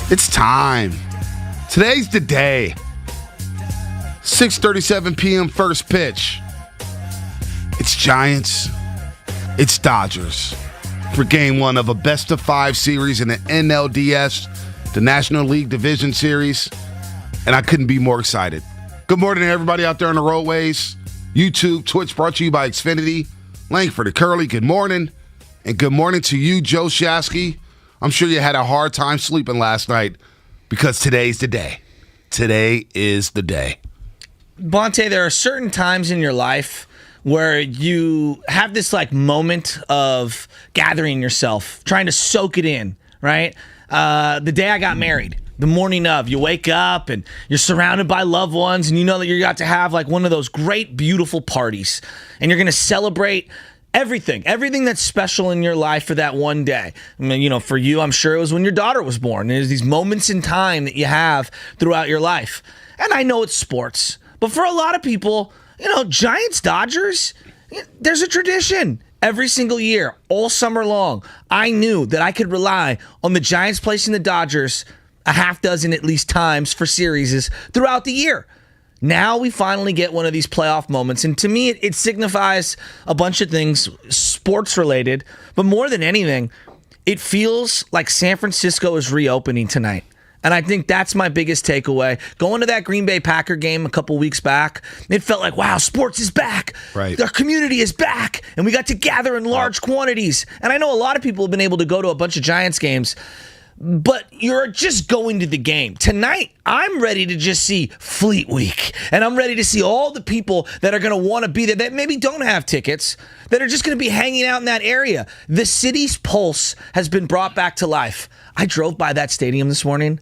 It's time. Today's the day. 6:37 p.m. first pitch. It's Giants. It's Dodgers for game one of a best-of-5 series in the NLDS, the National League Division Series, and I couldn't be more excited. Good morning to everybody out there on the roadways. YouTube, Twitch, brought to you by Xfinity. Langford and Curly, good morning. And good morning to you, Joe Shasky. I'm sure you had a hard time sleeping last night because today's the day. Today is the day. Bonte, there are certain times in your life where you have this like moment of gathering yourself, trying to soak it in, right? The day I got married, the morning of, you wake up and you're surrounded by loved ones and you know that you're about to have like one of those great, beautiful parties and you're going to celebrate everything that's special in your life for that one day. I mean, you know, for you, I'm sure it was when your daughter was born. There's these moments in time that you have throughout your life. And I know it's sports, but for a lot of people, you know, Giants, Dodgers, there's a tradition. Every single year, all summer long, I knew that I could rely on the Giants placing the Dodgers a half dozen at least times for series throughout the year. Now we finally get one of these playoff moments, and to me, it signifies a bunch of things, sports-related, but more than anything, it feels like San Francisco is reopening tonight. And I think that's my biggest takeaway. Going to that Green Bay Packer game a couple weeks back, it felt like, wow, sports is back. Right. Our community is back, and we got to gather in large quantities. And I know a lot of people have been able to go to a bunch of Giants games, but you're just going to the game. Tonight, I'm ready to just see Fleet Week, and I'm ready to see all the people that are going to want to be there that maybe don't have tickets, that are just going to be hanging out in that area. The city's pulse has been brought back to life. I drove by that stadium this morning.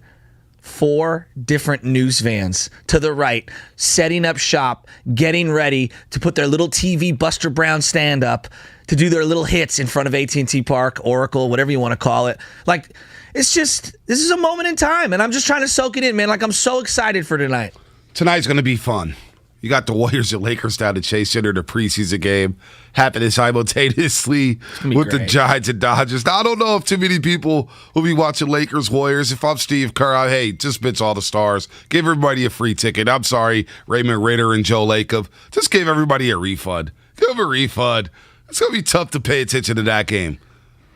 4 different news vans to the right, setting up shop, getting ready to put their little TV Buster Brown stand up to do their little hits in front of AT&T Park, Oracle, whatever you want to call it. Like, this is a moment in time, and I'm just trying to soak it in, man. Like, I'm so excited for tonight. Tonight's going to be fun. You got the Warriors and Lakers down at Chase Center, the preseason game, happening simultaneously with the Giants and Dodgers. Now, I don't know if too many people will be watching Lakers Warriors. If I'm Steve Kerr, hey, just bench all the stars. Give everybody a free ticket. I'm sorry, Raymond Ritter and Joe Lacob. Just give everybody a refund. Give them a refund. It's going to be tough to pay attention to that game.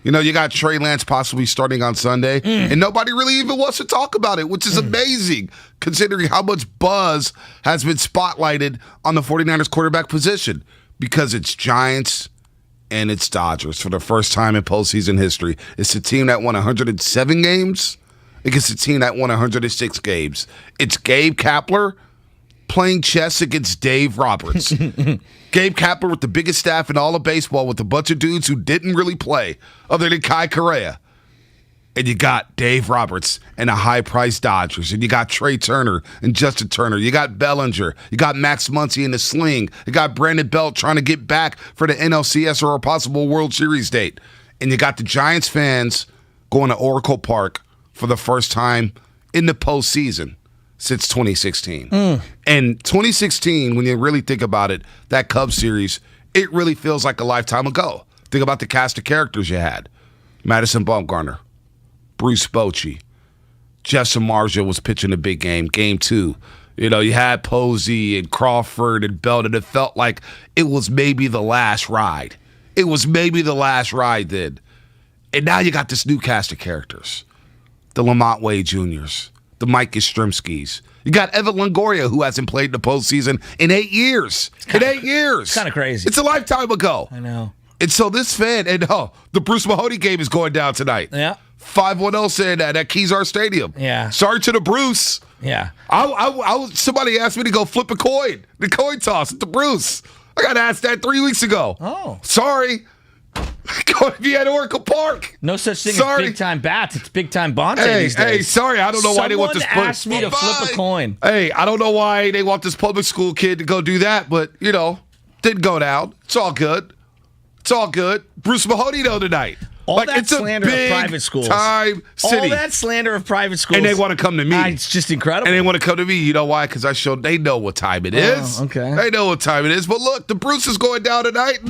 You know, you got Trey Lance possibly starting on Sunday, and nobody really even wants to talk about it, which is amazing considering how much buzz has been spotlighted on the 49ers quarterback position, because it's Giants and it's Dodgers for the first time in postseason history. It's the team that won 107 games against the team that won 106 games. It's Gabe Kapler playing chess against Dave Roberts. Gabe Kapler with the biggest staff in all of baseball, with a bunch of dudes who didn't really play other than Kai Correa. And you got Dave Roberts and a high-priced Dodgers. And you got Trey Turner and Justin Turner. You got Bellinger. You got Max Muncy in the sling. You got Brandon Belt trying to get back for the NLCS or a possible World Series date. And you got the Giants fans going to Oracle Park for the first time in the postseason since 2016. And 2016, when you really think about it, that Cubs series, it really feels like a lifetime ago. Think about the cast of characters you had. Madison Bumgarner, Bruce Bochy, Jeff Samardzija was pitching a big game, game 2. You know, you had Posey and Crawford and Belt, and it felt like it was maybe the last ride. It was maybe the last ride then. And now you got this new cast of characters. The Lamont Wade Jr.'s, the Mike Yastrzemskis. You got Evan Longoria, who hasn't played in the postseason in 8 years. It's kind of crazy. It's a lifetime ago. I know. And so this fan, and the Bruce Mahoney game is going down tonight. Yeah. 510 said that at Kezar Stadium. Yeah. Sorry to the Bruce. Yeah. Somebody asked me to go flip a coin, the coin toss at the Bruce. I got asked that 3 weeks ago. Oh. Sorry. Going to be at Oracle Park. No such thing as big-time bats. It's big-time Bonte these days. Hey, sorry. I don't know why they want this. Someone asked me to flip a coin. Hey, I don't know why they want this public school kid to go do that, but, you know, didn't go down. It's all good. It's all good. Bruce Mahoney, though, tonight. All that slander of private schools. Time city. All that slander of private schools. And they want to come to me. It's just incredible. And they want to come to me. You know why? Because they know what time it is. Oh, okay. They know what time it is. But look, the Bruce is going down tonight.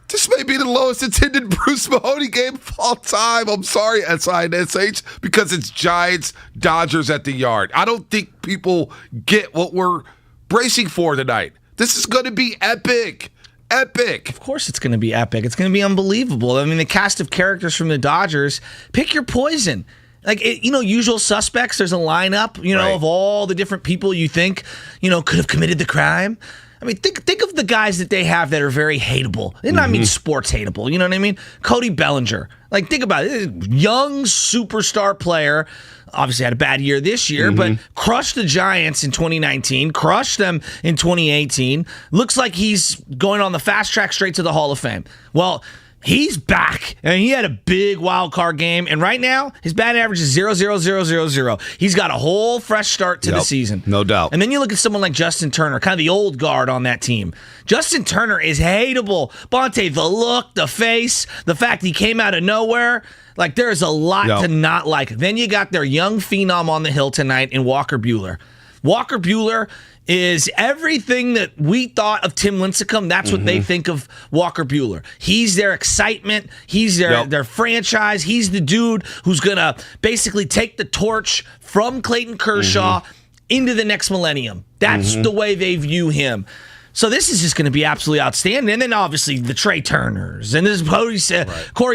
This may be the lowest attended Bruce Mahoney game of all time. I'm sorry, SINSH, because it's Giants, Dodgers at the Yard. I don't think people get what we're bracing for tonight. This is going to be epic. Epic. Of course it's going to be epic. It's going to be unbelievable. I mean, the cast of characters from the Dodgers, pick your poison. Like, usual suspects, there's a lineup, right, of all the different people you think, could have committed the crime. I mean, think of the guys that they have that are very hateable. And I mean sports hateable, you know what I mean? Cody Bellinger. Like, think about it. Young superstar player. Obviously had a bad year this year, but crushed the Giants in 2019, crushed them in 2018. Looks like he's going on the fast track straight to the Hall of Fame. Well, he's back, and he had a big wild card game, and right now, his batting average is 0.0000. He's got a whole fresh start to the season. No doubt. And then you look at someone like Justin Turner, kind of the old guard on that team. Justin Turner is hateable. Bonte, the look, the face, the fact he came out of nowhere, like there is a lot to not like. Then you got their young phenom on the hill tonight in Walker Buehler. Walker Buehler is everything that we thought of Tim Lincecum. That's what they think of Walker Buehler. He's their excitement. He's their franchise. He's the dude who's going to basically take the torch from Clayton Kershaw into the next millennium. That's the way they view him. So this is just going to be absolutely outstanding. And then obviously the Trey Turners and this Corey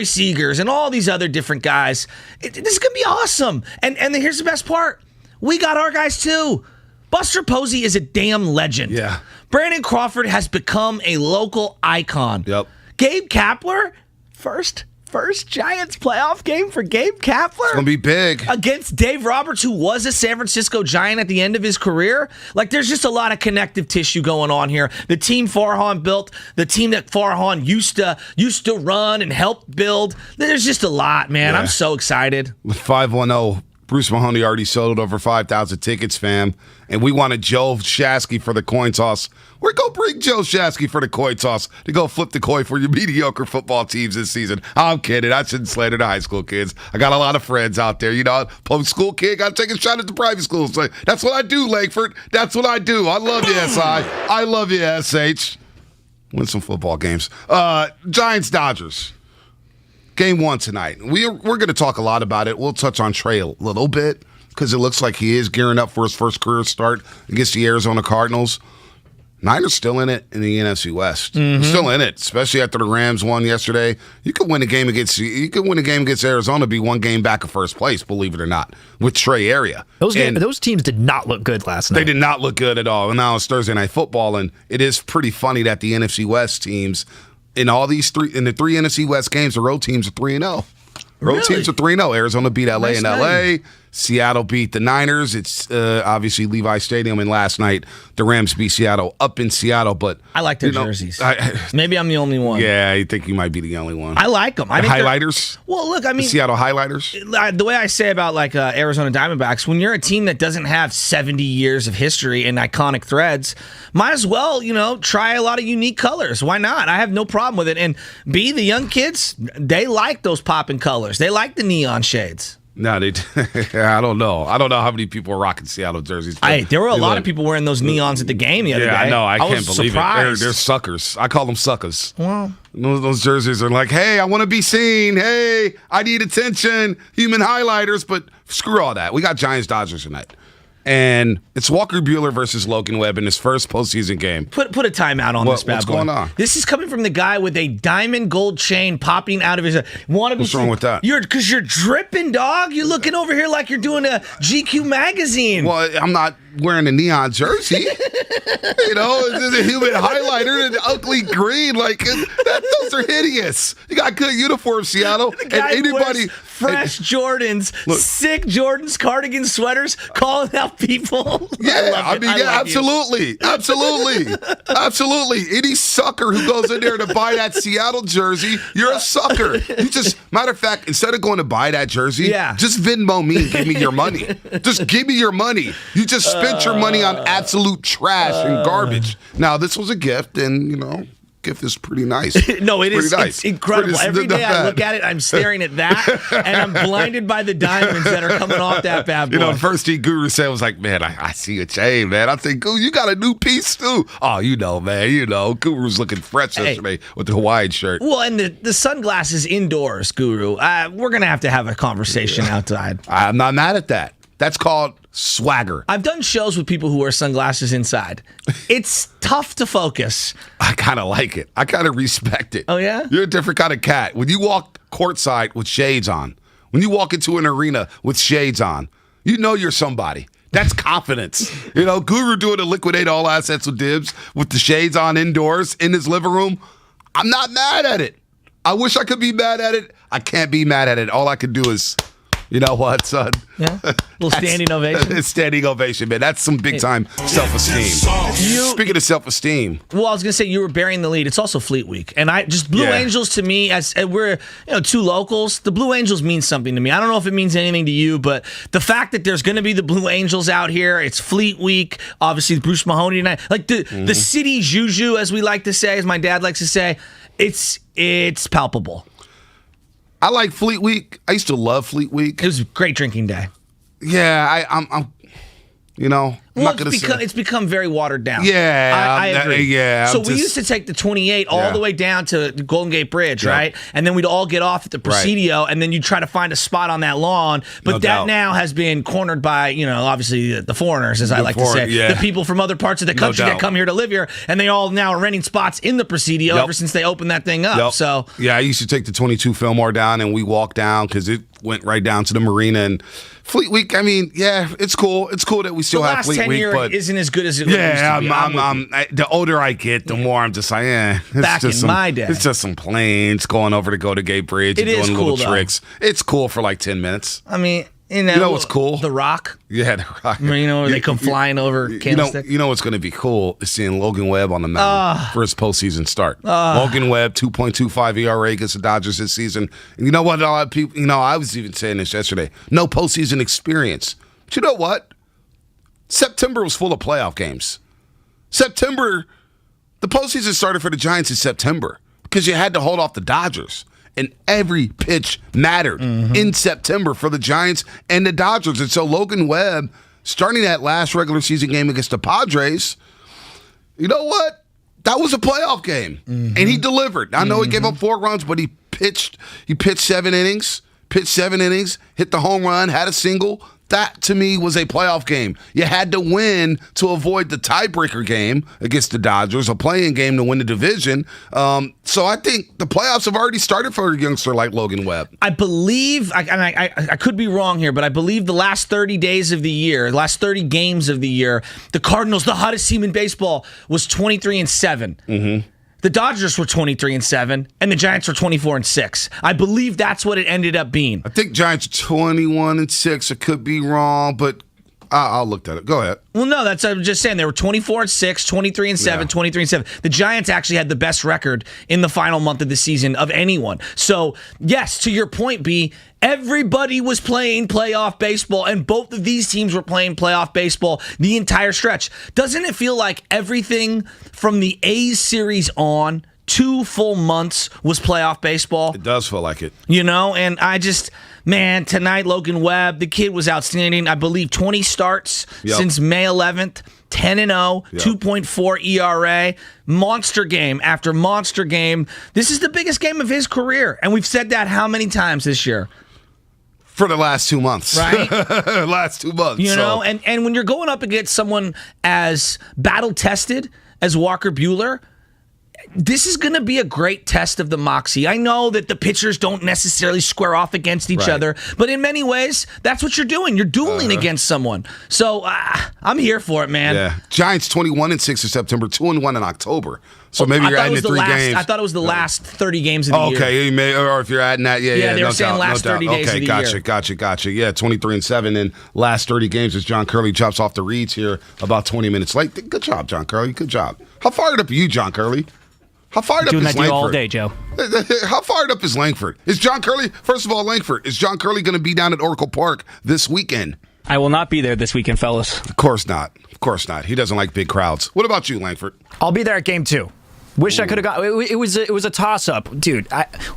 Seagers and all these other different guys. This is going to be awesome. And here's the best part. We got our guys too. Buster Posey is a damn legend. Yeah. Brandon Crawford has become a local icon. Yep. Gabe Kapler, first first Giants playoff game for Gabe Kapler. It's going to be big. Against Dave Roberts, who was a San Francisco Giant at the end of his career. Like, there's just a lot of connective tissue going on here. The team Farhan built, the team that Farhan used to run and help build. There's just a lot, man. Yeah. I'm so excited. 510. Bruce Mahoney already sold over 5,000 tickets, fam. And we wanted Joe Shasky for the coin toss. We're going to bring Joe Shasky for the coin toss to go flip the coin for your mediocre football teams this season. I'm kidding. I shouldn't slander the high school kids. I got a lot of friends out there. You know, public school kid, got to take a shot at the private schools. So that's what I do, Langford. That's what I do. I love you, SI. I love you, SH. Win some football games. Giants-Dodgers. Game 1 tonight. We're going to talk a lot about it. We'll touch on Trey a little bit because it looks like he is gearing up for his first career start against the Arizona Cardinals. Niners still in it in the NFC West. Still in it, especially after the Rams won yesterday. You could win a game against Arizona, be one game back of first place, believe it or not, with Trey area. Those teams did not look good last night. They did not look good at all. And now it's Thursday Night Football, and it is pretty funny that the NFC West teams in the three NFC West games, the road teams are 3-0. Road teams are 3-0. Arizona beat LA in LA. Seattle beat the Niners. It's obviously Levi Stadium. And last night, the Rams beat Seattle up in Seattle. But I like their jerseys. Maybe I'm the only one. Yeah, I think you might be the only one. I like them. The highlighters? Well, look, I mean, the Seattle highlighters? The way I say about like Arizona Diamondbacks, when you're a team that doesn't have 70 years of history and iconic threads, might as well, try a lot of unique colors. Why not? I have no problem with it. And B, the young kids, they like those popping colors. They like the neon shades. No, I don't know. I don't know how many people are rocking Seattle jerseys. There were a lot of people wearing those neons at the game the other day. Yeah, I know. I can't believe surprised. it. They're suckers. I call them suckers. Well, those jerseys are like, hey, I want to be seen. Hey, I need attention. Human highlighters. But screw all that. We got Giants-Dodgers tonight. And it's Walker Buehler versus Logan Webb in his first postseason game. Put a timeout on this bad boy. What's going on? This is coming from the guy with a diamond gold chain popping out of his. What's wrong with that? Because you're dripping, dog. You're looking over here like you're doing a GQ magazine. Well, I'm not wearing a neon jersey. It's a human highlighter and ugly green. Those are hideous. You got good uniforms, Seattle. The guy and anybody fresh Jordans, sick Jordans, cardigan sweaters, calling out people. Yeah, absolutely. Any sucker who goes in there to buy that Seattle jersey, you're a sucker. Matter of fact, instead of going to buy that jersey, just Venmo me and give me your money. Just give me your money. You just spent your money on absolute trash and garbage. Now, this was a gift, and, gift is pretty nice. No, it is. Nice. It's incredible. Every day I look at it, I'm staring at that, and I'm blinded by the diamonds that are coming off that bad boy. The first thing Guru said was like, man, I see a chain, man. I think, Guru, you got a new piece, too. Oh, man. Guru's looking fresh yesterday with the Hawaiian shirt. Well, and the sunglasses indoors, Guru, we're going to have a conversation outside. I'm not mad at that. That's called swagger. I've done shows with people who wear sunglasses inside. It's tough to focus. I kind of like it. I kind of respect it. Oh, yeah? You're a different kind of cat. When you walk courtside with shades on, when you walk into an arena with shades on, you're somebody. That's confidence. Guru doing a liquidate all assets with Dibs with the shades on indoors in his living room. I'm not mad at it. I wish I could be mad at it. I can't be mad at it. All I can do is... You know what, son? Yeah, little standing ovation. Standing ovation, man. That's some big time self-esteem. Speaking of self-esteem, well, I was gonna say you were bearing the lead. It's also Fleet Week, and Blue Angels to me, as we're two locals, the Blue Angels mean something to me. I don't know if it means anything to you, but the fact that there's gonna be the Blue Angels out here, it's Fleet Week. Obviously, Bruce Mahoney tonight, like the city juju, as we like to say, as my dad likes to say, it's palpable. I like Fleet Week. I used to love Fleet Week. It was a great drinking day. Yeah, I'm it's become very watered down. Yeah, I agree. Yeah. So we used to take the 28 all the way down to the Golden Gate Bridge, right? And then we'd all get off at the Presidio, and then you'd try to find a spot on that lawn. But that now has been cornered by, obviously the foreigners, as I like to say. Yeah. The people from other parts of the country that come here to live here, and they all now are renting spots in the Presidio ever since they opened that thing up. So yeah, I used to take the 22 Fillmore down, and we walked down because it went right down to the marina. And Fleet Week, I mean, yeah, it's cool. It's cool that we still have Fleet week, but isn't as good as it used to be. The older I get, the more I'm just like, Back in my day. It's just some planes going over to Golden Gate Bridge and doing little tricks. It's cool for like 10 minutes. I mean, you know what's cool? The Rock. Yeah, The Rock. Where they come flying over candlestick. You know what's going to be cool is seeing Logan Webb on the mound for his postseason start. Logan Webb, 2.25 ERA against the Dodgers this season. And you know what? A lot of people, I was even saying this yesterday. No postseason experience. But you know what? September was full of playoff games. The postseason started for the Giants in September because you had to hold off the Dodgers. And every pitch mattered in September for the Giants and the Dodgers. And so Logan Webb, starting that last regular season game against the Padres, you know what? That was a playoff game. And he delivered. I know he gave up 4 runs, but he pitched 7 innings, hit the home run, had a single. That, to me, was a playoff game. You had to win to avoid the tiebreaker game against the Dodgers, a playing game to win the division. So I think the playoffs have already started for a youngster like Logan Webb. I believe, I could be wrong here, but I believe the last 30 days of the year, the last 30 games of the year, the Cardinals, the hottest team in baseball, was 23-7. The Dodgers were 23-7, and the Giants were 24-6. I believe that's what it ended up being. I think Giants are 21-6. I could be wrong, but I'll look at it. Go ahead. Well, no, I'm just saying they were 24-6, 23-7, 23-7. The Giants actually had the best record in the final month of the season of anyone. So, yes, to your point, B, everybody was playing playoff baseball, and both of these teams were playing playoff baseball the entire stretch. Doesn't it feel like everything from the A's series on 2 full months was playoff baseball? It does feel like it. And tonight, Logan Webb, the kid was outstanding. I believe 20 starts since May 11th, 10-0, 2.4 ERA, monster game after monster game. This is the biggest game of his career, and we've said that how many times this year? For the last 2 months. Right? Last 2 months. And when you're going up against someone as battle-tested as Walker Buehler, this is going to be a great test of the moxie. I know that the pitchers don't necessarily square off against each other, but in many ways, that's what you're doing. You're dueling against someone. So I'm here for it, man. Yeah. Giants 21-6 in September, 2-1 in October. So maybe you're adding the 3 games. I thought it was the last 30 games of the year. Okay, or if you're adding that, they were saying last 30 days of the year. Gotcha. Yeah, 23-7 in last 30 games as John Curley jumps off the reeds here about 20 minutes late. Good job, John Curley. Good job. How fired up are you, John Curley? How fired up is Langford? All day, Joe. How fired up is Langford? Is John Curley, first of all, Langford, is John Curley going to be down at Oracle Park this weekend? I will not be there this weekend, fellas. Of course not. He doesn't like big crowds. What about you, Langford? I'll be there at game 2. Wish I could have got. It was a toss-up, dude.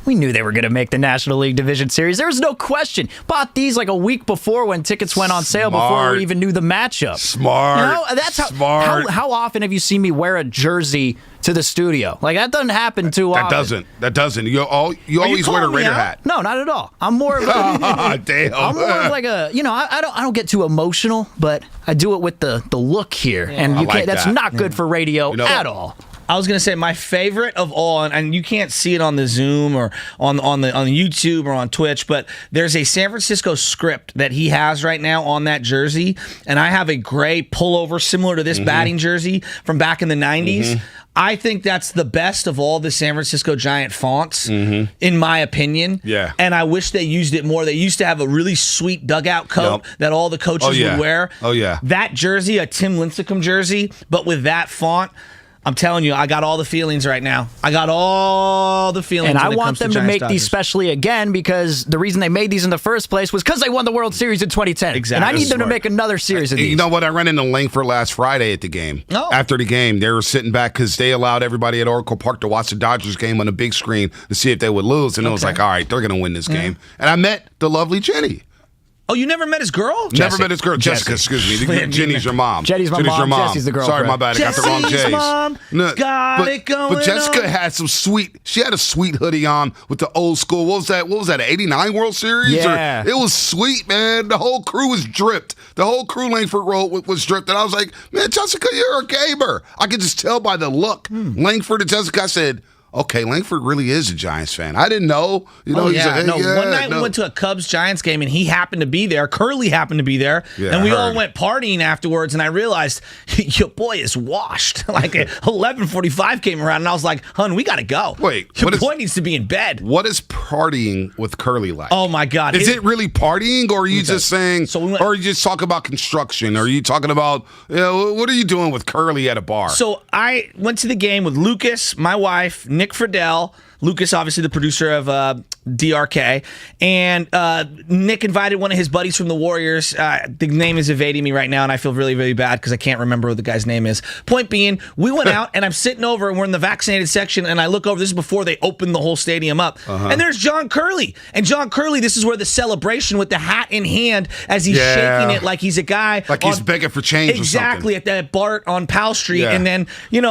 We knew they were going to make the National League Division Series. There was no question. Bought these like a week before when tickets went on sale before we even knew the matchup. Smart. That's Smart. How often have you seen me wear a jersey to the studio? Like that doesn't happen too often. That doesn't. You always wear a Raider hat. No, not at all. I'm more of a, damn. I'm more of like a, I don't get too emotional, but I do it with the look here, and that's not good for radio at all. I was gonna say my favorite of all, and you can't see it on the Zoom or on the YouTube or on Twitch, but there's a San Francisco script that he has right now on that jersey, and I have a gray pullover similar to this batting jersey from back in the 90s. I think that's the best of all the San Francisco Giant fonts, in my opinion. Yeah. And I wish they used it more. They used to have a really sweet dugout coat that all the coaches would wear. Oh, yeah. That jersey, a Tim Lincecum jersey, but with that font, I'm telling you, I got all the feelings right now. I got all the feelings. And I want them to make these specially again because the reason they made these in the first place was because they won the World Series in 2010. Exactly. And I need them to make another series of these. You know what? I ran into Langford last Friday at the game. Oh. After the game, they were sitting back because they allowed everybody at Oracle Park to watch the Dodgers game on the big screen to see if they would lose. And it was like, all right, they're going to win this game. And I met the lovely Jenny. Oh, you never met his girl? Never met his girl. Jessica, excuse me. Jenny's your mom. Jenny's my mom. Jesse's the girlfriend. Sorry, my bad. I got the wrong J's. Mom got it going But Jessica on. had she had a sweet hoodie on with the old school. What was that, 89 World Series? Yeah. It was sweet, man. The whole crew was dripped. The whole crew Langford Road was dripped. And I was like, man, Jessica, you're a gamer. I could just tell by the look. Langford and Jessica, I said, okay, Langford really is a Giants fan. I didn't know. You know, One night we went to a Cubs-Giants game, and he happened to be there. Curly happened to be there, and we all went partying afterwards, and I realized, your boy is washed. Like, 11:45 came around, and I was like, hun, we got to go. Wait. Your boy needs to be in bed. What is partying with Curly like? Oh, my God. Is it really partying, or are you just saying, or are you just talking about construction? Or are you talking about, what are you doing with Curly at a bar? So I went to the game with Lucas, my wife, Nick Friedel. Lucas, obviously the producer of DRK, and Nick invited one of his buddies from the Warriors. The name is evading me right now, and I feel really, really bad because I can't remember what the guy's name is. Point being, we went out, and I'm sitting over, and we're in the vaccinated section, and I look over. This is before they opened the whole stadium up, and there's John Curley. And John Curley, this is where the celebration with the hat in hand as he's shaking it like he's a guy. Like he's begging for change exactly, at that Bart on Powell Street. And then,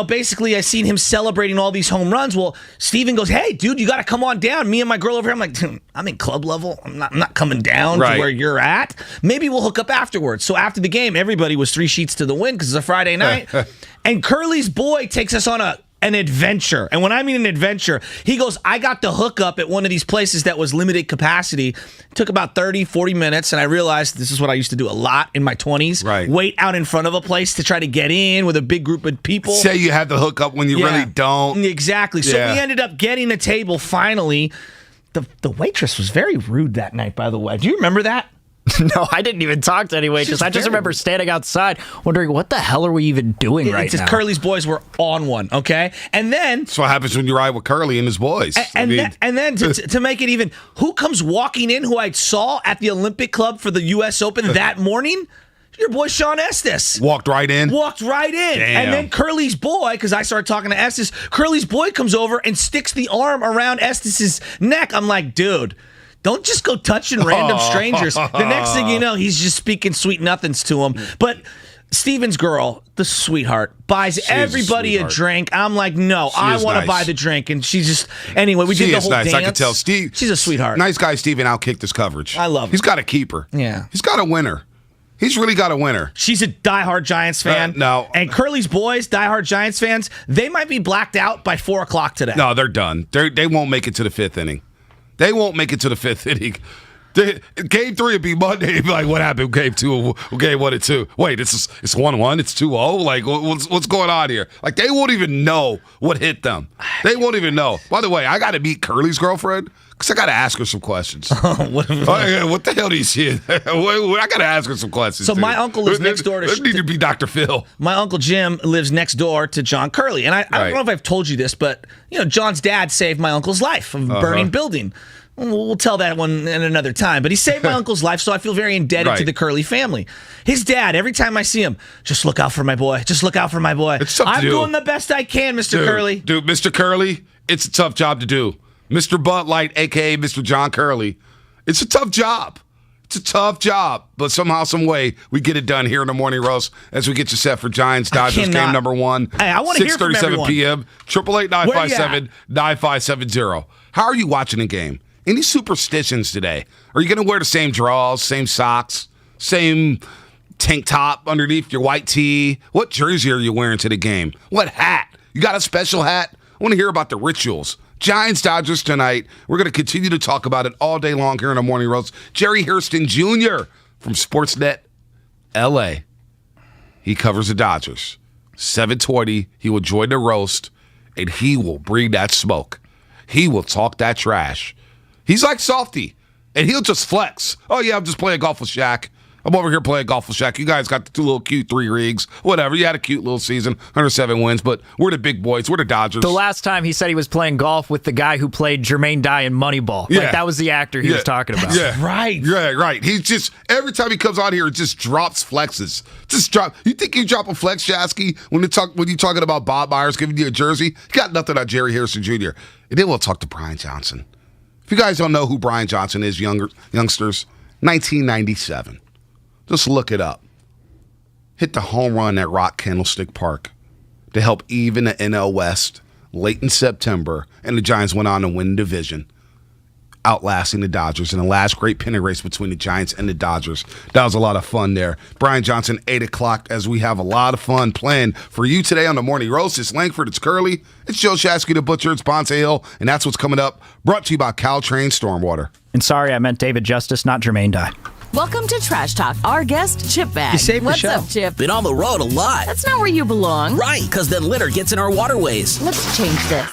basically I seen him celebrating all these home runs. Well, Steven goes, hey, dude, you got to come on down. Me and my girl over here, I'm like, I'm in club level. I'm not coming down to where you're at. Maybe we'll hook up afterwards. So after the game, everybody was 3 sheets to the wind because it's a Friday night. And Curly's boy takes us on an adventure. And when I mean an adventure, he goes, I got the hookup at one of these places that was limited capacity. It took about 30, 40 minutes, and I realized this is what I used to do a lot in my 20s. Right. Wait out in front of a place to try to get in with a big group of people. Say you have the hookup when you really don't. Exactly. So we ended up getting a table finally. The waitress was very rude that night, by the way. Do you remember that? No, I didn't even talk to any waitress. I just remember standing outside wondering, what the hell are we even doing right now? Curly's boys were on one, okay? And then... That's what happens when you ride with Curly and his boys. And then to make it even, who comes walking in who I saw at the Olympic Club for the U.S. Open that morning? Your boy Sean Estes. Walked right in? Walked right in. Damn. And then Curly's boy, because I started talking to Estes, Curly's boy comes over and sticks the arm around Estes' neck. I'm like, dude... Don't just go touching random strangers. The next thing you know, he's just speaking sweet nothings to him. But Steven's girl, the sweetheart, buys everybody a drink. I'm like, no, I want to buy the drink. And she's just, anyway, we did the whole dance. I can tell. Steve, she's a sweetheart. Nice guy, Steven, outkicked his coverage. I love him. He's got a keeper. Yeah. He's got a winner. He's really got a winner. She's a diehard Giants fan. No. And Curly's boys, diehard Giants fans, they might be blacked out by 4 o'clock today. No, they're done. They won't make it to the 5th inning. They won't make it to the 5th inning. Game 3 would be Monday. It'd be like, what happened? Game 2, game 1 and 2. Wait, it's 1-1. It's 2-0. Like, what's going on here? Like, they won't even know what hit them. They won't even know. By the way, I got to meet Curly's girlfriend because I got to ask her some questions. What the hell do you see? I got to ask her some questions. So my uncle lives next door to... It need to be Dr. Phil. My Uncle Jim lives next door to John Curly. And I don't know if I've told you this, but, John's dad saved my uncle's life from a burning building. We'll tell that one in another time. But he saved my uncle's life, so I feel very indebted to the Curly family. His dad, every time I see him, just look out for my boy. Just look out for my boy. I'm doing the best I can, Mr. Curly. Dude, Mr. Curly, it's a tough job to do. Mr. Bud Light, a.k.a. Mr. John Curly, it's a tough job. It's a tough job. But somehow, some way, we get it done here in the Morning Roast as we get you set for Giants Dodgers game number 1. Hey, I want to hear from everyone. 6:37 p.m. 888-957-9570. How are you watching the game? Any superstitions today? Are you going to wear the same drawers, same socks, same tank top underneath your white tee? What jersey are you wearing to the game? What hat? You got a special hat? I want to hear about the rituals. Giants Dodgers tonight. We're going to continue to talk about it all day long here in the Morning Roast. Jerry Hairston Jr. from Sportsnet LA. He covers the Dodgers. 7:20, he will join the roast, and he will bring that smoke. He will talk that trash. He's like Softy, and he'll just flex. Oh, yeah, I'm just playing golf with Shaq. I'm over here playing golf with Shaq. You guys got the 2 little cute 3 rigs. Whatever. You had a cute little season. 107 wins, but we're the big boys. We're the Dodgers. The last time he said he was playing golf with the guy who played Jermaine Dye in Moneyball. Yeah. Like, that was the actor he was talking about. Yeah. Right. Yeah, right. He's just, every time he comes on here, it just drops flexes. Just drop. You think you drop a flex, Shasky, when you're talking about Bob Myers giving you a jersey? You got nothing on Jerry Harrison Jr. And then we'll talk to Brian Johnson. If you guys don't know who Brian Johnson is, youngsters, 1997. Just look it up. Hit the home run at Rock Candlestick Park to help even the NL West late in September, and the Giants went on to win the division. outlasting the Dodgers in the last great pennant race between the Giants and the Dodgers. That was a lot of fun there. Brian Johnson, 8 o'clock, as we have a lot of fun planned for you today on the Morning Roast. It's Langford, it's Curly, it's Joe Shasky, the Butcher, it's Ponce Hill, and that's what's coming up. Brought to you by Caltrain Stormwater. And sorry, I meant David Justice, not Jermaine Dye. Welcome to Trash Talk. Our guest, Chip Bag. You saved the What's show. up, Chip? Been on the road a lot. That's not where you belong. Right, because then litter gets in our waterways. Let's change this.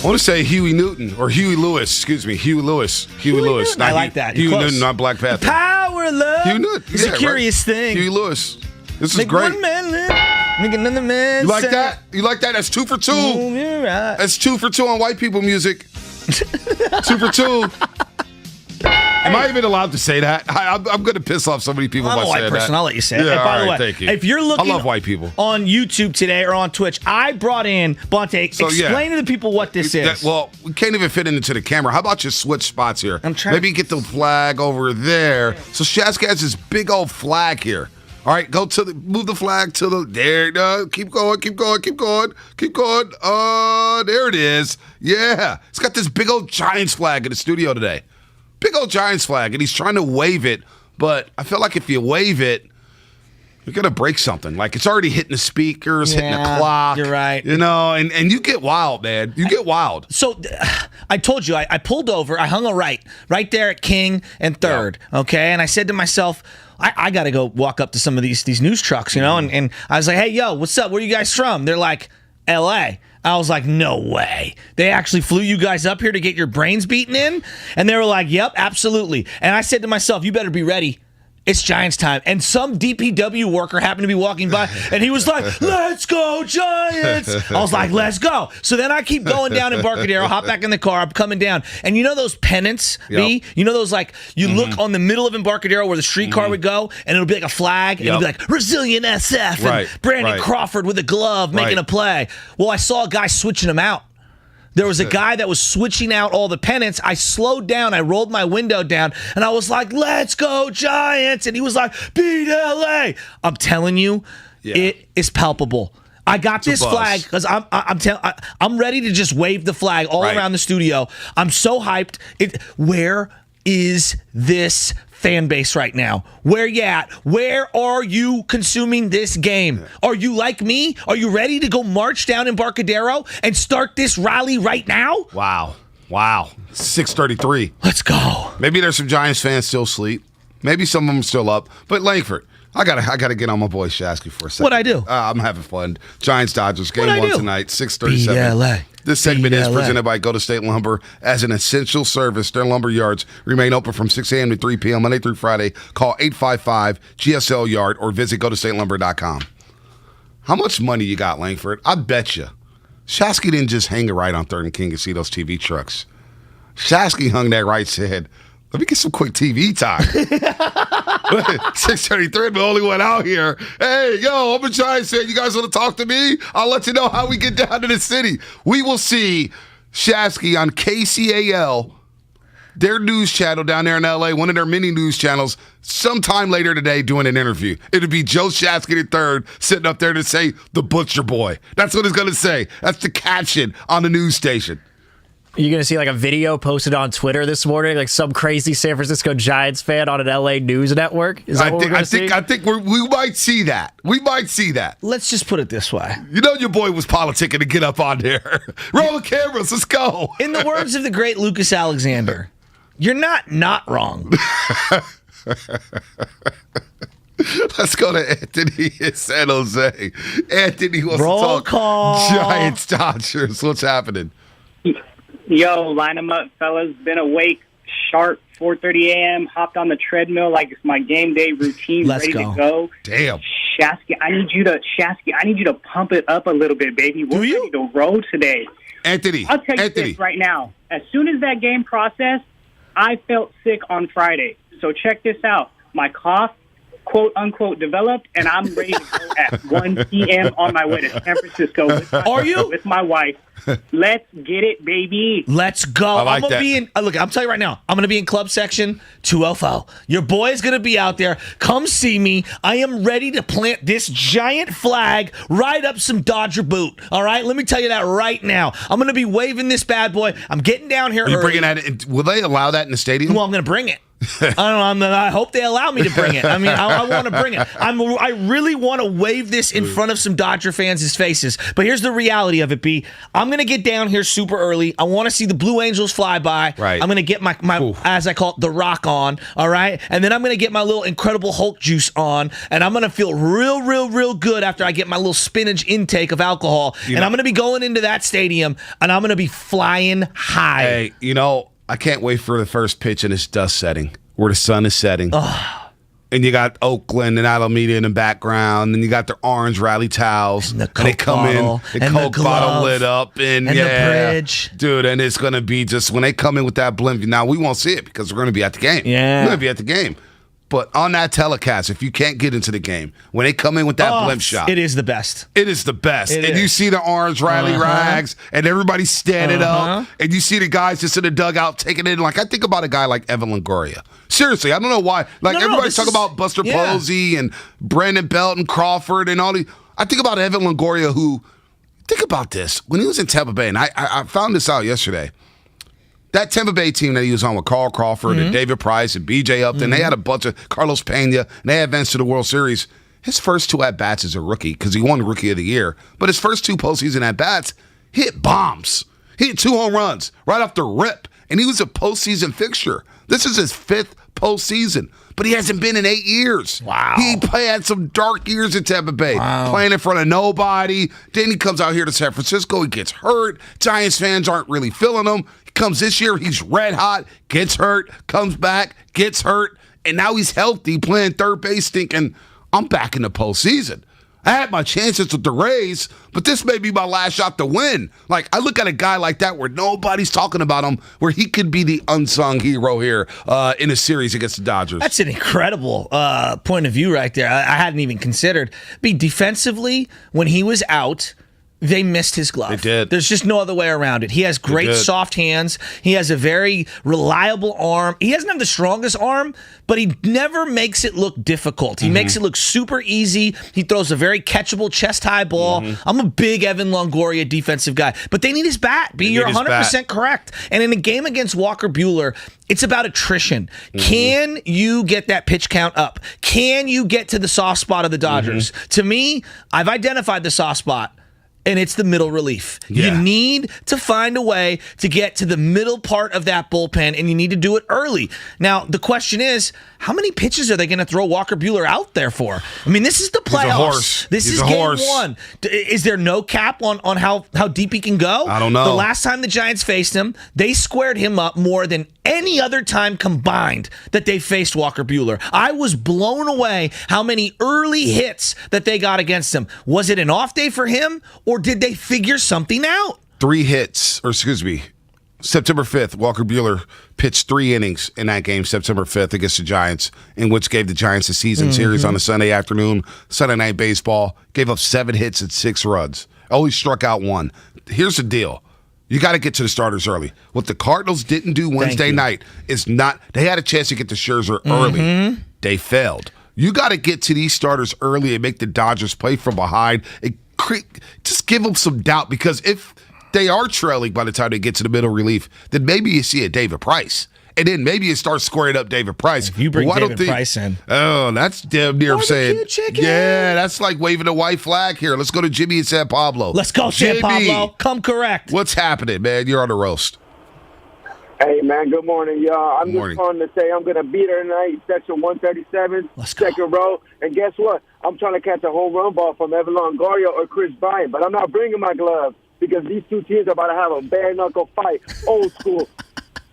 I want to say Huey Newton or Huey Lewis. Excuse me, Huey Lewis. Huey Lewis. Newton. I like that. Huey Close. Newton, not Black Panther. Power of love. Huey Newton. It's a curious right. thing. Huey Lewis. This is Make great. one man live, make another man You like sad. that? You like that? That's 2 for 2. You're right. That's 2 for 2 on white people music. 2 for 2. Am I even allowed to say that? I'm going to piss off so many people I'm by a white saying person. that. I'll let you say it. Yeah, And by the way, thank you. if you're looking I love white people. on YouTube today or on Twitch, I brought in Bonte. Explain to the people what this is. Well, we can't even fit it into the camera. How about you switch spots here? I'm trying. Maybe get the flag over there. So Shasky has this big old flag here. All right, move the flag to the there. Keep going. There it is. Yeah, it's got this big old Giants flag in the studio today. Big old Giants flag, and he's trying to wave it, but I feel like if you wave it, you're gonna break something. Like it's already hitting the speakers, hitting the clock. You're right. And you get wild, man. You get wild. So I told you, I pulled over, I hung a right there at King and 3rd, okay? And I said to myself, I got to go walk up to some of these news trucks, and I was like, hey, yo, what's up? Where you guys from? They're like, L.A. I was like, no way. They actually flew you guys up here to get your brains beaten in? And they were like, yep, absolutely. And I said to myself, you better be ready. It's Giants time. And some DPW worker happened to be walking by, and he was like, let's go, Giants. I was like, let's go. So then I keep going down Embarcadero, hop back in the car, I'm coming down. And you know those pennants, B? You know those, like, you look on the middle of Embarcadero where the streetcar would go, and it'll be like a flag, and it'll be like, Resilient SF, and Brandon Crawford with a glove making a play. Well, I saw a guy switching them out. There was a guy that was switching out all the pennants. I slowed down. I rolled my window down, and I was like, let's go, Giants. And he was like, beat LA. I'm telling you, it is palpable. I got this flag because I'm ready to just wave the flag all around the studio. I'm so hyped. Where is this fan base right now? Where you at? Where are you consuming this game? Are you like me? Are you ready to go march down Embarcadero and start this rally right now? Wow. 6:33. Let's go. Maybe there's some Giants fans still asleep. Maybe some of them still up. But Langford, I gotta get on my boy Shasky for a second. What'd I do? I'm having fun. Giants Dodgers game What'd I 1 do? tonight, 6:37. BLA. This segment is BLA. presented by Go to State Lumber as an essential service. Their lumber yards remain open from 6 a.m. to 3 p.m. Monday through Friday. Call 855-GSL-YARD or visit GoToStateLumber.com. How much money you got, Langford? I bet you. Shasky didn't just hang it right on 3rd and King and see those TV trucks. Shasky hung that right, said, let me get some quick TV time. 6:33, I'm the only one out here. Hey, yo, I'm a Giants fan. You guys want to talk to me? I'll let you know how we get down to the city. We will see Shasky on KCAL, their news channel down there in L.A., one of their many news channels, sometime later today doing an interview. It'll be Joe Shasky III sitting up there to say, the Butcher Boy. That's what it's going to say. That's the caption on the news station. You're going to see like a video posted on Twitter this morning, like some crazy San Francisco Giants fan on an LA news network? Is that what we're going to see? I think we might see that. We might see that. Let's just put it this way. You know your boy was politicking to get up on there. Roll the cameras. Let's go. In the words of the great Lucas Alexander, you're not wrong. Let's go to Anthony in San Jose. Anthony wants Roll to talk call. Giants Dodgers. What's happening? Yo, line them up, fellas. Been awake, sharp, 4:30 a.m. Hopped on the treadmill like it's my game day routine, Let's ready go. to go. Damn. Shasky, I need you to pump it up a little bit, baby. We're ready to roll today. Anthony. I'll tell you this right now. As soon as that game processed, I felt sick on Friday. So check this out. My cough, quote unquote, developed, and I'm ready to go at 1 p.m. on my way to San Francisco with my wife. Let's get it, baby. Let's go. I like I'm gonna that. be in. Look, I'm telling you right now. I'm gonna be in club section 204. Your boy is gonna be out there. Come see me. I am ready to plant this giant flag right up some Dodger boot. All right. Let me tell you that right now. I'm gonna be waving this bad boy. I'm getting down here. Are you early. bringing that in? Will they allow that in the stadium? Well, I'm gonna bring it. I don't know. I hope they allow me to bring it. I mean, I want to bring it. I really want to wave this in front of some Dodger fans' faces. But here's the reality of it, B. I'm going to get down here super early. I want to see the Blue Angels fly by. Right. I'm going to get my as I call it, the rock on. All right. And then I'm going to get my little Incredible Hulk juice on. And I'm going to feel real good after I get my little spinach intake of alcohol. I'm going to be going into that stadium and I'm going to be flying high. Hey, I can't wait for the first pitch in this dust setting where the sun is setting. And you got Oakland and Alameda in the background, and you got their orange rally towels. And the they Coke come bottle, in, the and Coke the bottle glove, lit up, and the yeah, bridge. dude. And it's gonna be just when they come in with that blimp. Now we won't see it because we're gonna be at the game. Yeah, we're gonna be at the game. But on that telecast, if you can't get into the game, when they come in with that blimp shot, it is the best. It is the best. It and is. you see the orange rally rags, and everybody standing up, and you see the guys just in the dugout taking it in. Like, I think about a guy like Evan Longoria. Seriously, I don't know why. Like, everybody's talking about Buster Posey and Brandon Belt and Crawford and all these. I think about Evan Longoria, who, think about this. When he was in Tampa Bay, and I found this out yesterday, that Tampa Bay team that he was on with Carl Crawford and David Price and B.J. Upton, they had a bunch of Carlos Pena, and they advanced to the World Series. His first 2 at-bats as a rookie, because he won Rookie of the Year, but his first 2 postseason at-bats, he hit bombs. He hit 2 home runs right off the rip, and he was a postseason fixture. This is his 5th postseason, but he hasn't been in 8 years. Wow. He had some dark years in Tampa Bay, playing in front of nobody. Then he comes out here to San Francisco. He gets hurt. Giants fans aren't really feeling him. He comes this year. He's red hot, gets hurt, comes back, gets hurt, and now he's healthy, playing third base, thinking, I'm back in the postseason. I had my chances with the Rays, but this may be my last shot to win. Like, I look at a guy like that where nobody's talking about him, where he could be the unsung hero here in a series against the Dodgers. That's an incredible point of view right there. I hadn't even considered. Defensively, when he was out, they missed his glove. They did. There's just no other way around it. He has great soft hands. He has a very reliable arm. He doesn't have the strongest arm, but he never makes it look difficult. He makes it look super easy. He throws a very catchable chest-high ball. I'm a big Evan Longoria defensive guy, but they need his bat. You're 100% correct. And in a game against Walker Buehler, it's about attrition. Can you get that pitch count up? Can you get to the soft spot of the Dodgers? To me, I've identified the soft spot, and it's the middle relief. Yeah. You need to find a way to get to the middle part of that bullpen, and you need to do it early. Now, the question is, how many pitches are they going to throw Walker Buehler out there for? I mean, this is the playoffs. He's a horse. This He's is a game horse. 1. Is there no cap on how deep he can go? I don't know. The last time the Giants faced him, they squared him up more than any other time combined that they faced Walker Buehler. I was blown away how many early hits that they got against him. Was it an off day for him, or did they figure something out? 3 hits, or excuse me, September 5th, Walker Buehler pitched 3 innings in that game, September 5th, against the Giants, in which gave the Giants a season series on a Sunday afternoon, Sunday night baseball, gave up 7 hits and 6 runs. Only struck out 1. Here's the deal. You got to get to the starters early. What the Cardinals didn't do Wednesday night is not, they had a chance to get to Scherzer early. They failed. You got to get to these starters early and make the Dodgers play from behind. Just give them some doubt, because if they are trailing by the time they get to the middle relief, then maybe you see a David Price. And then maybe you start squaring up David Price. If you bring David Price in. Oh, that's damn near saying. Chicken. Yeah, that's like waving a white flag here. Let's go to Jimmy in San Pablo. Let's go, San Pablo. Come correct. What's happening, man? You're on the roast. Hey, man, good morning, y'all. I'm Good morning. just calling to say I'm going to beat her tonight, section 137, Let's go. second row. And guess what? I'm trying to catch a home run ball from Evan Longoria or Chris Bryant, but I'm not bringing my glove because these 2 teams are about to have a bare-knuckle fight, old school.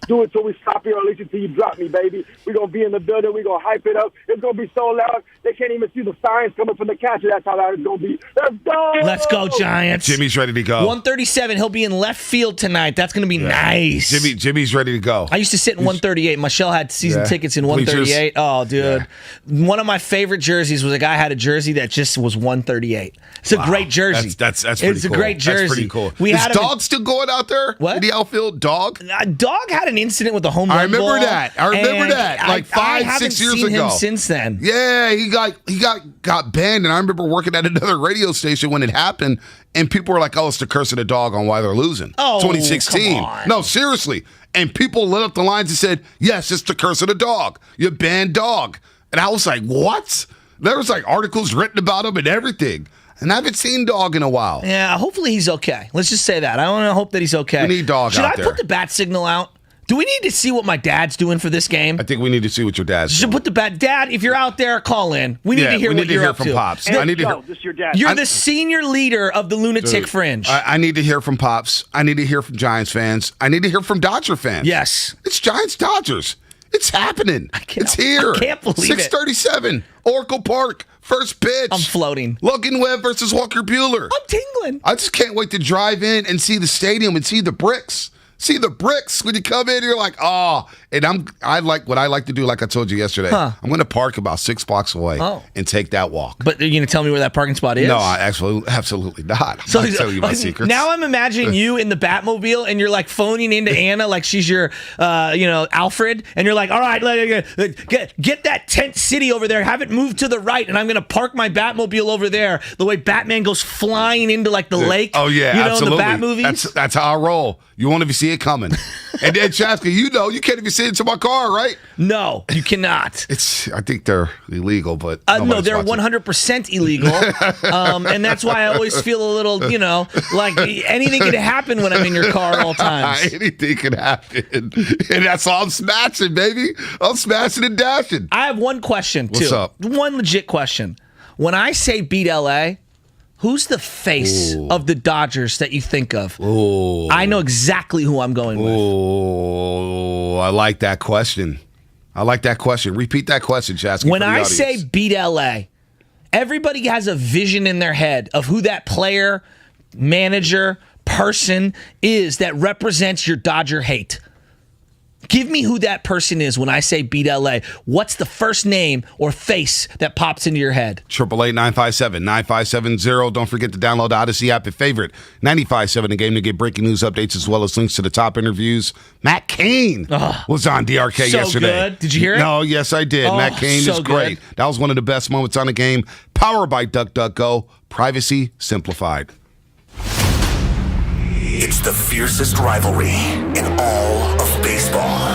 Do it till we stop here, or at least until you drop me, baby. We're going to be in the building. We're going to hype it up. It's going to be so loud, they can't even see the signs coming from the catcher. That's how loud it's going to be. Let's go! Let's go, Giants. Jimmy's ready to go. 137. He'll be in left field tonight. That's going to be nice. Jimmy's ready to go. I used to sit in 138. Michelle had season tickets in Bleachers. 138. Oh, dude. One of my favorite jerseys was a guy had a jersey that just was 138. It's a great jersey. That's pretty It's a cool. great jersey. That's pretty cool. We Is had him Dog still going out there? What? In the outfield? Dog? Dog had an incident with a home run I remember ball, that. I remember and that. Like 5, 6 years I haven't seen ago. him since then. Yeah, he got banned, and I remember working at another radio station when it happened, and people were like, "Oh, it's the curse of the dog on why they're losing." Oh, 2016. come on. No, seriously. And people lit up the lines and said, "Yes, it's the curse of the dog. You banned Dog." And I was like, "What?" There was like articles written about him and everything. And I haven't seen Dog in a while. Yeah, hopefully he's okay. Let's just say that. I want to hope that he's okay. We need Dog Should out I there. put the bat signal out? Do we need to see what my dad's doing for this game? I think we need to see what your dad's Should doing. put the bat. Dad, if you're out there, call in. We need to hear we what need to you're hear up from to. Pops. Hey, I need to hear. yo, this is your dad. You're the senior leader of the Lunatic Fringe. I need to hear from Pops. I need to hear from Giants fans. I need to hear from Dodger fans. Yes. It's Giants Dodgers. It's happening. It's here. I can't believe it. 6:37, Oracle Park, first pitch. I'm floating. Logan Webb versus Walker Buehler. I'm tingling. I just can't wait to drive in and see the stadium and see the bricks. See the bricks when you come in. You're like, oh, and I like what I like to do. Like I told you yesterday, I'm going to park about 6 blocks away and take that walk. But are you going to tell me where that parking spot is? No, absolutely not. I'm not telling you my secrets. Now I'm imagining you in the Batmobile and you're like phoning into Anna like she's your, Alfred, and you're like, all right, get that tent city over there, have it move to the right, and I'm going to park my Batmobile over there. The way Batman goes flying into like the lake. Oh yeah, absolutely. In the Batmovies. That's how I roll. You won't even see it coming. And then Chaska, you can't even see into my car, right? No, you cannot. I think they're illegal, but no, they're 100% illegal, and that's why I always feel a little, like anything could happen when I'm in your car at all times. Anything can happen, and that's all I'm smashing, baby. I'm smashing and dashing. I have one question too. What's up? One legit question. When I say beat LA, who's the face of the Dodgers that you think of? Ooh. I know exactly who I'm going with. Oh, I like that question. Repeat that question, Chaska. When I say beat LA, everybody has a vision in their head of who that player, manager, person is that represents your Dodger hate. Give me who that person is when I say beat LA. What's the first name or face that pops into your head? 888-957-9570. Don't forget to download the Odyssey app at favorite 95.7 The Game to get breaking news updates as well as links to the top interviews. Matt Cain was on DRK yesterday. Good. Did you hear it? No, yes, I did. Matt Cain is great. That was one of the best moments on the game. Powered by DuckDuckGo. Privacy simplified. It's the fiercest rivalry in all of baseball.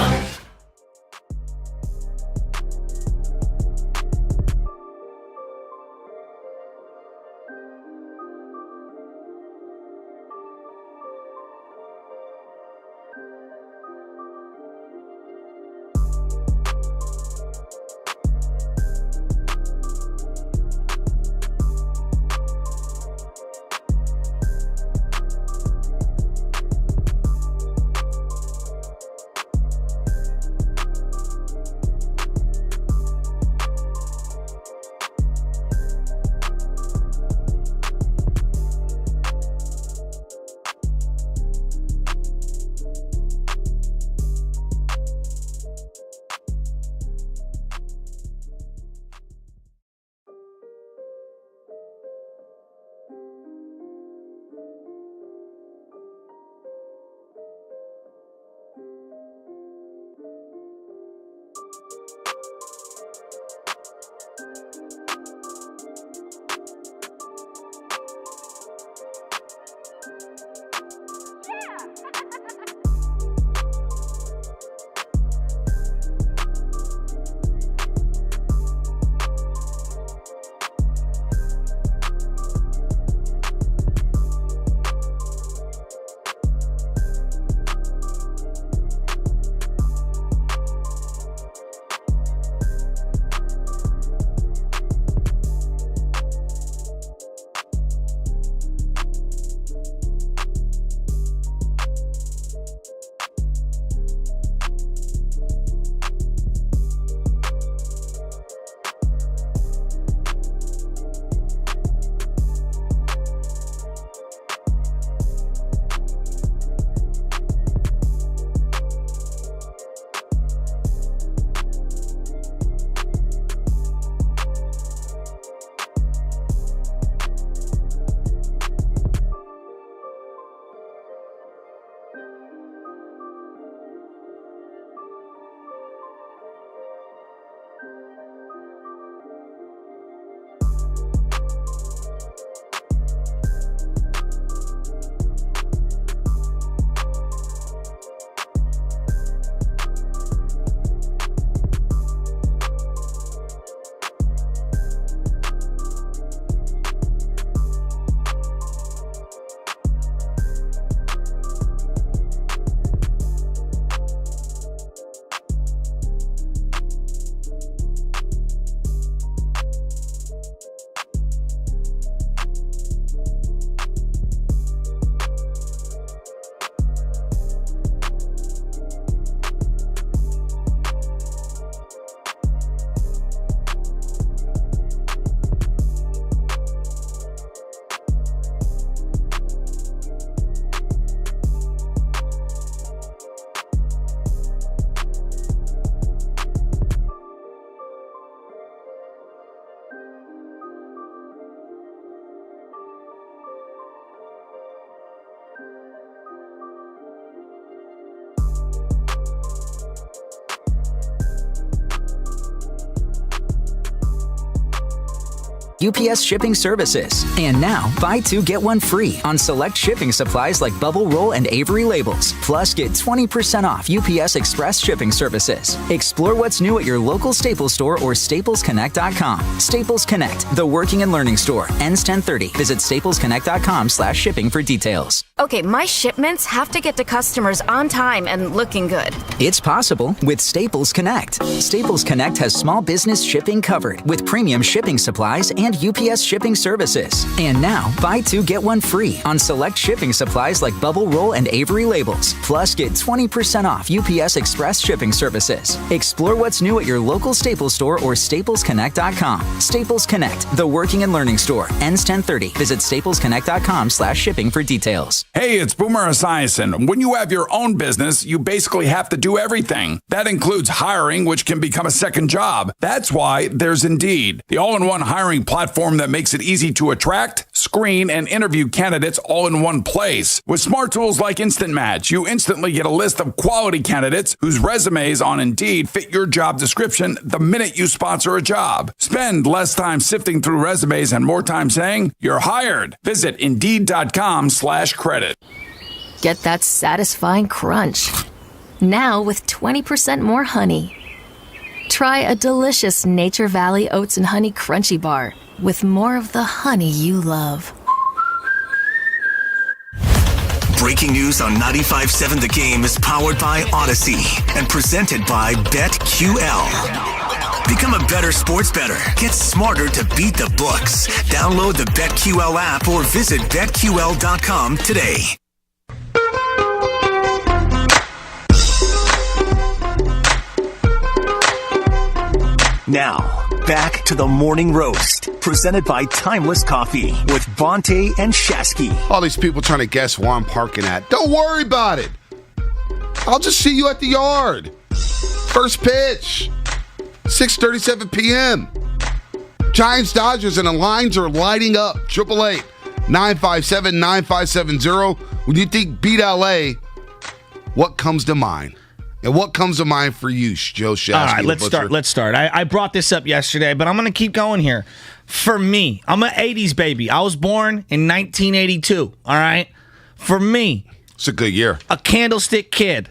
UPS Shipping Services. And now, buy 2 get 1 free on select shipping supplies like Bubble Roll and Avery labels. Plus, get 20% off UPS Express Shipping Services. Explore what's new at your local Staples store or staplesconnect.com. Staples Connect, the working and learning store. Ends 10/30. Visit staplesconnect.com/shipping for details. Okay, my shipments have to get to customers on time and looking good. It's possible with Staples Connect. Staples Connect has small business shipping covered with premium shipping supplies and UPS Shipping Services. And now, buy 2 get 1 free on select shipping supplies like Bubble Roll and Avery labels. Plus, get 20% off UPS Express Shipping Services. Explore what's new at your local Staples store or staplesconnect.com. Staples Connect, the working and learning store. Ends 10/30. Visit staplesconnect.com/shipping for details. Hey, it's Boomer Esiason. When you have your own business, you basically have to do everything. That includes hiring, which can become a second job. That's why there's Indeed, the all-in-one hiring platform that makes it easy to attract, screen, and interview candidates all in one place. With smart tools like Instant Match, you instantly get a list of quality candidates whose resumes on Indeed fit your job description the minute you sponsor a job. Spend less time sifting through resumes and more time saying you're hired. Visit Indeed.com/credit. Get that satisfying crunch. Now with 20% more honey. Try a delicious Nature Valley Oats and Honey Crunchy Bar with more of the honey you love. Breaking news on 95.7 The Game is powered by Odyssey and presented by BetQL. Become a better sports bettor. Get smarter to beat the books. Download the BetQL app or visit BetQL.com today. Now, back to the Morning Roast, presented by Timeless Coffee with Bonte and Shasky. All these people trying to guess where I'm parking at. Don't worry about it. I'll just see you at the yard. First pitch, 6:37 p.m. Giants, Dodgers, and the lines are lighting up. 888-957-9570. When you think beat LA, what comes to mind? And what comes to mind for you, Joe Shasky? All right, let's start. I brought this up yesterday, but I'm going to keep going here. For me, I'm an 80s baby. I was born in 1982, all right? For me, it's a good year. A candlestick kid.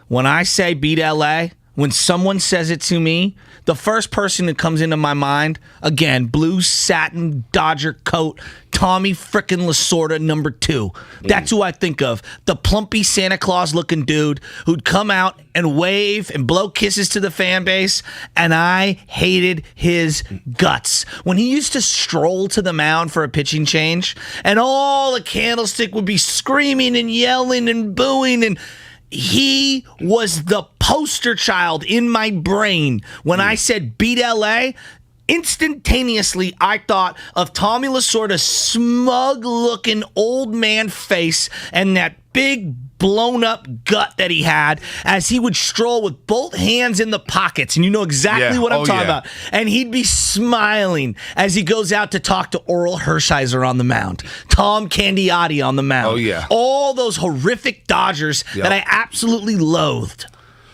When I say beat LA, when someone says it to me, the first person that comes into my mind, again, blue satin Dodger coat, Tommy frickin' Lasorda #2. That's who I think of. The plumpy Santa Claus looking dude who'd come out and wave and blow kisses to the fan base, and I hated his guts. When he used to stroll to the mound for a pitching change, and all the candlestick would be screaming and yelling and booing, and he was the poster child in my brain. When I said beat LA, instantaneously I thought of Tommy Lasorda's smug-looking old man face and that big blown-up gut that he had as he would stroll with both hands in the pockets. And you know exactly what I'm talking about. And he'd be smiling as he goes out to talk to Oral Hershiser on the mound, Tom Candiotti on the mound. Oh, yeah. All those horrific Dodgers that I absolutely loathed.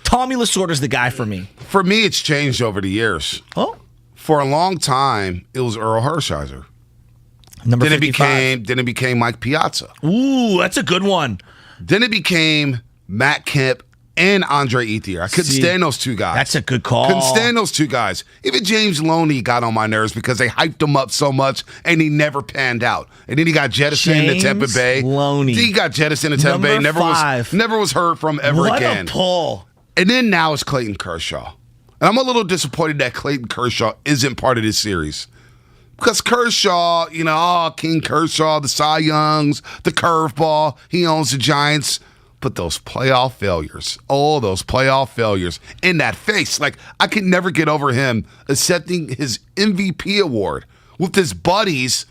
Tommy Lasorda's the guy for me. For me, it's changed over the years. Oh? For a long time, it was Earl Hershiser. Number then 55. Then it became Mike Piazza. Ooh, that's a good one. Then it became Matt Kemp and Andre Ethier. I couldn't stand those two guys. That's a good call. Couldn't stand those two guys. Even James Loney got on my nerves because they hyped him up so much and he never panned out. And then he got jettisoned to Tampa Bay. Loney. He got jettisoned to Tampa Bay. Never was heard from ever again. What a pull. And then now it's Clayton Kershaw. And I'm a little disappointed that Clayton Kershaw isn't part of this series. Because Kershaw, King Kershaw, the Cy Youngs, the curveball, he owns the Giants. But those playoff failures, in that face. Like, I could never get over him accepting his MVP award with his buddies,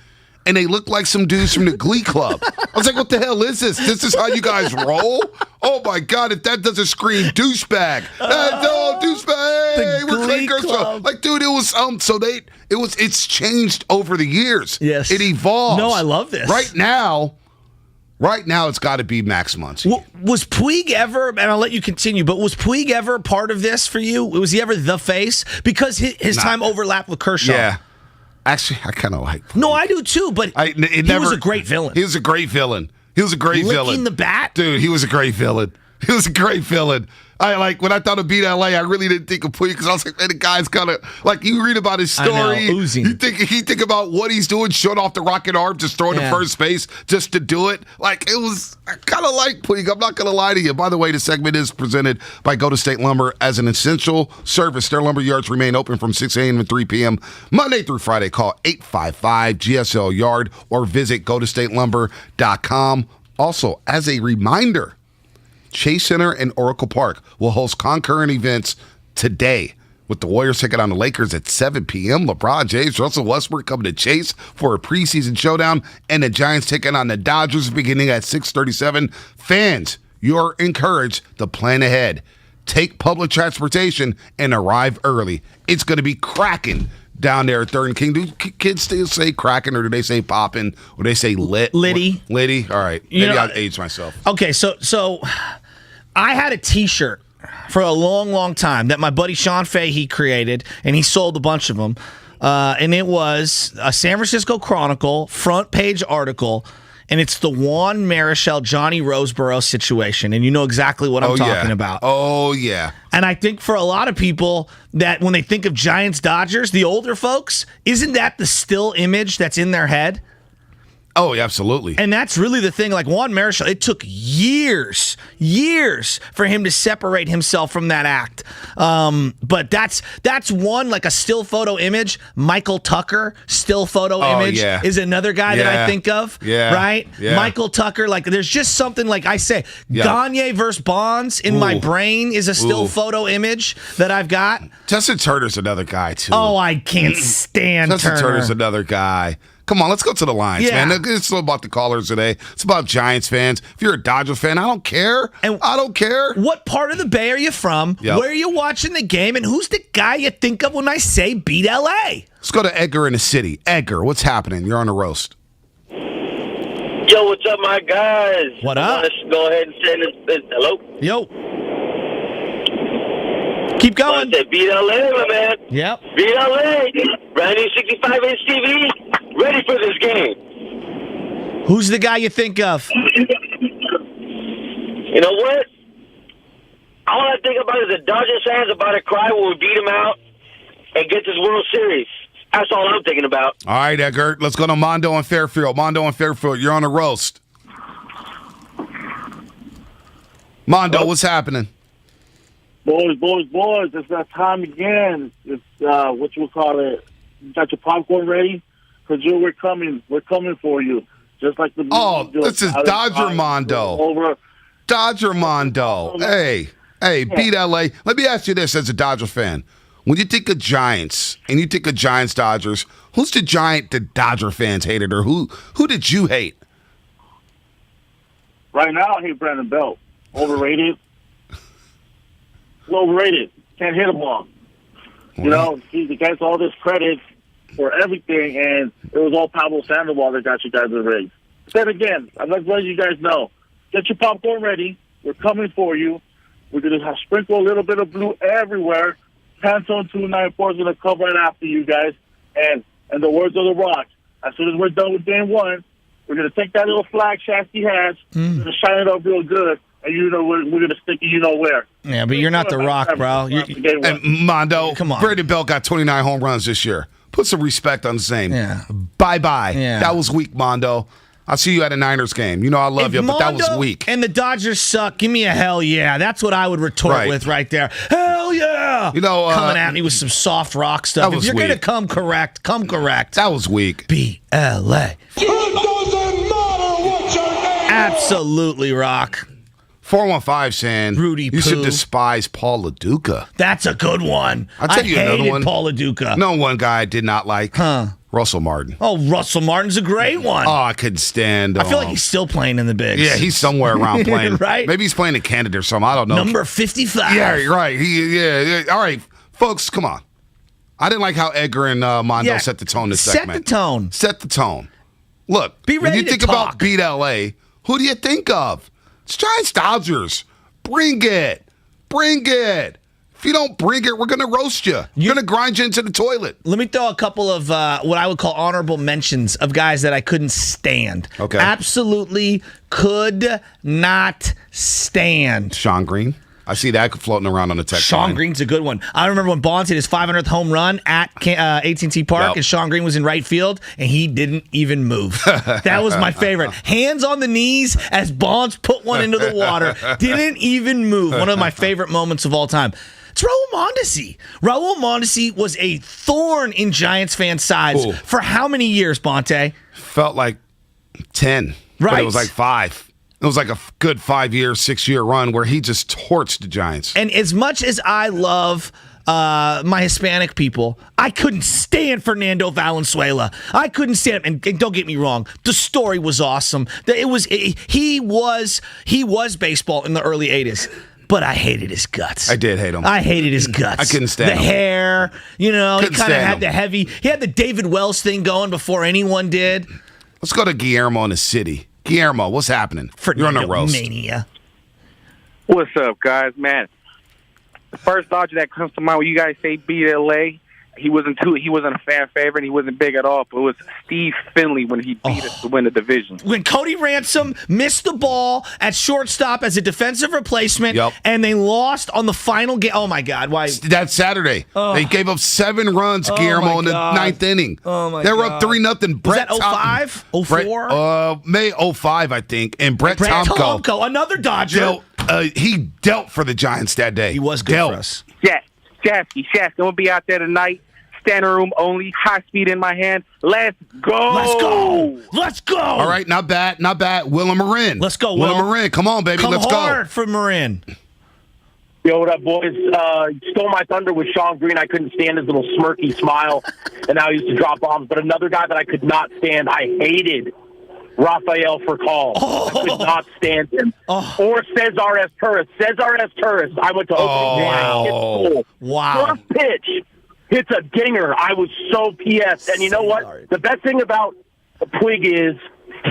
and they look like some dudes from the Glee Club. I was like, what the hell is this? This is how you guys roll? Oh, my God, if that doesn't scream douchebag. Douchebag. We're Clayton Kershaw. Like, dude, it was, it's changed over the years. Yes. It evolves. No, I love this. Right now, it's got to be Max Muncy. Was Puig ever, and I'll let you continue, but was Puig ever part of this for you? Was he ever the face? Because his time overlapped with Kershaw. Yeah. Actually, I kind of like. No, I do too. But he was a great villain. He was a great villain. Licking the bat, dude. He was a great villain. When I thought of beat LA, I really didn't think of Puig because I was like, man, the guy's kind of like, you read about his story. Oozing. You think about what he's doing, showing off the rocket arm, just throwing to first base just to do it. Like, it was, I kind of like Puig. I'm not going to lie to you. By the way, the segment is presented by Go to State Lumber as an essential service. Their lumber yards remain open from 6 a.m. to 3 p.m. Monday through Friday. Call 855-GSL-YARD or visit gotostatelumber.com. Also, as a reminder, Chase Center and Oracle Park will host concurrent events today with the Warriors taking on the Lakers at 7 p.m. LeBron James, Russell Westbrook coming to Chase for a preseason showdown, and the Giants taking on the Dodgers beginning at 6:37. Fans, you're encouraged to plan ahead. Take public transportation and arrive early. It's going to be cracking down there at 3rd and King. Do kids still say cracking, or do they say popping, or they say lit? Liddy. Liddy? All right. Maybe I'll age myself. Okay, so I had a T-shirt for a long, long time that my buddy Sean Fahey created, and he sold a bunch of them. And it was a San Francisco Chronicle front page article, and it's the Juan Marichal, Johnny Roseboro situation, and you know exactly what I'm talking about. Oh, yeah. And I think for a lot of people that when they think of Giants-Dodgers, the older folks, isn't that the still image that's in their head? Oh, yeah, absolutely. And that's really the thing. Like Juan Marichal, it took years for him to separate himself from that act. But that's one, like a still photo image. Michael Tucker, still photo image, is another guy that I think of. Yeah. Right? Yeah. Michael Tucker, like there's just something like I say, Gagne versus Bonds in my brain is a still photo image that I've got. Justin Turner's another guy, too. Oh, I can't stand Justin Turner. Turner's another guy. Come on, let's go to the lines, man. It's not about the callers today. It's about Giants fans. If you're a Dodger fan, I don't care. I don't care. What part of the Bay are you from? Yep. Where are you watching the game? And who's the guy you think of when I say beat LA? Let's go to Edgar in the city. Edgar, what's happening? You're on a roast. Yo, what's up, my guys? What up? Let's go ahead and say this. Hello? Yo. Keep going. Say beat LA, my man. Yep. Beat LA. Brand new 65-inch TV. Ready for this game. Who's the guy you think of? You know what? All I think about is the Dodgers fans about to cry when we beat them out and get this World Series. That's all I'm thinking about. All right, Edgar. Let's go to Mondo and Fairfield. Mondo and Fairfield, you're on a roast. Mondo, what's happening? Boys, it's that time again. It's, what you call it, you got your popcorn ready? Because we're coming for you. Just like the... this is Dodger Mondo. Dodger Mondo. Hey, beat LA. Let me ask you this as a Dodger fan. When you think of Giants, and you think of Giants-Dodgers, who's the Giant that Dodger fans hated, or who did you hate? Right now, I hate Brandon Belt. Overrated. Overrated. Can't hit a ball. You know, he gets all this credit for everything, and it was all Pablo Sandoval that got you guys the ring. Then again, I'd like to let you guys know, get your popcorn ready. We're coming for you. We're going to sprinkle a little bit of blue everywhere. Pantone 294 is going to come right after you guys. And the words of The Rock, as soon as we're done with game one, we're going to take that little flag shaft he has, we're going to shine it up real good, and we're going to stick it where. Yeah, but you're not The Rock, bro. And Mondo, come on. Brandon Belt got 29 home runs this year. Put some respect on his name. Yeah. Bye-bye. Yeah. That was weak, Mondo. I'll see you at a Niners game. You know I love you, but that was weak. And the Dodgers suck. Give me a hell yeah. That's what I would retort with right there. Hell yeah. You know, coming at me with some soft rock stuff. That was if you're weak. going to come correct. That was weak. BLA. It doesn't matter what your name. Absolutely, Rock. 415 saying Rudy you should Poo. despise Paul LaDuca. That's a good one. I'll tell you another one. Paul LaDuca. No one guy I did not like. Russell Martin. Oh, Russell Martin's a great one. Oh, I couldn't stand him. I feel like he's still playing in the bigs. Yeah, he's somewhere around playing. Right? Maybe he's playing in Canada or something. I don't know. Number 55. Yeah, you're right. Yeah. All right, folks, come on. I didn't like how Edgar and Mondo set the tone this segment. Set the tone. Look, Be ready when you to think talk. about beat LA, who do you think of? It's Giants Dodgers. Bring it. If you don't bring it, we're going to roast you. You're going to grind you into the toilet. Let me throw a couple of what I would call honorable mentions of guys that I couldn't stand. Okay. Absolutely could not stand. Sean Green. I see that floating around on the text line. Sean Green's a good one. I remember when Bonds hit his 500th home run at AT&T Park, and Sean Green was in right field, and he didn't even move. That was my favorite. Hands on the knees as Bonds put one into the water. Didn't even move. One of my favorite moments of all time. It's Raul Mondesi. Raul Mondesi was a thorn in Giants fans' sides for how many years, Bonte? Felt like 10. Right. But it was like 5. It was like a good 5-year, 6-year run where he just torched the Giants. And as much as I love my Hispanic people, I couldn't stand Fernando Valenzuela. I couldn't stand him. And don't get me wrong, the story was awesome. He was baseball in the early 80s. But I hated his guts. I did hate him. I hated his guts. I couldn't stand the him. hair. He kind of had him. the heavy. He had the David Wells thing going before anyone did. Let's go to Guillermo in the city. Guillermo, what's happening? You're on the roast. Mania. What's up, guys? Man, the first Dodger that comes to mind when you guys say beat LA, he wasn't a fan favorite. He wasn't big at all. But it was Steve Finley when he beat us to win the division. When Cody Ransom missed the ball at shortstop as a defensive replacement, and they lost on the final game. Oh my God! Why? That's Saturday. They gave up 7 runs, Guillermo, in the 9th inning. Oh my They were up 3-0. Was that 05? 04? May 05, I think. And Brett Tomko, another Dodger. He dealt for the Giants that day. He was good for us. Shasky, I'm going to be out there tonight. Standing room only, high speed in my hand. Let's go. All right, not bad. Willem Marin. Let's go, Willem Marin. Come on, baby. Let's go. Come hard for Marin. Yo, what up, boys? Stole my thunder with Sean Green. I couldn't stand his little smirky smile, and now he used to drop bombs. But another guy that I could not stand, I hated, Rafael Furcal. I could not stand him. Or Cesar S. Torres. Cesar S. Torres. I went to opening day. Wow. First pitch hits a dinger. I was so PS. And you know what? The best thing about Puig is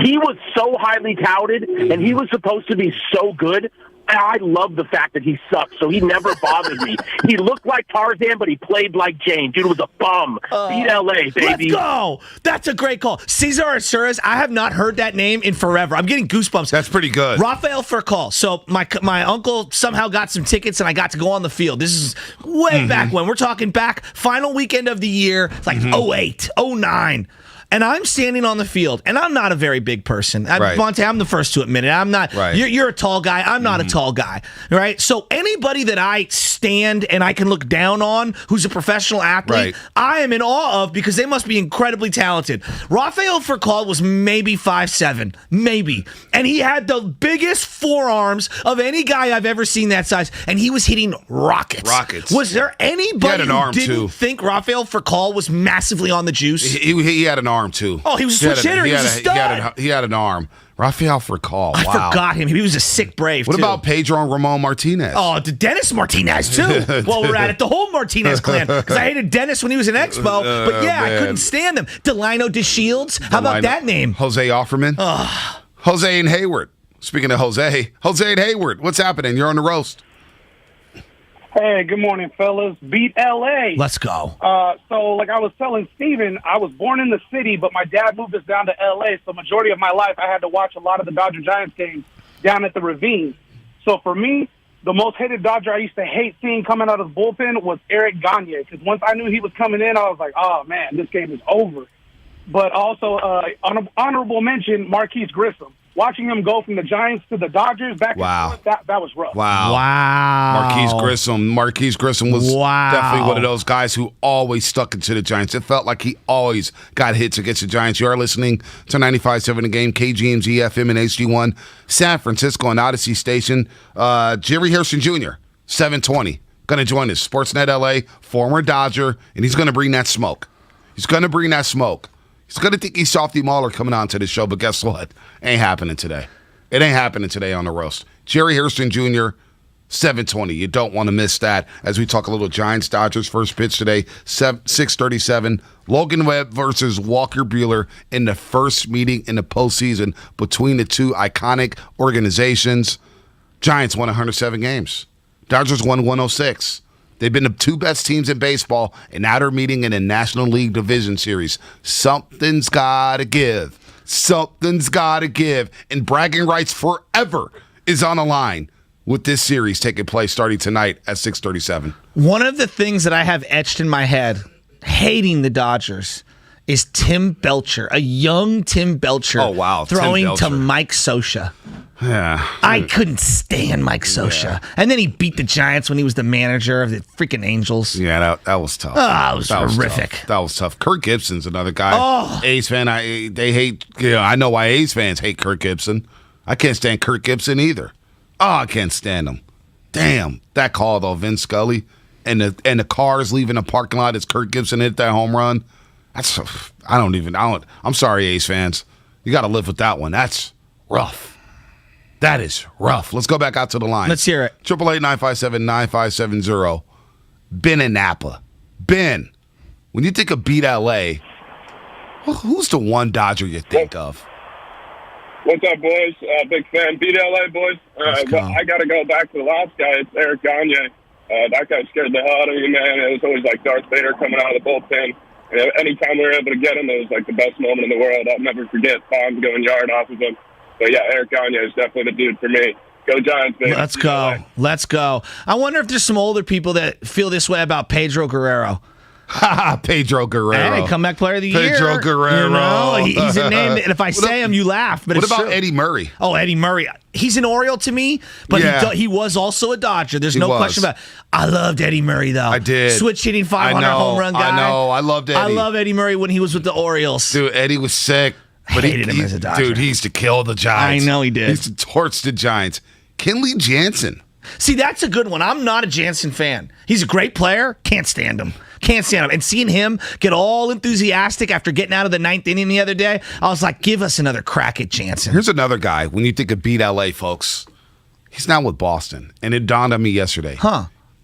he was so highly touted, and he was supposed to be so good. And I love the fact that he sucked, so he never bothered me. He looked like Tarzan, but he played like Jane. Dude was a bum. Beat L.A., baby. Let's go. That's a great call. Cesar Azuris, I have not heard that name in forever. I'm getting goosebumps. That's pretty good. Rafael Furcal. So my uncle somehow got some tickets, and I got to go on the field. This is way back when. We're talking back final weekend of the year, like 08, 09. And I'm standing on the field, and I'm not a very big person. Monte, I'm the first to admit it. I'm not. Right. You're a tall guy. I'm not a tall guy. Right? So anybody that I stand and I can look down on who's a professional athlete, I am in awe of because they must be incredibly talented. Rafael Furcal was maybe 5'7", maybe. And he had the biggest forearms of any guy I've ever seen that size, and he was hitting rockets. Was there anybody who didn't think Rafael Furcal was massively on the juice? He had an arm. Too. Oh, he was a switch hitter. He was a stud. He had an arm. Rafael Furcal. I forgot him. He was a sick Brave, What about Pedro and Ramon Martinez? Oh, Dennis Martinez, too. While we're at it, the whole Martinez clan. Because I hated Dennis when he was in Expo. But yeah, I couldn't stand him. Delino DeShields. How about that name? Jose Offerman. Jose and Hayward. Speaking of Jose and Hayward, what's happening? You're on the roast. Hey, good morning, fellas. Beat L.A. Let's go. So, like I was telling Steven, I was born in the city, but my dad moved us down to L.A., so majority of my life I had to watch a lot of the Dodger-Giants games down at the Ravine. So for me, the most hated Dodger I used to hate seeing coming out of the bullpen was Eric Gagne, because once I knew he was coming in, I was like, oh, man, this game is over. But also, honorable mention, Marquise Grissom. Watching him go from the Giants to the Dodgers back and forth, that was rough. Wow. Marquise Grissom was definitely one of those guys who always stuck into the Giants. It felt like he always got hits against the Giants. You are listening to 95.7 The Game, KGMZ FM and HD1, San Francisco and Odyssey Station. Jerry Harrison Jr., 720, going to join us. Sportsnet LA, former Dodger, and he's going to bring that smoke. He's going to think he's Softy Mahler coming on to the show, but guess what? Ain't happening today. It ain't happening today on the roast. Jerry Harrison Jr., 720. You don't want to miss that as we talk a little Giants-Dodgers. First pitch today, 6:37. Logan Webb versus Walker Buehler in the first meeting in the postseason between the two iconic organizations. Giants won 107 games. Dodgers won 106. They've been the two best teams in baseball, and now they're meeting in a National League Division Series. Something's got to give. Something's got to give. And bragging rights forever is on the line with this series taking place starting tonight at 6:37. One of the things that I have etched in my head, hating the Dodgers, is Tim Belcher, a young Tim Belcher. Oh, wow. Throwing to Mike Scioscia. Yeah. I couldn't stand Mike Scioscia. Yeah. And then he beat the Giants when he was the manager of the freaking Angels. Yeah, that was tough. Oh, it was horrific. That was tough. Kirk Gibson's another guy. Oh. A's fan, they hate, I know why A's fans hate Kirk Gibson. I can't stand Kirk Gibson either. Oh, I can't stand him. Damn, that call though, Vince Scully, and the cars leaving the parking lot as Kirk Gibson hit that home run. I'm sorry, A's fans. You got to live with that one. That's rough. That is rough. Let's go back out to the line. Let's hear it. 888-957-9570. Ben in Napa. Ben, when you think of beat LA, who's the one Dodger you think of? What's up, boys? Big fan. Beat LA, boys. I got to go back to the last guy. It's Eric Gagne. That guy scared the hell out of me, man. It was always like Darth Vader coming out of the bullpen. And anytime we were able to get him, it was like the best moment in the world. I'll never forget Bonds going yard off of him. But yeah, Eric Gagne is definitely the dude for me. Go Giants, baby. Let's go. Let's go. I wonder if there's some older people that feel this way about Pedro Guerrero. Pedro Guerrero. Hey, comeback player of the year. Pedro Guerrero. You know, he's a name that if I say him, you laugh. But what about true. Eddie Murray? Oh, Eddie Murray. He's an Oriole to me, but he was also a Dodger. There's no question about it. I loved Eddie Murray, though. I did. Switch hitting 500 home run guy. I know. I loved Eddie. I love Eddie Murray when he was with the Orioles. Dude, Eddie was sick. But hated him as a Dodger. Dude, he used to kill the Giants. I know he did. He used to torch the Giants. Kenley Jansen. See, that's a good one. I'm not a Jansen fan. He's a great player. Can't stand him. Can't stand him. And seeing him get all enthusiastic after getting out of the ninth inning the other day, I was like, give us another crack at Jansen. Here's another guy. When you think of beat LA, folks, he's now with Boston. And it dawned on me yesterday.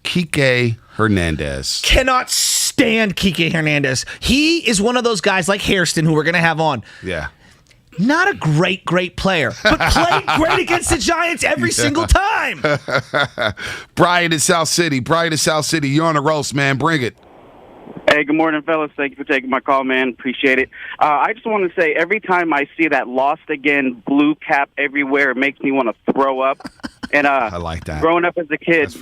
Kike Hernandez. Cannot stand Kike Hernandez. He is one of those guys like Hairston, who we're going to have on. Yeah. Not a great player, but played great against the Giants every single time. Brian in South City. You're on the roast, man. Bring it. Hey, good morning, fellas. Thank you for taking my call, man. Appreciate it. I just want to say, every time I see that lost again blue cap everywhere, it makes me want to throw up. And I like that. Growing up as a kid,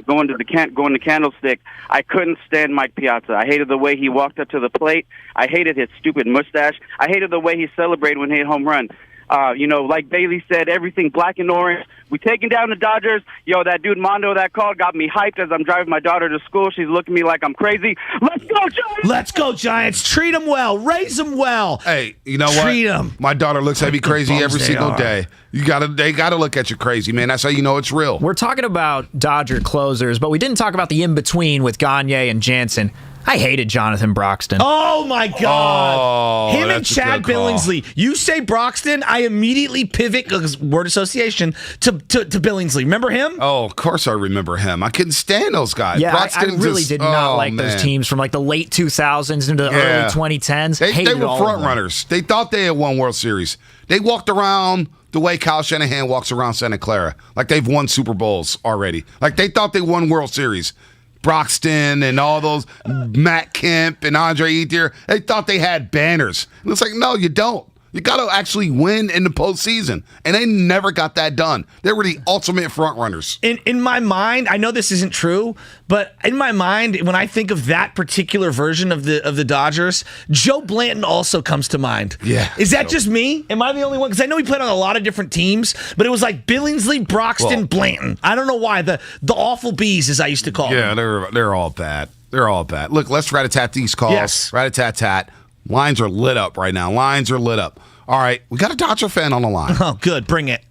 going to Candlestick, I couldn't stand Mike Piazza. I hated the way he walked up to the plate. I hated his stupid mustache. I hated the way he celebrated when he hit a home run. Like Bailey said, everything black and orange. We taking down the Dodgers. Yo, that dude Mondo that called got me hyped as I'm driving my daughter to school. She's looking at me like I'm crazy. Let's go, Giants! Let's go, Giants. Treat them well. Raise them well. Hey, you know what? Treat them. My daughter looks at me crazy every single day. They gotta look at you crazy, man. That's how you know it's real. We're talking about Dodger closers, but we didn't talk about the in-between with Gagne and Jansen. I hated Jonathan Broxton. Oh, my God. Him and Chad Billingsley. You say Broxton, I immediately pivot, because word association, to Billingsley. Remember him? Oh, of course I remember him. I couldn't stand those guys. Yeah, I really did not like those teams from like the late 2000s into the early 2010s. They were front runners. They thought they had won World Series. They walked around the way Kyle Shanahan walks around Santa Clara, like they've won Super Bowls already. Like they thought they won World Series. Broxton and all those, Matt Kemp and Andre Ethier, they thought they had banners. And it's like, no, you don't. You got to actually win in the postseason. And they never got that done. They were the ultimate front runners. In my mind, I know this isn't true, but in my mind, when I think of that particular version of the Dodgers, Joe Blanton also comes to mind. Yeah. Is that just me? Am I the only one? Because I know he played on a lot of different teams, but it was like Billingsley, Broxton, Blanton. I don't know why. The awful bees, as I used to call them. Yeah, they're all bad. They're all bad. Look, let's rat-a-tat these calls. Yes. Rat-a-tat-tat. Lines are lit up right now. Lines are lit up. All right, we got a Dodger fan on the line. Oh, good. Bring it.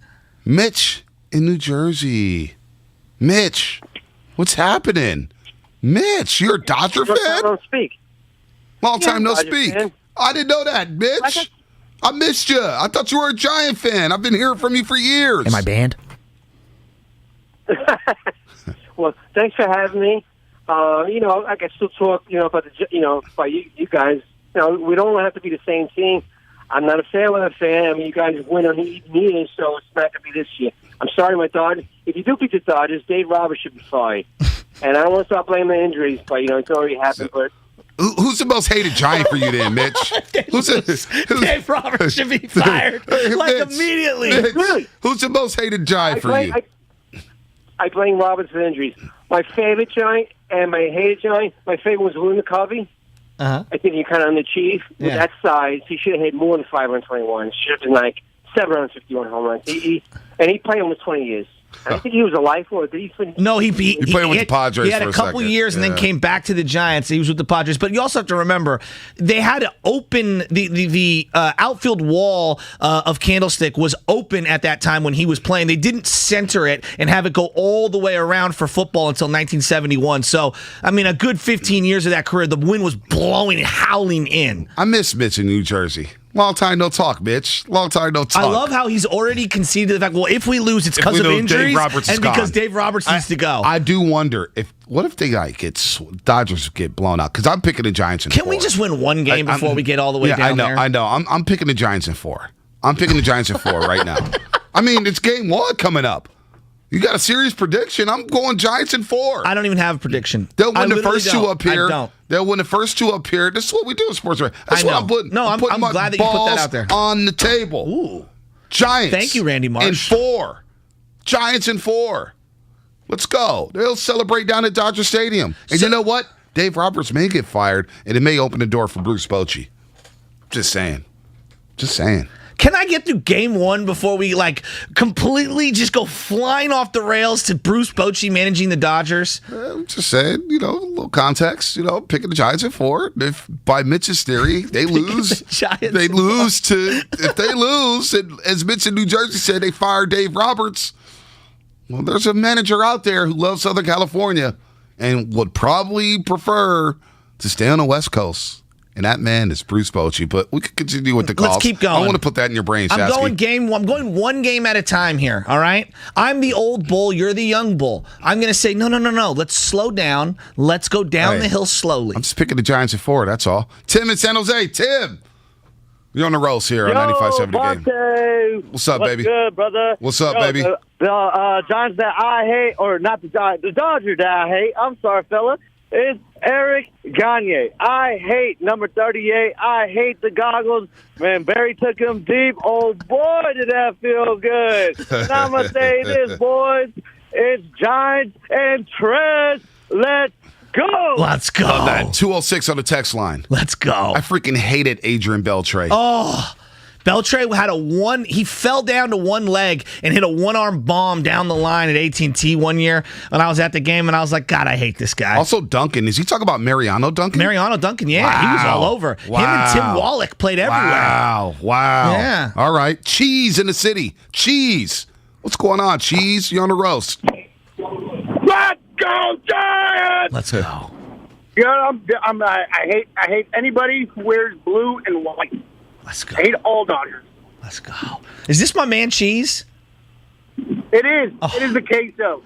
Mitch in New Jersey. Mitch, what's happening? Mitch, you're a Dodger fan? Long time no speak. Long time no speak. Fan. I didn't know that, Mitch. I missed you. I thought you were a Giant fan. I've been hearing from you for years. Am I banned? Well, thanks for having me. I can still talk, about about you guys. We don't have to be the same team. I'm not a Fairweather fan. I mean, you guys win on even years, so it's not going to be this year. I'm sorry, my Dodgers. If you do beat the Dodgers, Dave Roberts should be fired. And I don't want to start blaming the injuries, but, it's already happened. But Who's the most hated Giant for you then, Mitch? Dave Roberts should be fired immediately. Mitch, who's the most hated Giant for you? I blame Roberts for injuries. My favorite Giant and my hated Giant, my favorite was Luna Covey. Uh-huh. I think he kind of underachieved with that size. He should have hit more than 521. Should have been like 751 home runs. He played almost 20 years. I think he was a lifer. Did he finish? No, he played with the Padres. He had for a couple second. years and then came back to the Giants. He was with the Padres, but you also have to remember they had to open the outfield wall of Candlestick was open at that time when he was playing. They didn't center it and have it go all the way around for football until 1971. So, I mean, a good 15 years of that career, the wind was blowing, howling in. I miss Mitch in New Jersey. Long time no talk, Mitch. Long time no talk. I love how he's already conceded the fact, well, if we lose, it's because of injuries and because Dave Roberts needs to go. I do wonder, what if they Dodgers get blown out? Because I'm picking the Giants in 4. Can we just win one game before we get all the way down there? I know. I'm picking the Giants in 4. I'm picking the Giants in 4 right now. I mean, it's game 1 coming up. You got a serious prediction? I'm going Giants in 4. I don't even have a prediction. They'll win the first 2 up here. I don't. They'll win the first 2 up here. This is what we do in sports. That's I know. what I'm putting. No, I'm putting my glad that you put that out there. On the table. Ooh. Giants. Thank you, Randy Marsh. In 4. Giants in 4. Let's go. They'll celebrate down at Dodger Stadium. And you know what? Dave Roberts may get fired, and it may open the door for Bruce Bochy. Just saying. Can I get through game 1 before we completely just go flying off the rails to Bruce Bochy managing the Dodgers? I'm just saying, a little context, picking the Giants at 4. If by Mitch's theory, they lose, if they lose, and as Mitch in New Jersey said, they fire Dave Roberts. Well, there's a manager out there who loves Southern California and would probably prefer to stay on the West Coast. And that man is Bruce Bochy. But we could continue with the calls. Let's keep going. I want to put that in your brain, Shasky. I'm going one game at a time here, all right? I'm the old bull. You're the young bull. I'm going to say, no. Let's slow down. Let's go down the hill slowly. I'm just picking the Giants at 4. That's all. Tim in San Jose. Tim. You're on the rolls here on 95.7 The Game. What's up, baby? What's good, brother? What's up, baby? The Giants that I hate, or not the Giants, the Dodgers that I hate, I'm sorry, fella, is Eric Gagne. I hate number 38. I hate the goggles. Man, Barry took him deep. Oh, boy, did that feel good. And I'm going to say this, boys. It's Giants and Trez. Let's go. Let's go. Love that. 206 on the text line. Let's go. I freaking hated Adrian Beltre. Oh, Beltre had he fell down to one leg and hit a one-arm bomb down the line at AT&T one year when I was at the game, and I was like, God, I hate this guy. Also, Duncan. Is he talking about Mariano Duncan? Mariano Duncan, yeah. Wow. He was all over. Wow. Him and Tim Wallach played everywhere. Wow. Yeah. All right. Cheese in the city. Cheese. What's going on, Cheese? You're on the roast. Let's go, Giants! Let's go. I hate anybody who wears blue and white. Let's go. I hate all Dodgers. Let's go. Is this my man Cheese? It is. Oh. It is the queso.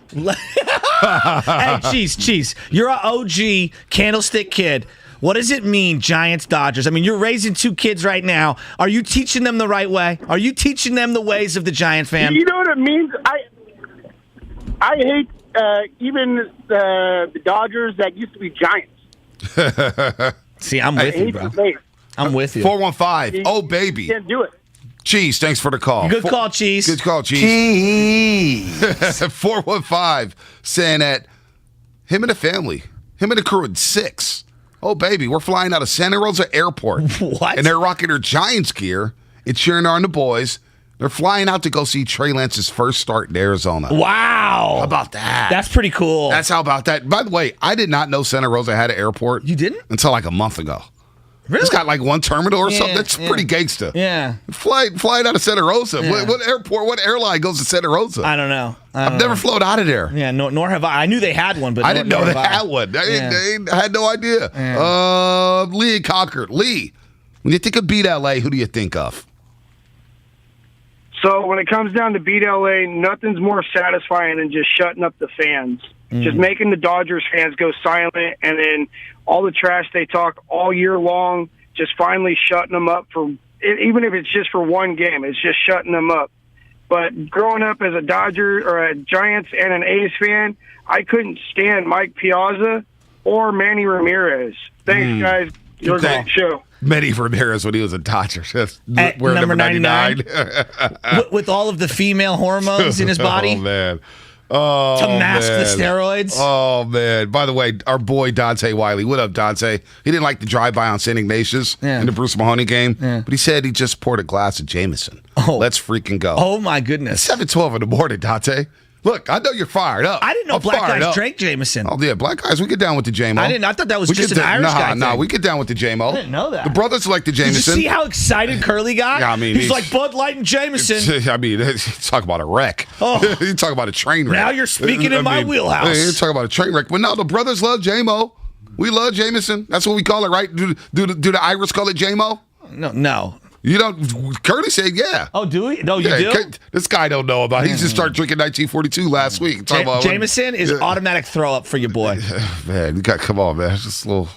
Hey, Cheese. You're an OG Candlestick kid. What does it mean, Giants, Dodgers? I mean, you're raising 2 kids right now. Are you teaching them the right way? Are you teaching them the ways of the Giant fan? You know what it means? I hate even the Dodgers that used to be Giants. See, I'm with you, bro. I'm with you. 415. Oh, baby. Can't do it. Cheese, thanks for the call. Good call, Cheese. Good call, Cheese. 415 saying that him and the crew at 6. Oh, baby, we're flying out of Santa Rosa Airport. What? And they're rocking their Giants gear and cheering on the boys. They're flying out to go see Trey Lance's first start in Arizona. Wow. How about that? That's pretty cool. How about that? By the way, I did not know Santa Rosa had an airport. You didn't? Until like a month ago. Really? It's got like one terminal or something. That's pretty gangsta. Yeah. Flying out of Santa Rosa. Yeah. What airline goes to Santa Rosa? I don't know. I've never flown out of there. Yeah, nor have I. I knew they had one, but I didn't know they had one. I had no idea. Yeah. Lee in Concord. Lee, when you think of Beat LA, who do you think of? So when it comes down to Beat LA, nothing's more satisfying than just shutting up the fans. Just making the Dodgers fans go silent, and then all the trash they talk all year long, just finally shutting them up for, even if it's just for one game, it's just shutting them up. But growing up as a Dodger or a Giants and an A's fan, I couldn't stand Mike Piazza or Manny Ramirez. Thanks, guys. You're a great show. Manny Ramirez when he was a Dodger. At We're number number 99. with all of the female hormones in his body. Oh, man. Oh, to mask man. the steroids. Oh, man. By the way, our boy Dante Wiley. What up, Dante? He didn't like the drive-by on St. Ignatius in the Bruce Mahoney game, but he said he just poured a glass of Jameson. Oh. Let's freaking go. Oh, my goodness. 7:12 in the morning, Dante. Look, I know you're fired up. I didn't know black guys drank Jameson. Oh, yeah, black guys, we get down with the J-Mo. I thought that was just an Irish guy thing. Nah, we get down with the J-Mo. I didn't know that. The brothers like the Jameson. Did you see how excited Curly got? Yeah, I mean, he's like Bud Light and Jameson. I mean, talk about a wreck. Oh. You talk about a train wreck. Now you're speaking in my wheelhouse. You talk about a train wreck. But no, the brothers love J-Mo. We love Jameson. That's what we call it, right? Do the Irish call it J-Mo? No. You don't. Curly said, yeah. Oh, do we? No, you do? This guy don't know about it. He just started drinking 1942 last week. Jameson is automatic throw up for your boy. Man, you got come on, man. It's just a little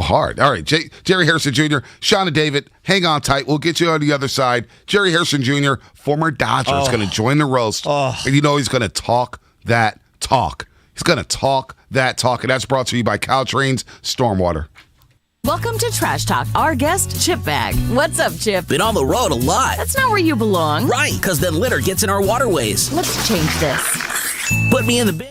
hard. All right, Jerry Harrison Jr., Sean and David, hang on tight. We'll get you on the other side. Jerry Harrison Jr., former Dodger, is going to join the roast. And you know he's going to talk that talk. He's going to talk that talk. And that's brought to you by Caltrain's Stormwater. Welcome to Trash Talk. Our guest, Chip Bag. What's up, Chip? Been on the road a lot. That's not where you belong. Right, because then litter gets in our waterways. Let's change this. Put me in the bin.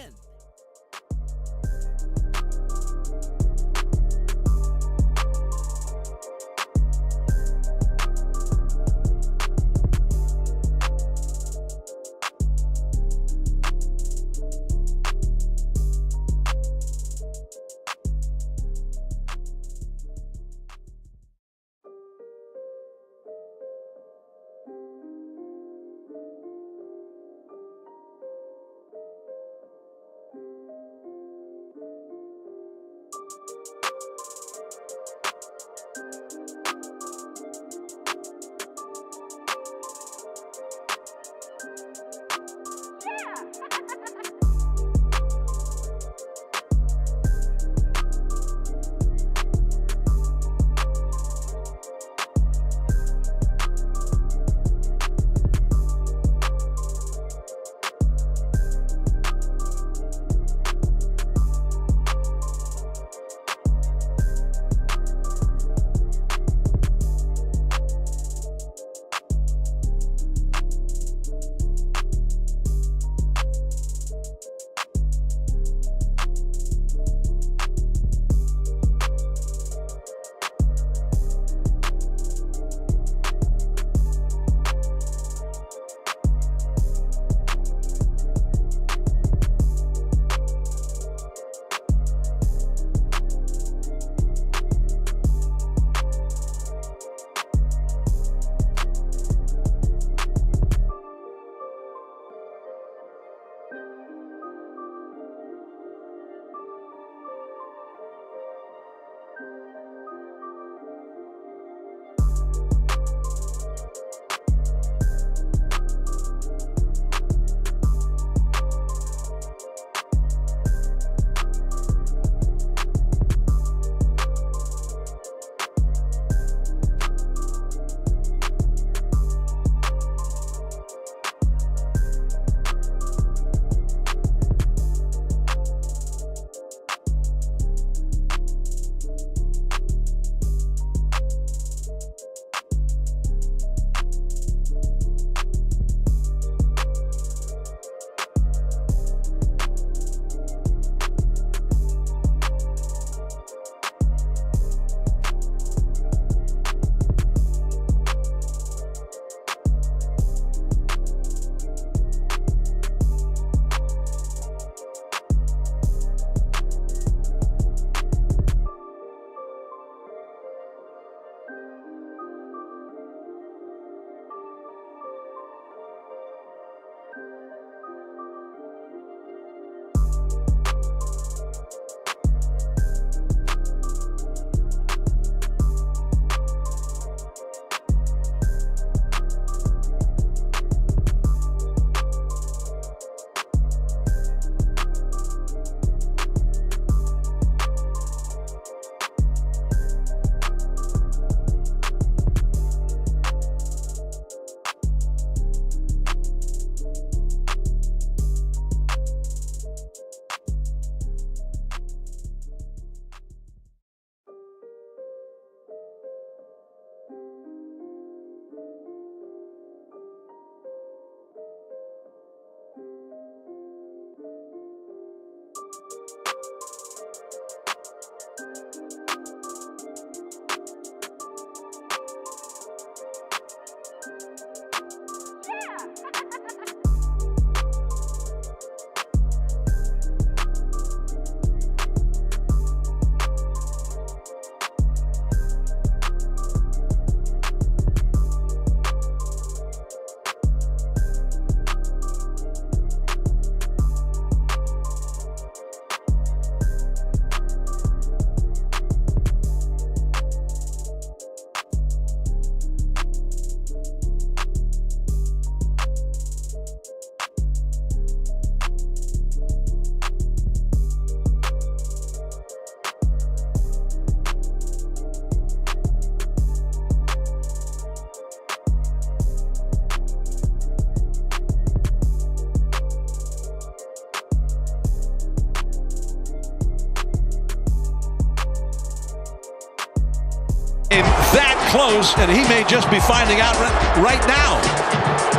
knows, and he may just be finding out right now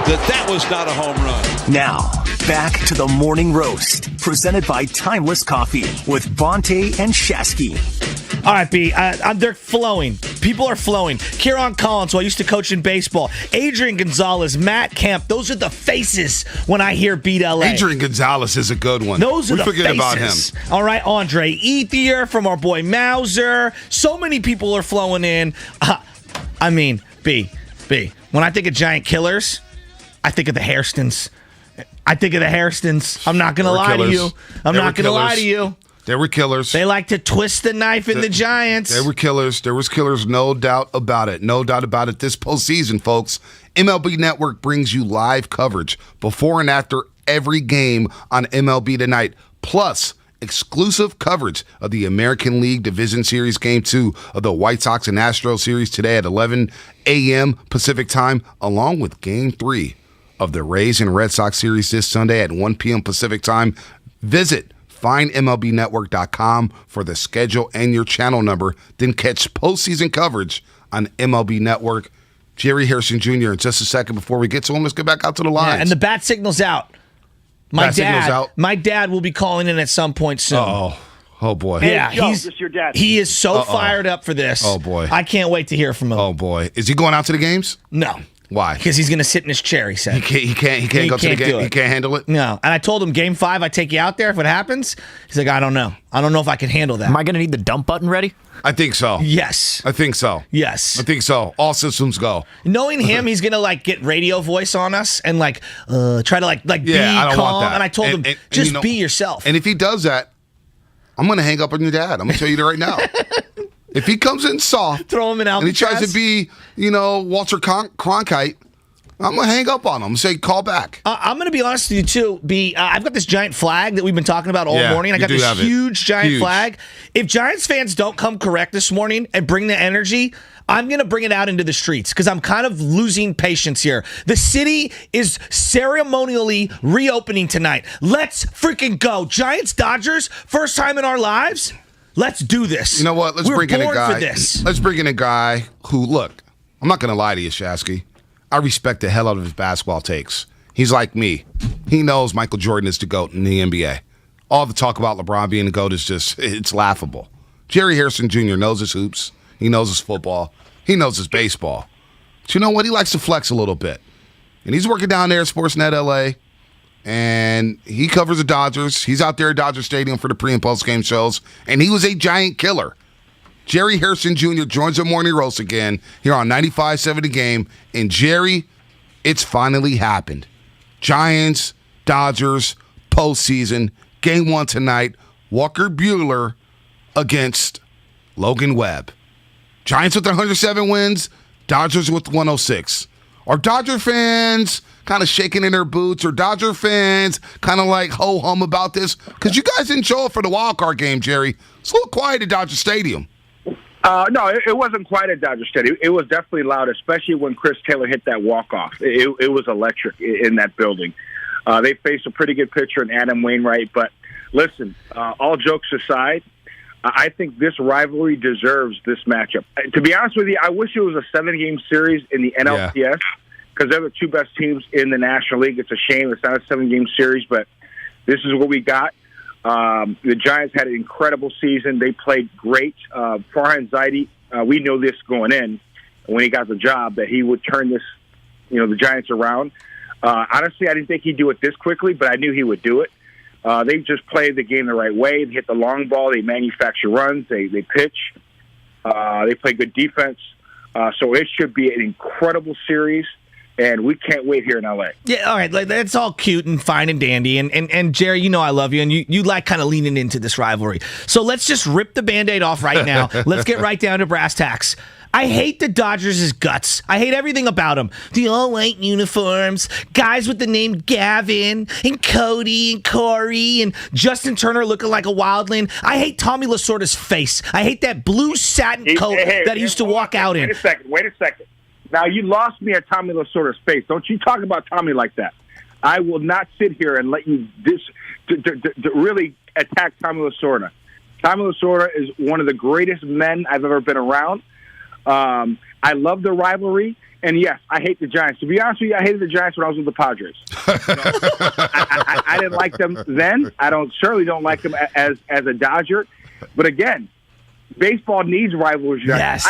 that was not a home run. Now, back to the Morning Roast, presented by Timeless Coffee with Bonte and Shasky. All right, B, they're flowing. People are flowing. Kieran Collins, who I used to coach in baseball, Adrian Gonzalez, Matt Kemp, those are the faces when I hear beat LA. Adrian Gonzalez is a good one. Those are the forget faces. About him. All right, Andre Ethier from our boy Mauser. So many people are flowing in. B, when I think of giant killers, I think of the Hairstons. I'm not going to lie to you. I'm not going to lie to you. They were killers. They like to twist the knife in the Giants. They were killers. There was killers, no doubt about it. No doubt about it. This postseason, folks, MLB Network brings you live coverage before and after every game on MLB Tonight, plus exclusive coverage of the American League Division Series Game 2 of the White Sox and Astros Series today at 11 a.m. Pacific Time, along with Game 3 of the Rays and Red Sox Series this Sunday at 1 p.m. Pacific Time. Visit FindMLBNetwork.com for the schedule and your channel number. Then catch postseason coverage on MLB Network. Jerry Harrison Jr. in just a second. Before we get to him, let's get back out to the lines. Yeah, and the bat signal's out. My dad will be calling in at some point soon. Oh boy. Yeah, hey, Joe, this is your dad. He is so fired up for this. Oh boy. I can't wait to hear from him. Oh boy. Is he going out to the games? No. Why? Because he's going to sit in his chair, he said. He can't go to the game? He can't handle it? No. And I told him, Game 5, I take you out there if it happens. He's like, I don't know. I don't know if I can handle that. Am I going to need the dump button ready? I think so. Yes. I think so. Yes. I think so. All systems go. Knowing him, he's going to get radio voice on us and try to be I don't calm. want that. And I told him, just be yourself. And if he does that, I'm going to hang up on your dad. I'm going to tell you that right now. If he comes in soft, throw him in Alcatraz, and he tries to be, Walter Cronkite, I'm going to hang up on him and say, call back. I'm going to be honest with you, too. I've got this giant flag that we've been talking about all morning. I got this huge giant flag. If Giants fans don't come correct this morning and bring the energy, I'm going to bring it out into the streets because I'm kind of losing patience here. The city is ceremonially reopening tonight. Let's freaking go. Giants, Dodgers, first time in our lives. Let's do this. You know what? Let's bring in a guy. For this. Let's bring in a guy who, look, I'm not going to lie to you, Shasky. I respect the hell out of his basketball takes. He's like me. He knows Michael Jordan is the GOAT in the NBA. All the talk about LeBron being the GOAT is it's laughable. Jerry Harrison Jr. knows his hoops. He knows his football. He knows his baseball. But you know what? He likes to flex a little bit. And he's working down there at Sportsnet LA. And he covers the Dodgers. He's out there at Dodger Stadium for the pre- and post-game shows. And he was a giant killer. Jerry Harrison Jr. joins the Morning Roast again here on 95.7 The Game. And Jerry, it's finally happened. Giants, Dodgers, postseason, Game 1 tonight. Walker Buehler against Logan Webb. Giants with 107 wins, Dodgers with 106. Are Dodger fans kind of shaking in their boots? Or Dodger fans kind of ho-hum about this? Because you guys didn't show up for the wild card game, Jerry. It's a little quiet at Dodger Stadium. No, it wasn't quite at Dodger Stadium. It was definitely loud, especially when Chris Taylor hit that walk-off. It was electric in that building. They faced a pretty good pitcher in Adam Wainwright. But listen, all jokes aside, I think this rivalry deserves this matchup. To be honest with you, I wish it was a 7-game series in the NLCS because they're the two best teams in the National League. It's a shame it's not a 7-game series, but this is what we got. The Giants had an incredible season. They played great. Farhan Zaidi, we know this going in when he got the job that he would turn this, the Giants around. Honestly, I didn't think he'd do it this quickly, but I knew he would do it. They just played the game the right way. They hit the long ball. They manufacture runs. They pitch. They play good defense. So it should be an incredible series. And we can't wait here in L.A. Yeah, all right. That's all cute and fine and dandy. And Jerry, I love you, and you like kind of leaning into this rivalry. So let's just rip the Band-Aid off right now. Let's get right down to brass tacks. I hate the Dodgers' guts. I hate everything about them. The all-white uniforms, guys with the name Gavin and Cody and Corey and Justin Turner looking like a wildling. I hate Tommy Lasorda's face. I hate that blue satin coat that he used to walk out in. Wait a second. Now, you lost me at Tommy Lasorda's face. Don't you talk about Tommy like that. I will not sit here and let you really attack Tommy Lasorda. Tommy Lasorda is one of the greatest men I've ever been around. I love the rivalry. And yes, I hate the Giants. To be honest with you, I hated the Giants when I was with the Padres. I didn't like them then. I certainly don't like them as a Dodger. But again, baseball needs rivalries. Yes.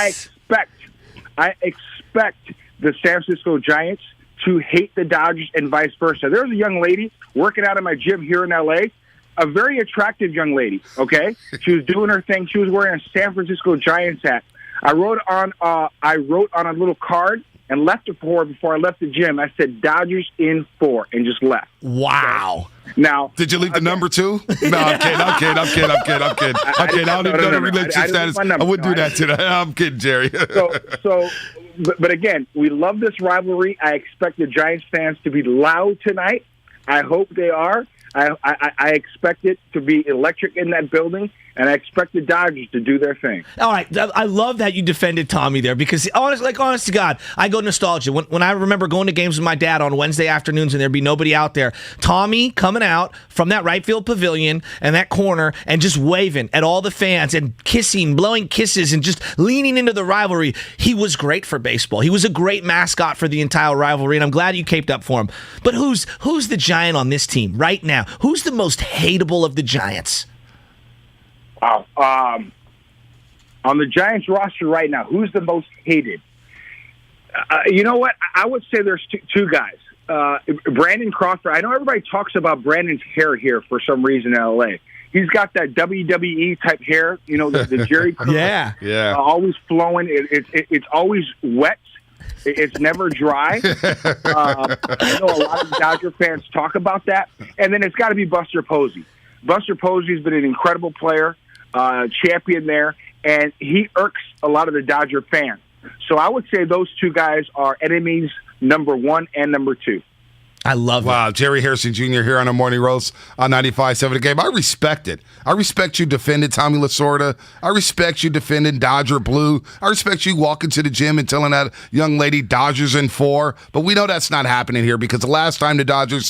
I expect the San Francisco Giants to hate the Dodgers and vice versa. There was a young lady working out in my gym here in L.A., a very attractive young lady, okay? She was doing her thing. She was wearing a San Francisco Giants hat. I wrote on a little card and left it for her before I left the gym. I said, Dodgers in 4, and just left. Wow. Okay? Now, did you leave the number too? No, I'm kidding. I don't even know the relationship status. I wouldn't do that today. I'm kidding, Jerry. But again, we love this rivalry. I expect the Giants fans to be loud tonight. I hope they are. I expect it to be electric in that building, and I expect the Dodgers to do their thing. All right. I love that you defended Tommy there because, honest to God, I go nostalgia. When I remember going to games with my dad on Wednesday afternoons and there'd be nobody out there, Tommy coming out from that right field pavilion and that corner and just waving at all the fans and kissing, blowing kisses and just leaning into the rivalry. He was great for baseball. He was a great mascot for the entire rivalry, and I'm glad you caped up for him. But who's the Giant on this team right now? Who's the most hateable of the Giants? On the Giants roster right now, who's the most hated? You know what? I would say there's two guys. Brandon Crawford. I know everybody talks about Brandon's hair here for some reason in L.A. He's got that WWE type hair, you know, the Jerry curl. Yeah. Always flowing. It's always wet. It's never dry. I know a lot of Dodger fans talk about that. And then it's got to be Buster Posey. Buster Posey's been an incredible player, champion there, and he irks a lot of the Dodger fans. So I would say those two guys are enemies number 1 and number 2. I love it. Wow, Jerry Harrison Jr. here on our Morning Roast on 95.7 The Game. I respect it. I respect you defending Tommy Lasorda. I respect you defending Dodger Blue. I respect you walking to the gym and telling that young lady Dodgers in 4. But we know that's not happening here because the last time the Giants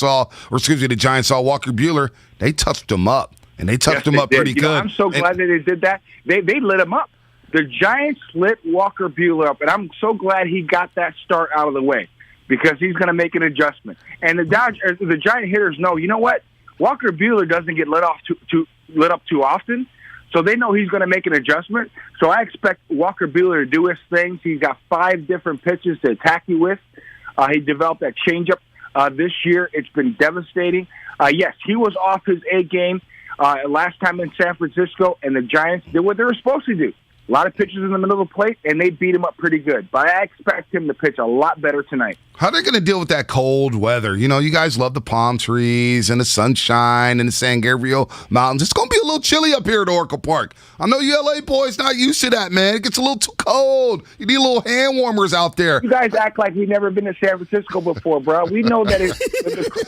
saw Walker Buehler, they touched him up. And they touched him up pretty good. I'm so glad that they did that. They lit him up. The Giants lit Walker Buehler up, and I'm so glad he got that start out of the way because he's going to make an adjustment. And the Giant hitters know, you know what? Walker Buehler doesn't get lit up too often, so they know he's going to make an adjustment. So I expect Walker Buehler to do his things. He's got 5 different pitches to attack you with. He developed that changeup this year. It's been devastating. Yes, he was off his A game last time in San Francisco, and the Giants did what they were supposed to do. A lot of pitches in the middle of the plate, and they beat him up pretty good. But I expect him to pitch a lot better tonight. How are they going to deal with that cold weather? You know, you guys love the palm trees and the sunshine and the San Gabriel Mountains. It's going to be a little chilly up here at Oracle Park. I know you LA boys not used to that, man. It gets a little too cold. You need little hand warmers out there. You guys act like we've never been to San Francisco before, bro. We know that it's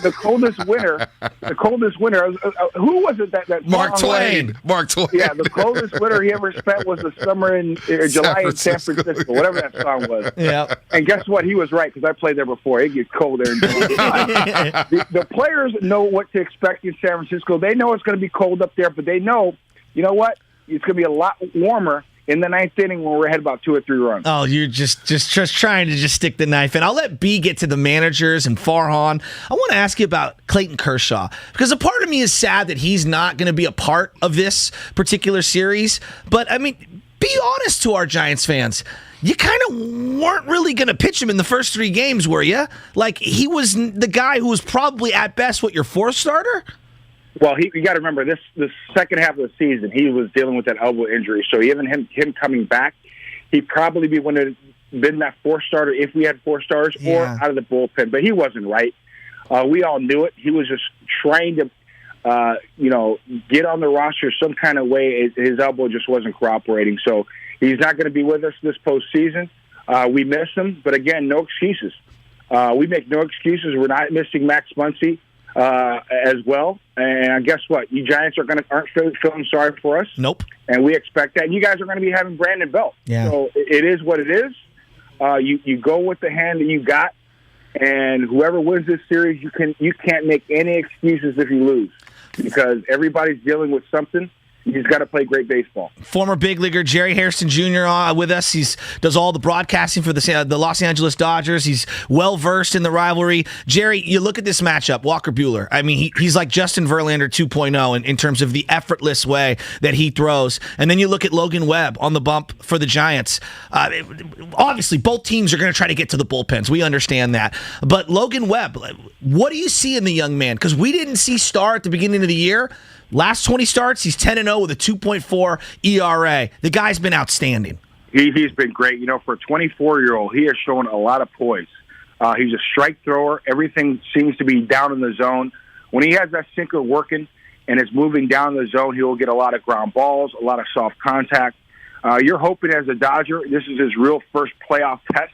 the coldest winter. The coldest winter. Who was it that Mark Twain. Mark Twain. Yeah, the coldest winter he ever spent was the summer in July in San Francisco, whatever that song was. Yeah. And guess what? He was right because I played there before. It gets cold there in July. The players know what to expect in San Francisco. They know it's going to be cold up there, but they know, you know what? It's going to be a lot warmer in the 9th inning when we're ahead about 2 or 3 runs. Oh, you're just trying to just stick the knife in. I'll let B get to the managers and Farhan. I want to ask you about Clayton Kershaw because a part of me is sad that he's not going to be a part of this particular series. But, I mean, be honest to our Giants fans. You kind of weren't really going to pitch him in the first 3 games, were you? Like, he was the guy who was probably at best, your 4th starter? Well, you got to remember, this second half of the season, he was dealing with that elbow injury. So even him coming back, he'd probably would have been that 4th starter if we had 4 starters or out of the bullpen. But he wasn't right. We all knew it. He was just trying to, get on the roster some kind of way. His elbow just wasn't cooperating. So he's not going to be with us this postseason. We miss him. But, again, no excuses. We make no excuses. We're not missing Max Muncy as well. And guess what? You Giants aren't feeling sorry for us. Nope. And we expect that. And you guys are going to be having Brandon Belt. Yeah. So it is what it is. You go with the hand that you got, and whoever wins this series, you can't make any excuses if you lose because everybody's dealing with something. He's got to play great baseball. Former big leaguer Jerry Hairston Jr. With us. He does all the broadcasting for the Los Angeles Dodgers. He's well versed in the rivalry. Jerry, you look at this matchup, Walker Buehler. I mean, he's like Justin Verlander 2.0 in terms of the effortless way that he throws. And then you look at Logan Webb on the bump for the Giants. Obviously, both teams are going to try to get to the bullpens. We understand that. But Logan Webb, what do you see in the young man? Because we didn't see Star at the beginning of the year. Last 20 starts, he's 10-0 with a 2.4 ERA. The guy's been outstanding. He's been great. You know, for a 24-year-old, he has shown a lot of poise. He's a strike thrower. Everything seems to be down in the zone. When he has that sinker working and it's moving down the zone, he'll get a lot of ground balls, a lot of soft contact. You're hoping as a Dodger, this is his real first playoff test,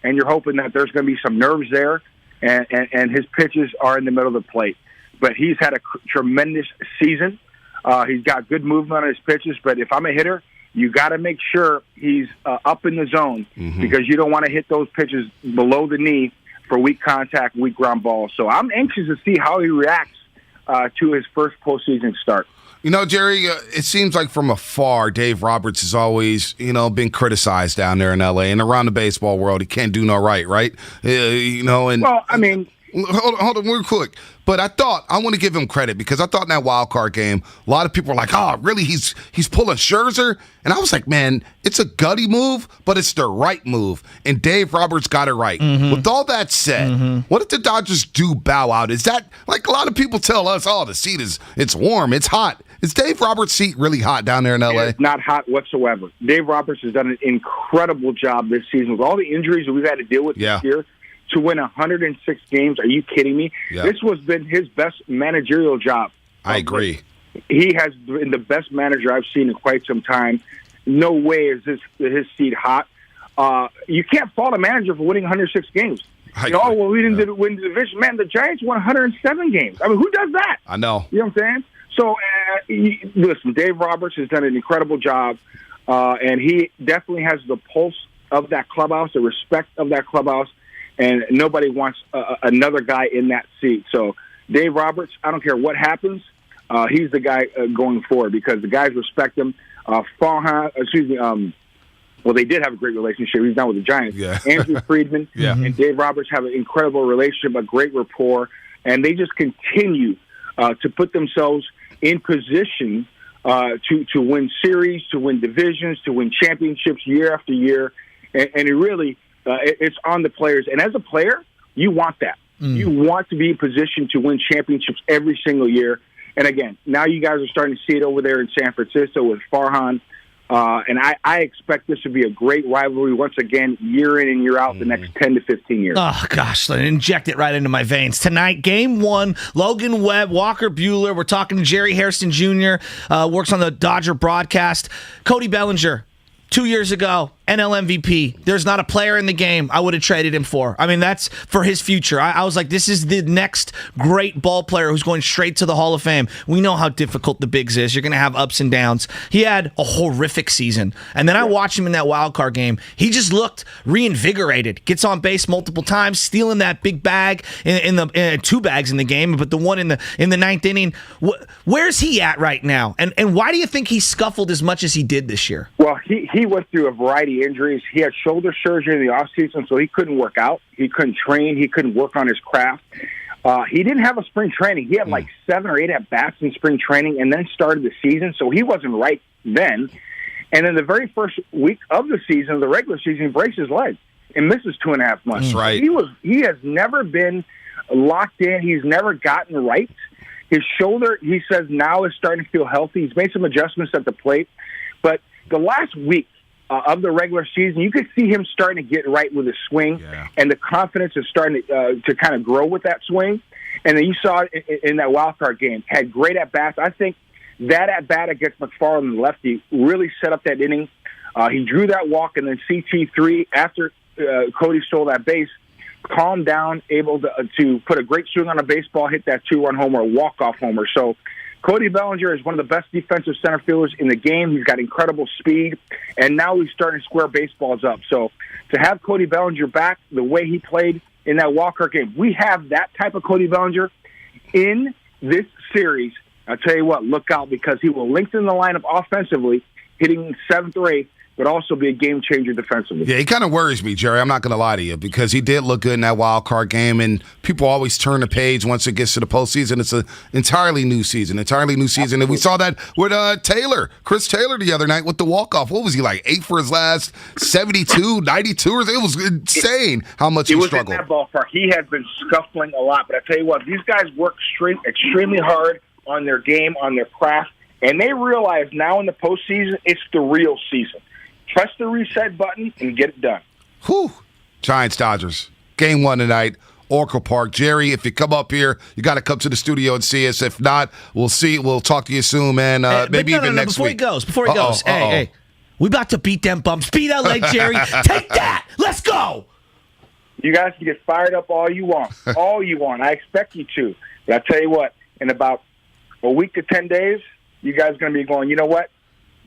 and you're hoping that there's going to be some nerves there, and his pitches are in the middle of the plate. But he's had a tremendous season. He's got good movement on his pitches. But if I'm a hitter, you got to make sure he's up in the zone because you don't want to hit those pitches below the knee for weak contact, weak ground balls. So I'm anxious to see how he reacts to his first postseason start. You know, Jerry, it seems like from afar, Dave Roberts has always, been criticized down there in L.A. and around the baseball world. He can't do no right? And well, I mean, hold on real quick. But I want to give him credit because I thought in that wild card game, a lot of people were like, oh, really? He's pulling Scherzer? And I was like, man, it's a gutty move, but it's the right move. And Dave Roberts got it right. With all that said, what if the Dodgers do bow out? Is that, like a lot of people tell us, oh, the seat it's warm, it's hot. Is Dave Roberts' seat really hot down there in L.A.? It's not hot whatsoever. Dave Roberts has done an incredible job this season with all the injuries that we've had to deal with this year. To win 106 games, are you kidding me? Yeah. This has been his best managerial job. I agree. He has been the best manager I've seen in quite some time. No way is his seat hot. You can't fault a manager for winning 106 games. We didn't win the division. Man, the Giants won 107 games. I mean, who does that? I know. You know what I'm saying? So, listen, Dave Roberts has done an incredible job, and he definitely has the pulse of that clubhouse, the respect of that clubhouse, and nobody wants another guy in that seat. So, Dave Roberts, I don't care what happens, he's the guy going forward because the guys respect him. Well, they did have a great relationship. He's now with the Giants. Yeah. Andrew Friedman and Dave Roberts have an incredible relationship, a great rapport, and they just continue to put themselves in position to win series, to win divisions, to win championships year after year. And it really, it's on the players. And as a player, you want that. You want to be in position to win championships every single year. And again, now you guys are starting to see it over there in San Francisco with Farhan. And I expect this to be a great rivalry once again, year in and year out, the next 10 to 15 years. Oh, gosh, inject it right into my veins. Tonight, Game 1, Logan Webb, Walker Buehler. We're talking to Jerry Hairston Jr., works on the Dodger broadcast. Cody Bellinger, 2 years ago, NL MVP. There's not a player in the game I would have traded him for. I mean, that's for his future. I was like, this is the next great ball player who's going straight to the Hall of Fame. We know how difficult the bigs is. You're going to have ups and downs. He had a horrific season. And then I watched him in that wild card game. He just looked reinvigorated. Gets on base multiple times, stealing that big bag in the 2 bags in the game, but the one in the ninth inning. Where's he at right now? And why do you think he scuffled as much as he did this year? Well, he went through a variety of injuries. He had shoulder surgery in the offseason, so he couldn't work out. He couldn't train. He couldn't work on his craft. He didn't have a spring training. He had like 7 or 8 at-bats in spring training and then started the season, so he wasn't right then. And in the very first week of the season, the regular season, he breaks his leg and misses 2.5 months. That's right. He has never been locked in. He's never gotten right. His shoulder, he says, now is starting to feel healthy. He's made some adjustments at the plate. But the last week of the regular season, you could see him starting to get right with his swing, and the confidence is starting to kind of grow with that swing. And then you saw it in that wild card game. Had great at-bats. I think that at-bat against McFarland, the lefty, really set up that inning. He drew that walk, and then CT3, after Cody stole that base, calmed down, able to put a great swing on a baseball, hit that 2-run homer, a walk-off homer. So Cody Bellinger is one of the best defensive center fielders in the game. He's got incredible speed, and now he's starting to square baseballs up. So to have Cody Bellinger back the way he played in that Walker game, we have that type of Cody Bellinger in this series I'll tell you what, look out, because he will lengthen the lineup offensively, hitting 7th or 8th, but also be a game changer defensively. Yeah, he kind of worries me, Jerry. I'm not going to lie to you, because he did look good in that wild card game, and people always turn the page once it gets to the postseason. It's an entirely new season. And we saw that with Chris Taylor the other night with the walk-off. What was he, like 8 for his last 72, 92? It was insane how much he struggled. In that ballpark. He has been scuffling a lot, but I tell you what, these guys work extremely hard on their game, on their craft, and they realize now in the postseason, it's the real season. Press the reset button and get it done. Whew. Giants-Dodgers. Game 1 tonight, Oracle Park. Jerry, if you come up here, you got to come to the studio and see us. If not, we'll see. We'll talk to you soon, man. Maybe even next week. Before he goes, hey, we about to beat them bumps. Beat LA, Jerry. Take that. Let's go. You guys can get fired up all you want. All you want. I expect you to. But I tell you what, in about a week to 10 days, you guys are going to be going, you know what?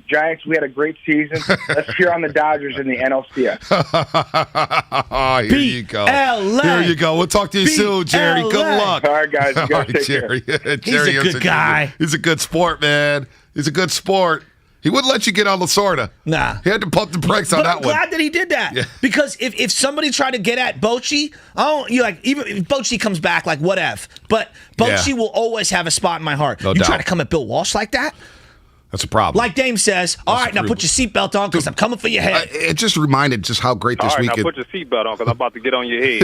Giants, we had a great season. Let's cheer on the Dodgers in the NLCS. Here you go. Here you go. We'll talk to you soon, Jerry. Good luck. All right, guys. You guys take Jerry. care. Jerry, he's a good guy. He's a good sport, man. He's a good sport. He wouldn't let you get on Lasorda. Nah. He had to pump the brakes on that I'm one. glad that he did that. Yeah. Because if somebody tried to get at Bochy, even if Bochy comes back, like, whatever. But Bochy will always have a spot in my heart. No you doubt. try to come at Bill Walsh like that? That's a problem. Like Dame says, all right, now put your seatbelt on because I'm coming for your head. It just reminded just how great this weekend. Now put your seatbelt on because I'm about to get on your head.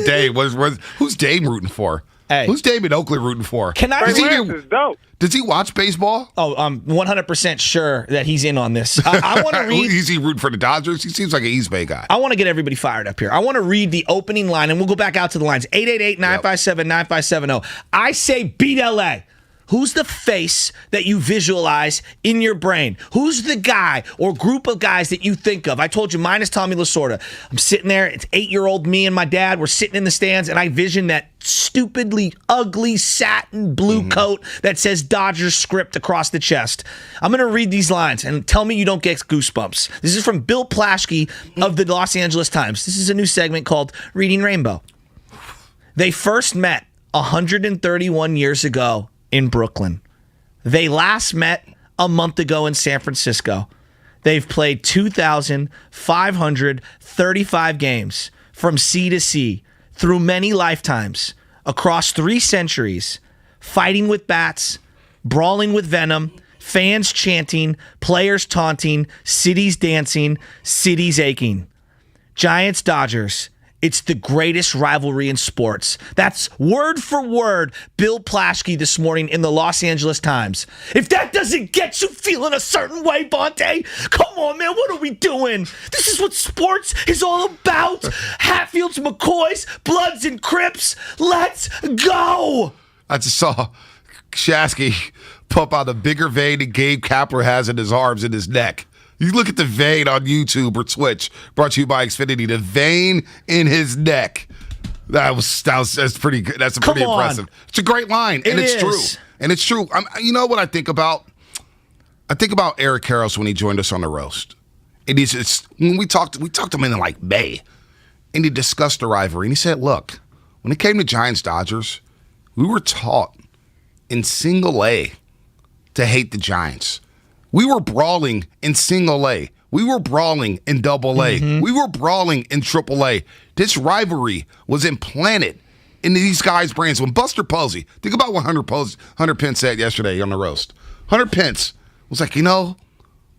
Dame, who's Dame rooting for? Hey. Who's Dame in Oakland rooting for? Trey Lance is dope. Does he watch baseball? Oh, I'm 100% sure that he's in on this. I want to read. Is he rooting for the Dodgers? He seems like an East Bay guy. I want to get everybody fired up here. I want to read the opening line, and we'll go back out to the lines. 888-957-9570. I say beat LA. Who's the face that you visualize in your brain? Who's the guy or group of guys that you think of? I told you, mine is Tommy Lasorda. I'm sitting there. It's 8-year-old me and my dad. We're sitting in the stands, and I vision that stupidly ugly satin blue coat that says Dodgers script across the chest. I'm going to read these lines, and tell me you don't get goosebumps. This is from Bill Plaschke of the Los Angeles Times. This is a new segment called Reading Rainbow. They first met 131 years ago in Brooklyn. They last met a month ago in San Francisco. They've played 2,535 games from sea to sea through many lifetimes across 3 centuries, fighting with bats, brawling with venom, fans chanting, players taunting, cities dancing, cities aching. Giants Dodgers. It's the greatest rivalry in sports. That's word for word Bill Plaschke this morning in the Los Angeles Times. If that doesn't get you feeling a certain way, Bonte, come on, man, what are we doing? This is what sports is all about. Hatfields, McCoys, Bloods, and Crips. Let's go. I just saw Shasky pump out a bigger vein than Gabe Kapler has in his arms and his neck. You look at the vein on YouTube or Twitch, brought to you by Xfinity, the vein in his neck. That's pretty good. That's pretty impressive. It's a great line, and it's true. And it's true. You know what I think about? I think about Eric Karros when he joined us on the roast. And when we talked to him in like May, and he discussed the rivalry. And he said, "Look, when it came to Giants Dodgers, we were taught in single A to hate the Giants." We were brawling in single A. We were brawling in double A. We were brawling in triple A. This rivalry was implanted in these guys' brains. When Buster Posey, think about what Hunter Pence said yesterday on the roast. Hunter Pence was like,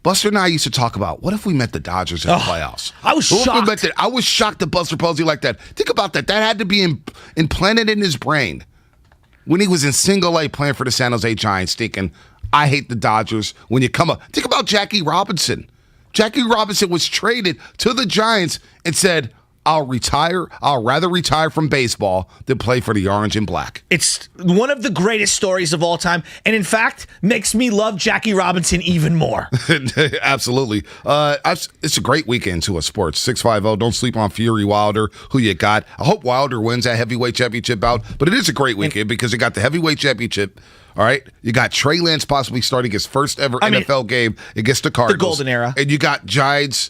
Buster and I used to talk about, what if we met the Dodgers in the playoffs? I was shocked. I was shocked that Buster Posey like that. Think about that. That had to be implanted in his brain when he was in single A playing for the San Jose Giants, thinking, I hate the Dodgers. When you come up, think about Jackie Robinson. Jackie Robinson was traded to the Giants and said, I'll retire. I'll rather retire from baseball than play for the orange and black. It's one of the greatest stories of all time, and in fact, makes me love Jackie Robinson even more. Absolutely. It's a great weekend to a sports. 650. Don't sleep on Fury Wilder, who you got. I hope Wilder wins that heavyweight championship bout, but it is a great weekend because you got the heavyweight championship. All right, you got Trey Lance possibly starting his first ever NFL game against the Cardinals. The golden era. And you got Giants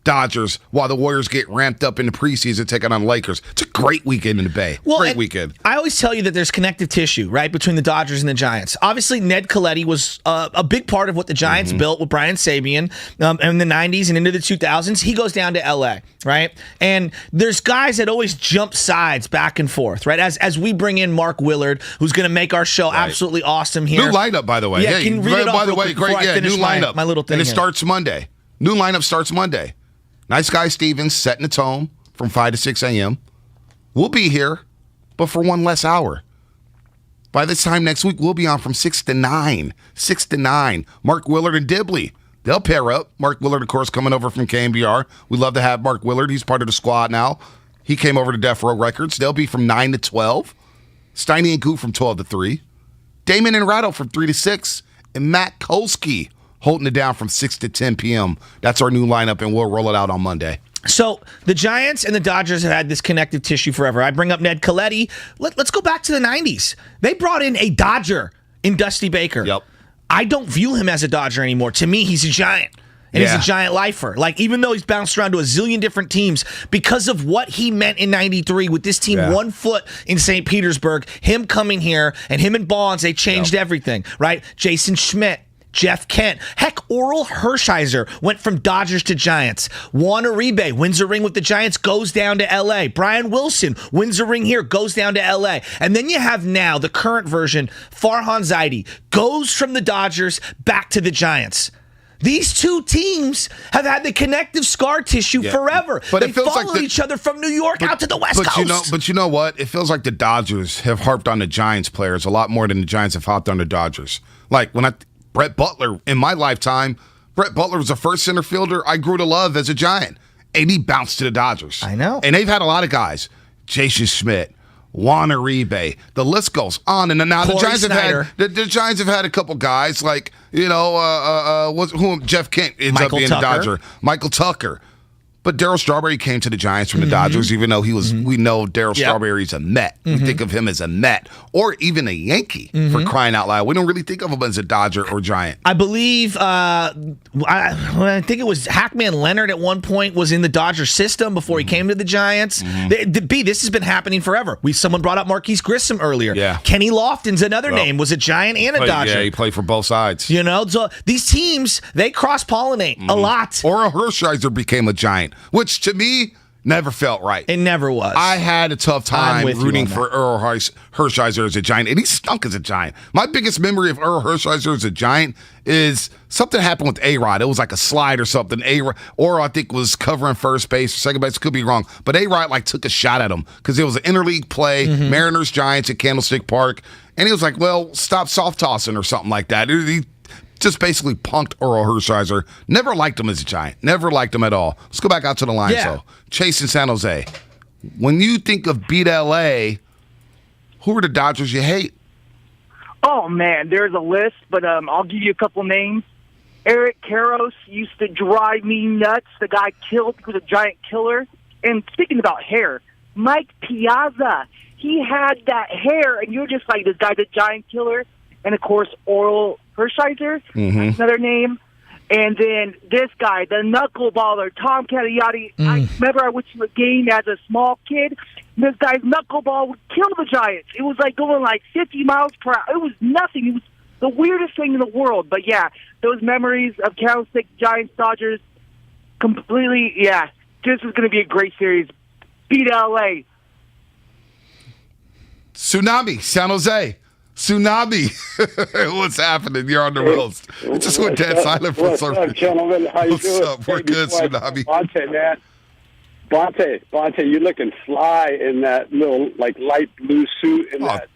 Dodgers, while the Warriors get ramped up in the preseason taking on Lakers. It's a great weekend in the Bay. Great weekend. I always tell you that there's connective tissue, right, between the Dodgers and the Giants. Obviously, Ned Colletti was a big part of what the Giants built with Brian Sabian in the 90s and into the 2000s. He goes down to L.A., right? And there's guys that always jump sides back and forth, right? As we bring in Mark Willard, who's going to make our show absolutely awesome here. New lineup, by the way. Yeah, can read it off by the way, great. Yeah, new lineup. My little thing. And it starts Monday. New lineup starts Monday. Nice guy Stevens setting the tone from 5 to 6 a.m. We'll be here, but for one less hour. By this time next week, we'll be on from 6 to 9. 6 to 9. Mark Willard and Dibley. They'll pair up. Mark Willard, of course, coming over from KNBR. We love to have Mark Willard. He's part of the squad now. He came over to Death Row Records. They'll be from 9 to 12. Steiny and Goo from 12 to 3. Damon and Ratto from 3 to 6. And Matt Kolsky holding it down from 6 to 10 p.m. That's our new lineup, and we'll roll it out on Monday. So the Giants and the Dodgers have had this connective tissue forever. I bring up Ned Colletti. Let's go back to the 90s. They brought in a Dodger in Dusty Baker. Yep. I don't view him as a Dodger anymore. To me, he's a Giant. And he's a Giant lifer. Like, even though he's bounced around to a zillion different teams, because of what he meant in 93 with this team 1 foot in St. Petersburg, him coming here and him and Bonds, they changed everything, right? Jason Schmidt. Jeff Kent. Heck, Oral Hershiser went from Dodgers to Giants. Juan Uribe wins a ring with the Giants, goes down to L.A. Brian Wilson wins a ring here, goes down to L.A. And then you have now the current version, Farhan Zaidi, goes from the Dodgers back to the Giants. These two teams have had the connective scar tissue forever. But they followed each other from New York out to the West Coast. But you know what? It feels like the Dodgers have harped on the Giants players a lot more than the Giants have harped on the Dodgers. Like, Brett Butler, in my lifetime, Brett Butler was the first center fielder I grew to love as a Giant. And he bounced to the Dodgers. I know. And they've had a lot of guys. Jason Schmidt, Juan Uribe. The list goes on. And now the Giants have had a couple guys like, Jeff Kent ends up being a Dodger. Michael Tucker. But Darryl Strawberry came to the Giants from the Dodgers, even though we know Darryl Strawberry's a Met. We think of him as a Met or even a Yankee for crying out loud. We don't really think of him as a Dodger or Giant. I believe, I think it was Hackman Leonard at one point was in the Dodger system before he came to the Giants. This has been happening forever. Someone brought up Marquise Grissom earlier. Yeah. Kenny Lofton's another name, was a Giant and a Dodger. Yeah, he played for both sides. You know, so these teams, they cross-pollinate a lot. Or a Hershiser became a Giant. Which, to me, never felt right. It never was. I had a tough time rooting for Earl Hershiser as a Giant, and he stunk as a Giant. My biggest memory of Earl Hershiser as a Giant is something happened with A-Rod. It was like a slide or something. Or I think was covering first base or second base. Could be wrong. But A-Rod took a shot at him because it was an interleague play, Mariners Giants at Candlestick Park, and he was like, well, stop soft tossing or something like that. He just basically punked Earl Hershiser. Never liked him as a Giant. Never liked him at all. Let's go back out to the line, though. Chase in San Jose. When you think of beat L.A., who are the Dodgers you hate? Oh, man, there's a list, but I'll give you a couple names. Eric Karros used to drive me nuts. The guy killed, he was a Giant killer. And speaking about hair, Mike Piazza, he had that hair, and you're just like, this guy's a Giant killer. And, of course, Oral Hershiser, another name. And then this guy, the knuckleballer, Tom Cagliari. I remember I went to a game as a small kid. This guy's knuckleball would kill the Giants. It was like going like 50 miles per hour. It was nothing. It was the weirdest thing in the world. But, yeah, those memories of Candlestick, Giants, Dodgers, completely, this is going to be a great series. Beat L.A. Tsunami, San Jose. Tsunami. What's happening? You're on the roast. It just went dead silent for some reason. Gentlemen? How you doing? Up? We're good, Tsunami. Bonte, man. Bonte, you're looking fly in that little light blue suit and that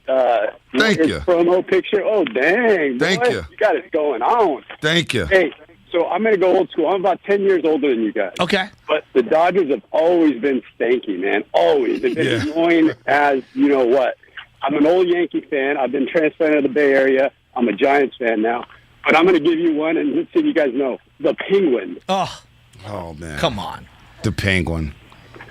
thank you. Promo picture. Oh, dang. Thank you. You got it going on. Thank you. Hey, so I'm going to go old school. I'm about 10 years older than you guys. Okay. But the Dodgers have always been stanky, man. Always. They've been annoying as you know what. I'm an old Yankee fan. I've been transplanted to the Bay Area. I'm a Giants fan now. But I'm going to give you one, and let's see if you guys know. The Penguin. Oh, man. Come on. The Penguin.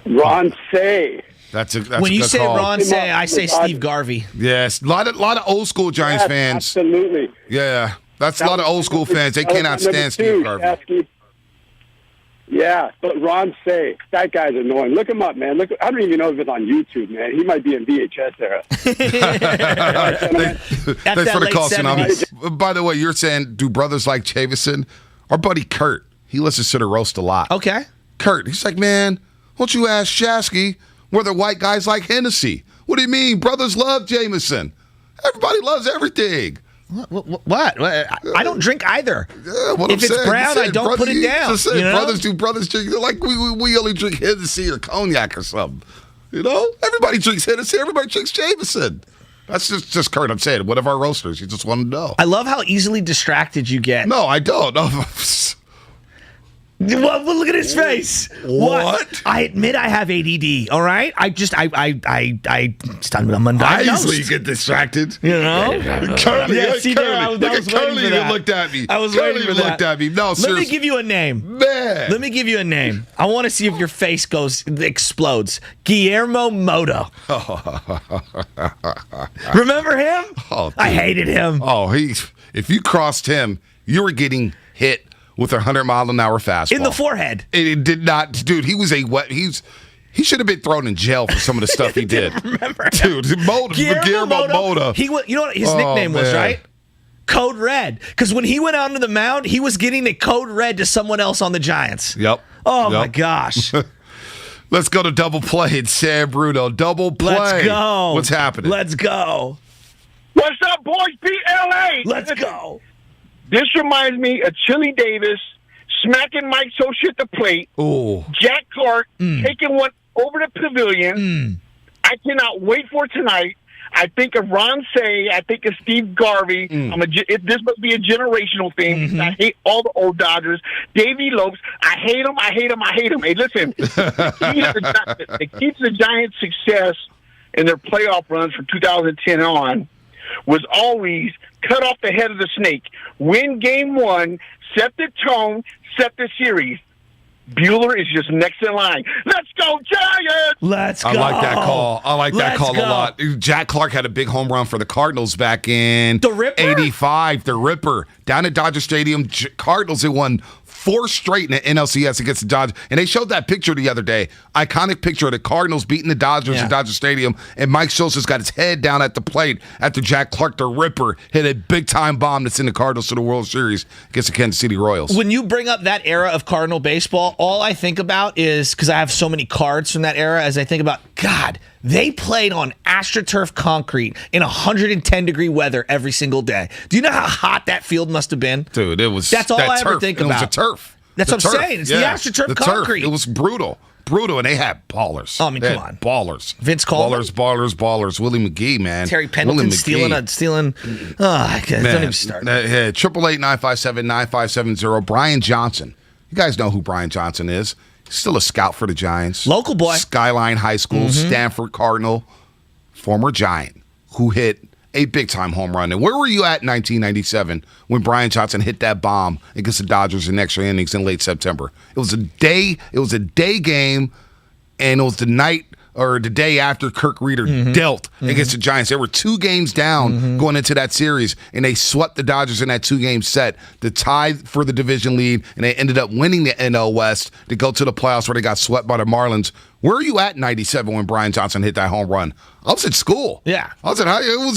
Ron Say. That's a when you good say call. Ron Say, I say Steve Garvey. Yes. A lot of old school Giants fans. Absolutely. Yeah. That's a lot of old school fans. They cannot stand Steve Garvey. Yeah, but Ron Say, that guy's annoying. Look him up, man. Look, I don't even know if it's on YouTube, man. He might be in VHS era. Thanks for the call, Tsunami. By the way, you're saying, do brothers like Jameson? Our buddy Kurt, he listens to the roast a lot. Okay. Kurt, he's like, man, won't you ask Shasky whether white guys like Hennessy? What do you mean? Brothers love Jameson. Everybody loves everything. What? I don't drink either. Yeah, if it's brown, I don't put it down. You know? Brothers drink. Like we only drink Hennessy or cognac or something. You know? Everybody drinks Hennessy. Everybody drinks Jameson. That's just Kurt. I'm saying, one of our roasters. You just want to know. I love how easily distracted you get. No, I don't. No. Well, look at his face. What? I admit I have ADD. All right. I'm undiagnosed. I easily get distracted. You know. Curly. Yeah, see there, I Look at Curly. You looked at me. I was Curly waiting for that. Looked at me. No, seriously. Let me give you a name. Man. Let me give you a name. I want to see if your face explodes. Guillermo Moto. Remember him? Oh, I hated him. Oh, if you crossed him, you were getting hit with a 100-mile-an-hour fastball. In the forehead. It did not. Dude, he was he should have been thrown in jail for some of the stuff he did. Remember dude, Guillermo Moto. You know what his nickname was, right? Code Red. Because when he went out onto the mound, he was getting a code red to someone else on the Giants. Yep. Oh, my gosh. Let's go to double play. It's Sam Bruno. Double play. Let's go. What's happening? Let's go. What's up, boys? BLA. Let's go. This reminds me of Chili Davis smacking Mike Socha at the plate. Ooh. Jack Clark taking one over the pavilion. I cannot wait for tonight. I think of Ron Say. I think of Steve Garvey. This must be a generational thing. I hate all the old Dodgers. Davey Lopes. I hate him. I hate him. I hate him. Hey, listen. The key to the Giants' success in their playoff runs from 2010 on was always cut off the head of the snake, win game one, set the tone, set the series. Buehler is just next in line. Let's go, Giants! Let's go. I like that call. I like that call a lot. Jack Clark had a big home run for the Cardinals back in the Ripper? 85. The Ripper. Down at Dodger Stadium, Cardinals had won 4 straight in the NLCS against the Dodgers. And they showed that picture the other day. Iconic picture of the Cardinals beating the Dodgers at Dodger Stadium. And Mike Schultz got his head down at the plate after Jack Clark, the Ripper, hit a big-time bomb that's in the Cardinals to the World Series against the Kansas City Royals. When you bring up that era of Cardinal baseball, all I think about is, because I have so many cards from that era, as I think about, God, they played on AstroTurf concrete in 110-degree weather every single day. Do you know how hot that field must have been? Dude, it was. That's all I ever think about. It was a turf. That's what I'm saying. It's the AstroTurf concrete. It was brutal, and they had ballers. Oh, I mean, come on, ballers. Vince Coleman, ballers. Willie McGee, man. Terry Pendleton stealing. Oh, don't even start. 888-957-9570. Brian Johnson. You guys know who Brian Johnson is. He's still a scout for the Giants. Local boy. Skyline High School, Stanford Cardinal, former Giant, who hit a big-time home run. And where were you at in 1997 when Brian Johnson hit that bomb against the Dodgers in extra innings in late September? It was a day game, and it was the night or the day after Kirk Reeder dealt against the Giants. They were 2 games down going into that series, and they swept the Dodgers in that 2-game set to tie for the division lead, and they ended up winning the NL West to go to the playoffs where they got swept by the Marlins. Where are you at in 97 when Brian Johnson hit that home run? I was at school. Yeah. I was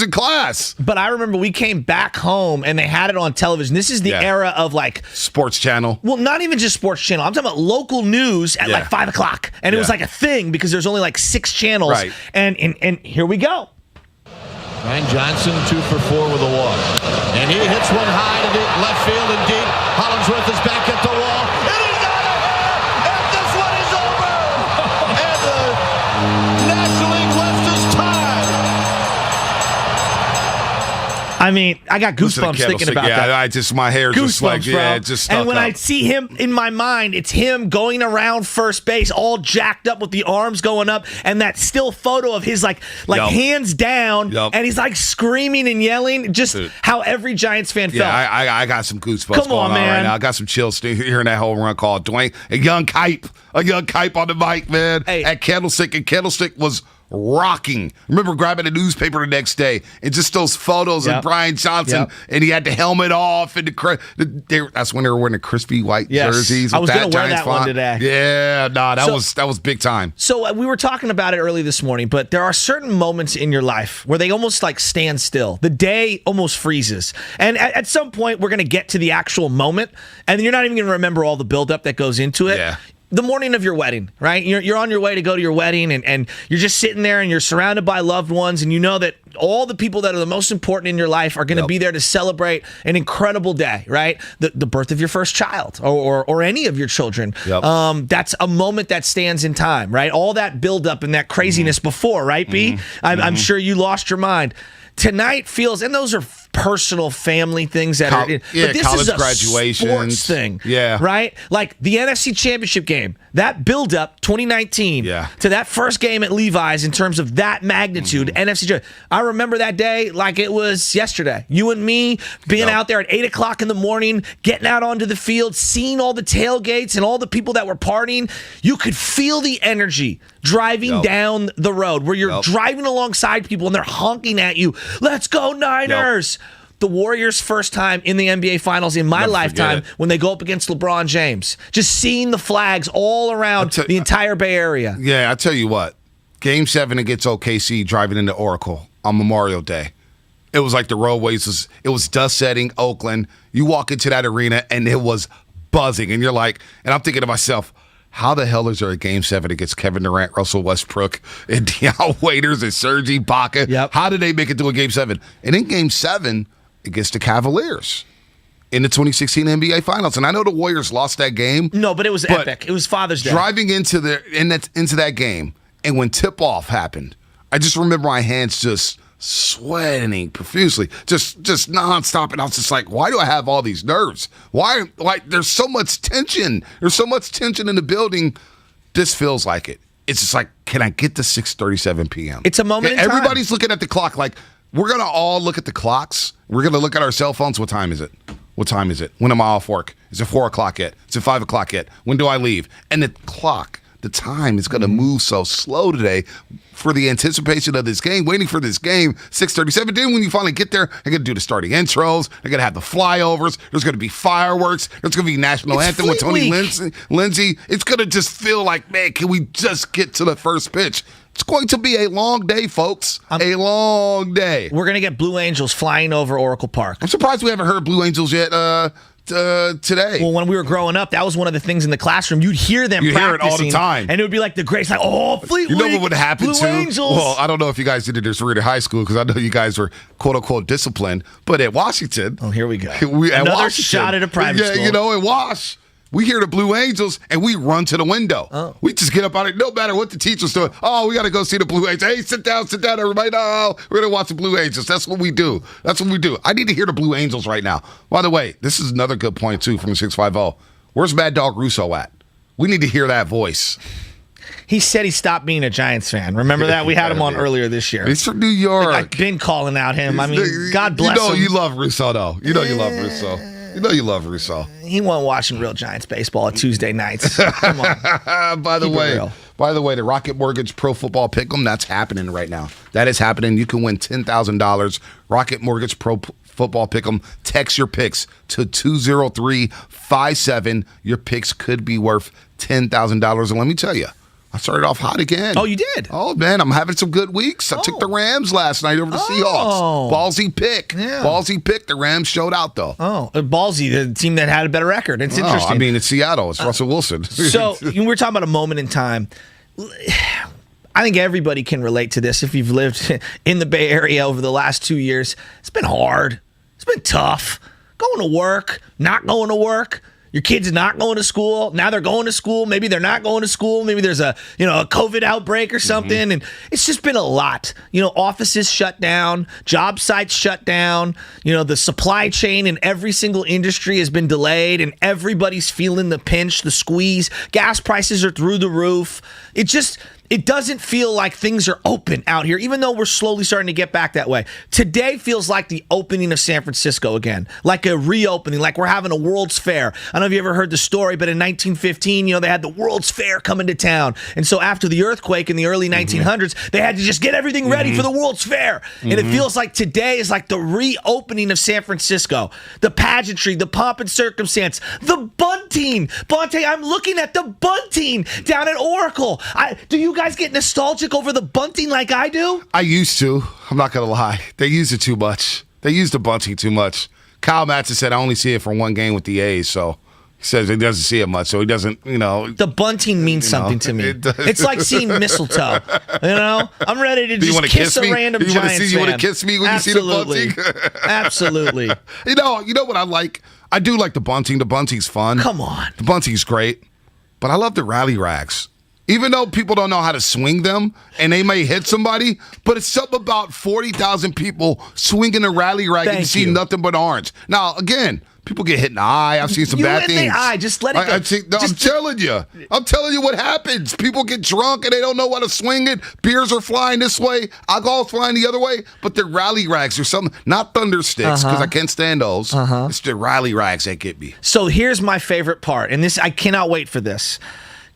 in class. But I remember we came back home and they had it on television. This is the era of like Sports Channel. Well, not even just Sports Channel. I'm talking about local news at like 5 o'clock. And it was like a thing because there's only like 6 channels. Right. And here we go. Brian Johnson 2 for 4 with a walk. And he hits one high to the left field and deep. Hollingsworth is back at the wall. And he's out of here! And this one is over! And the National League West is tied! I mean, I got goosebumps thinking about that. My hair just like, bro. It just stuck And when up. I see him in my mind, it's him going around first base, all jacked up with the arms going up, and that still photo of his like hands down, and he's like screaming and yelling, just how every Giants fan felt. Yeah, I got some goosebumps Come going on man. right now. I got some chills hearing that home run call. Dwayne, a young Kipe on the mic, man, at Candlestick, and Candlestick was rocking. I remember grabbing a newspaper the next day and just those photos of Brian Johnson, and he had the helmet off, and that's when they were wearing the crispy white jerseys. I was going to wear that one today. Yeah, that was big time. So we were talking about it early this morning, but there are certain moments in your life where they almost like stand still. The day almost freezes, and at some point we're going to get to the actual moment, and you're not even going to remember all the buildup that goes into it. Yeah. The morning of your wedding, right? You're on your way to go to your wedding, and you're just sitting there, and you're surrounded by loved ones, and you know that all the people that are the most important in your life are going to be there to celebrate an incredible day, right? The birth of your first child, or any of your children. That's a moment that stands in time, right? All that buildup and that craziness before, right, B? I'm sure you lost your mind. Tonight feels, and those are personal family things that are, but this college is a graduations. sports thing, Yeah. right? Like the NFC Championship game, that build-up 2019 to that first game at Levi's in terms of that magnitude, NFC. I remember that day like it was yesterday. You and me being out there at 8 o'clock in the morning, getting out onto the field, seeing all the tailgates and all the people that were partying. You could feel the energy driving down the road where you're driving alongside people and they're honking at you. Let's go Niners! The Warriors' first time in the NBA Finals in my lifetime when they go up against LeBron James. Just seeing the flags all around the entire Bay Area. Yeah, I tell you what. Game 7 against OKC driving into Oracle on Memorial Day. It was like the roadways. It was dust setting, Oakland. You walk into that arena and it was buzzing. And you're like, and I'm thinking to myself, how the hell is there a Game 7 against Kevin Durant, Russell Westbrook, and Deion Waiters and Serge Ibaka? How did they make it to a Game 7? And in Game 7, against the Cavaliers in the 2016 NBA Finals. And I know the Warriors lost that game. No, but it was epic. It was Father's Day. Driving into that game, and when tip-off happened, I just remember my hands just sweating profusely, just nonstop. And I was just like, why do I have all these nerves? Why? Like, there's so much tension. There's so much tension in the building. This feels like it. It's just like, can I get to 6:37 p.m.? It's a moment in time. Everybody's looking at the clock like, we're going to all look at the clocks. We're going to look at our cell phones. What time is it? What time is it? When am I off work? Is it 4 o'clock yet? Is it 5 o'clock yet? When do I leave? And the clock, the time is going to move so slow today for the anticipation of this game, waiting for this game, 6:37. Then when you finally get there, they're going to do the starting intros. They're going to have the flyovers. There's going to be fireworks. There's going to be national anthem with Tony Lindsay. It's going to just feel like, man, can we just get to the first pitch? It's going to be a long day, folks. A long day. We're going to get Blue Angels flying over Oracle Park. I'm surprised we haven't heard Blue Angels yet today. Well, when we were growing up, that was one of the things in the classroom. You'd hear them practicing. Hear it all the time. And it would be like the greats, like, Fleet You know Week, what would happen Blue too? Angels. Well, I don't know if you guys did it this in high school because I know you guys were quote-unquote disciplined. But at Washington. Oh, here we go. Another shot at a private school. You know, at Wash. We hear the Blue Angels, and we run to the window. We just get up out of it, no matter what the teacher's doing. Oh, we got to go see the Blue Angels. Hey, sit down, everybody. No, we're going to watch the Blue Angels. That's what we do. I need to hear the Blue Angels right now. By the way, this is another good point, too, from 650. Where's Mad Dog Russo at? We need to hear that voice. He said he stopped being a Giants fan. Remember that? We had him on earlier this year. He's from New York. I've been calling out him. I mean, God bless him. You love Russo, though. You know you love Russo. You know you love Russo. He wasn't watching real Giants baseball on Tuesday nights. Come on. By the way, the Rocket Mortgage Pro Football Pick'em, that's happening right now. That is happening. You can win $10,000. Rocket Mortgage Pro Football Pick'em. Text your picks to 20357. Your picks could be worth $10,000. And let me tell you, I started off hot again. Oh, you did? Oh, man, I'm having some good weeks. I took the Rams last night over the Seahawks. Ballsy pick. Yeah. Ballsy pick. The Rams showed out, though. Oh, ballsy, the team that had a better record. It's interesting. I mean, it's Seattle. It's Russell Wilson. So we're talking about a moment in time. I think everybody can relate to this if you've lived in the Bay Area over the last 2 years. It's been hard. It's been tough. Going to work, not going to work. Your kids not going to school. Now they're going to school. Maybe they're not going to school. Maybe there's a COVID outbreak or something. And it's just been a lot. Offices shut down, job sites shut down. The supply chain in every single industry has been delayed, and everybody's feeling the pinch, the squeeze. Gas prices are through the roof. it doesn't feel like things are open out here, even though we're slowly starting to get back that way. Today feels like the opening of San Francisco again, like a reopening, like we're having a World's Fair. I don't know if you ever heard the story, but in 1915, they had the World's Fair coming to town. And so after the earthquake in the early 1900s, they had to just get everything ready for the World's Fair. And it feels like today is like the reopening of San Francisco. The pageantry, the pomp and circumstance, the bunting. Bonte, I'm looking at the bunting down at Oracle. Do you guys get nostalgic over the bunting like I do? I used to. I'm not going to lie. They use it too much. They use the bunting too much. Kyle Madsen said, I only see it for one game with the A's, so he says he doesn't see it much, so he doesn't, The bunting means something to me. It's like seeing mistletoe. I'm ready to just kiss a random Giants fan. You want to kiss me when you see the bunting? Absolutely. You know what I like? I do like the bunting. The bunting's fun. Come on. The bunting's great. But I love the rally rags. Even though people don't know how to swing them, and they may hit somebody, but it's something about 40,000 people swinging a rally rag and you see nothing but orange. Now, again, people get hit in the eye. I've seen some bad things. You in the eye. Just let it go. I'm telling you. I'm telling you what happens. People get drunk and they don't know how to swing it. Beers are flying this way. Alcohol's flying the other way. But the rally rags are something, not thunder sticks, because I can't stand those. It's the rally rags that get me. So here's my favorite part, and I cannot wait for this.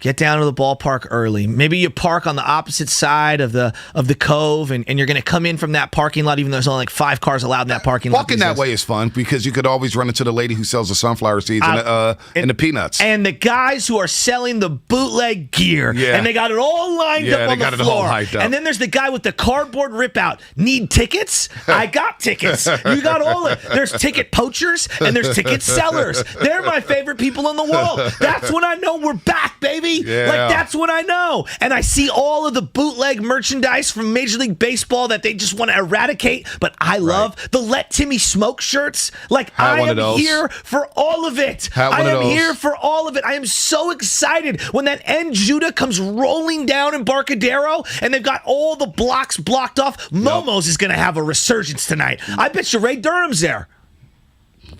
Get down to the ballpark early. Maybe you park on the opposite side of the cove, and you're going to come in from that parking lot, even though there's only like 5 cars allowed in that parking lot. Walking that way is fun because you could always run into the lady who sells the sunflower seeds and the peanuts. And the guys who are selling the bootleg gear. Yeah. And they got it all lined up on the floor. It all hyped up. And then there's the guy with the cardboard ripout. Need tickets? I got tickets. You got all of it. There's ticket poachers and there's ticket sellers. They're my favorite people in the world. That's when I know we're back, baby. Yeah. Like, that's when I know. And I see all of the bootleg merchandise from Major League Baseball that they just want to eradicate. But I love the Let Timmy Smoke shirts. Like, I am here for all of it. I am here for all of it. I am so excited when that N. Judah comes rolling down in Barcadero and they've got all the blocks blocked off. Momo's is going to have a resurgence tonight. I bet you Ray Durham's there.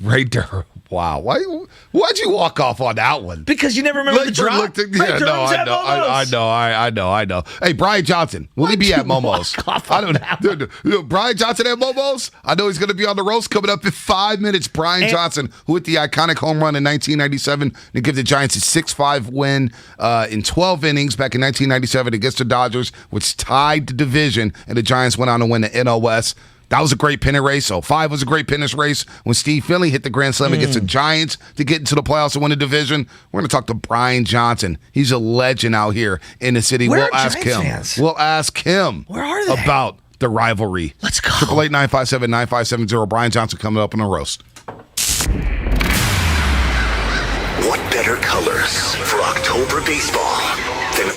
Ray Durham. Wow. Why'd you walk off on that one? Because you never remember the drop? I know. Hey, Brian Johnson, will he be at Momo's? Brian Johnson at Momo's? I know he's going to be on the roast coming up in 5 minutes. Brian Johnson, who hit the iconic home run in 1997 to give the Giants a 6-5 win in 12 innings back in 1997 against the Dodgers, which tied the division, and the Giants went on to win the NL West. That was a great pennant race. So 5 was a great pennant race when Steve Finley hit the grand slam against the Giants to get into the playoffs and win the division. We're going to talk to Brian Johnson. He's a legend out here in the city. Where we'll ask him. Fans? We'll ask him. Where are they? About the rivalry. Let's go. 888-957-9570. Brian Johnson coming up on a roast. What better colors for October baseball than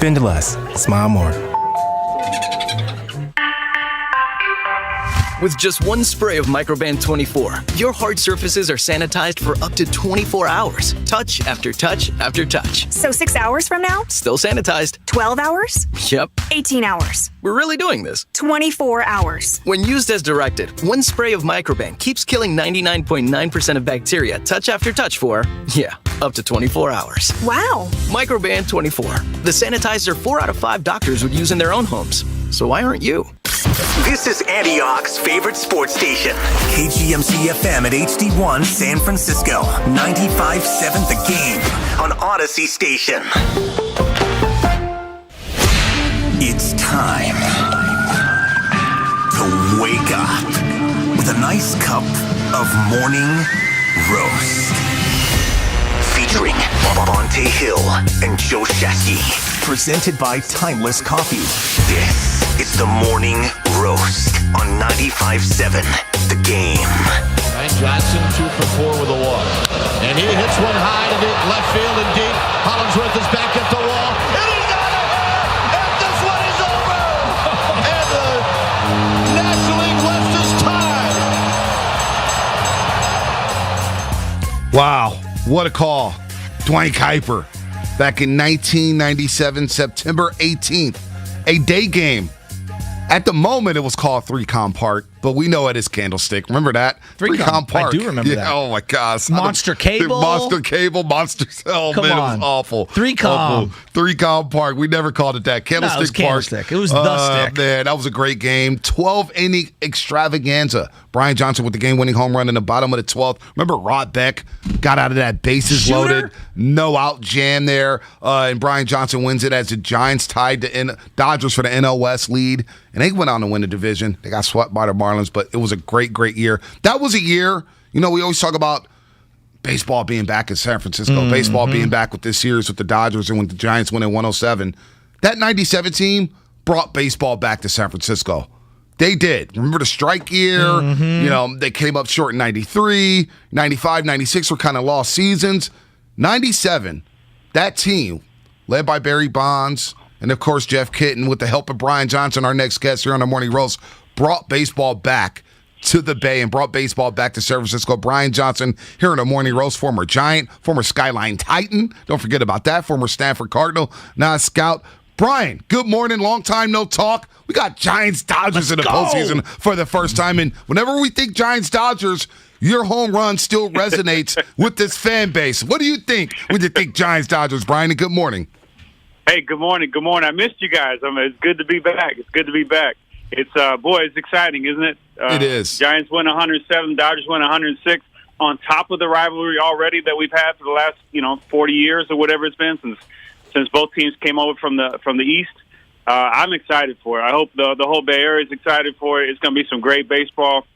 Spend less. Smile more. With just one spray of Microban 24, your hard surfaces are sanitized for up to 24 hours. Touch after touch after touch. So 6 hours from now? Still sanitized. 12 hours? Yep. 18 hours. We're really doing this. 24 hours. When used as directed, one spray of Microban keeps killing 99.9% of bacteria touch after touch for, up to 24 hours. Wow. Microban 24. The sanitizer 4 out of 5 doctors would use in their own homes. So why aren't you? This is Antioch's favorite sports station. KGMC FM at HD1 San Francisco. 95.7 The Game on Odyssey Station. It's time to wake up with a nice cup of morning roast. Featuring Bonte Hill and Joe Shasky. Presented by Timeless Coffee. This is the Morning Roast on 95.7 The Game. Ryan Johnson 2 for 4 with a walk. And he hits one high to deep left field and deep. Hollingsworth is back at the wall. And he's out of here! And this one is over! And the National League West is tied. Wow, what a call. Dwayne Kuiper back in 1997, September 18th. A day game. At the moment, it was called 3Com Park, but we know it is Candlestick. Remember that? 3Com Park. I do remember that. Oh, my gosh. Monster Cable. Monster. Oh, Come man, on. it was awful. 3Com. Awful. 3Com Park. We never called it that. Candlestick No, it was Park. Candlestick. It was the stick. Man, that was a great game. 12-inning extravaganza. Brian Johnson with the game-winning home run in the bottom of the 12th. Remember Rod Beck got out of that bases loaded, no out jam there, and Brian Johnson wins it as the Giants tied the Dodgers for the NL West lead, and they went on to win the division. They got swept by the Marlins, but it was a great, great year. That was a year, we always talk about baseball being back in San Francisco, baseball being back with this series with the Dodgers and with the Giants winning 107. That 97 team brought baseball back to San Francisco. They did. Remember the strike year? They came up short in 93, 95, 96 were kind of lost seasons. 97, that team, led by Barry Bonds and, of course, Jeff Kitten, with the help of Brian Johnson, our next guest here on the Morning Roast, brought baseball back to the Bay and brought baseball back to San Francisco. Brian Johnson here on the Morning Roast, former Giant, former Skyline Titan. Don't forget about that. Former Stanford Cardinal, now a scout. Brian, good morning. Long time no talk. We got Giants-Dodgers in the postseason for the first time. And whenever we think Giants-Dodgers, your home run still resonates with this fan base. What do you think when you think Giants-Dodgers, Brian? And good morning. Hey, good morning. Good morning. I missed you guys. It's good to be back. It's, it's exciting, isn't it? It is. Giants win 107, Dodgers win 106 on top of the rivalry already that we've had for the last, 40 years or whatever it's been since both teams came over from the East. I'm excited for it. I hope the whole Bay Area is excited for it. It's going to be some great baseball.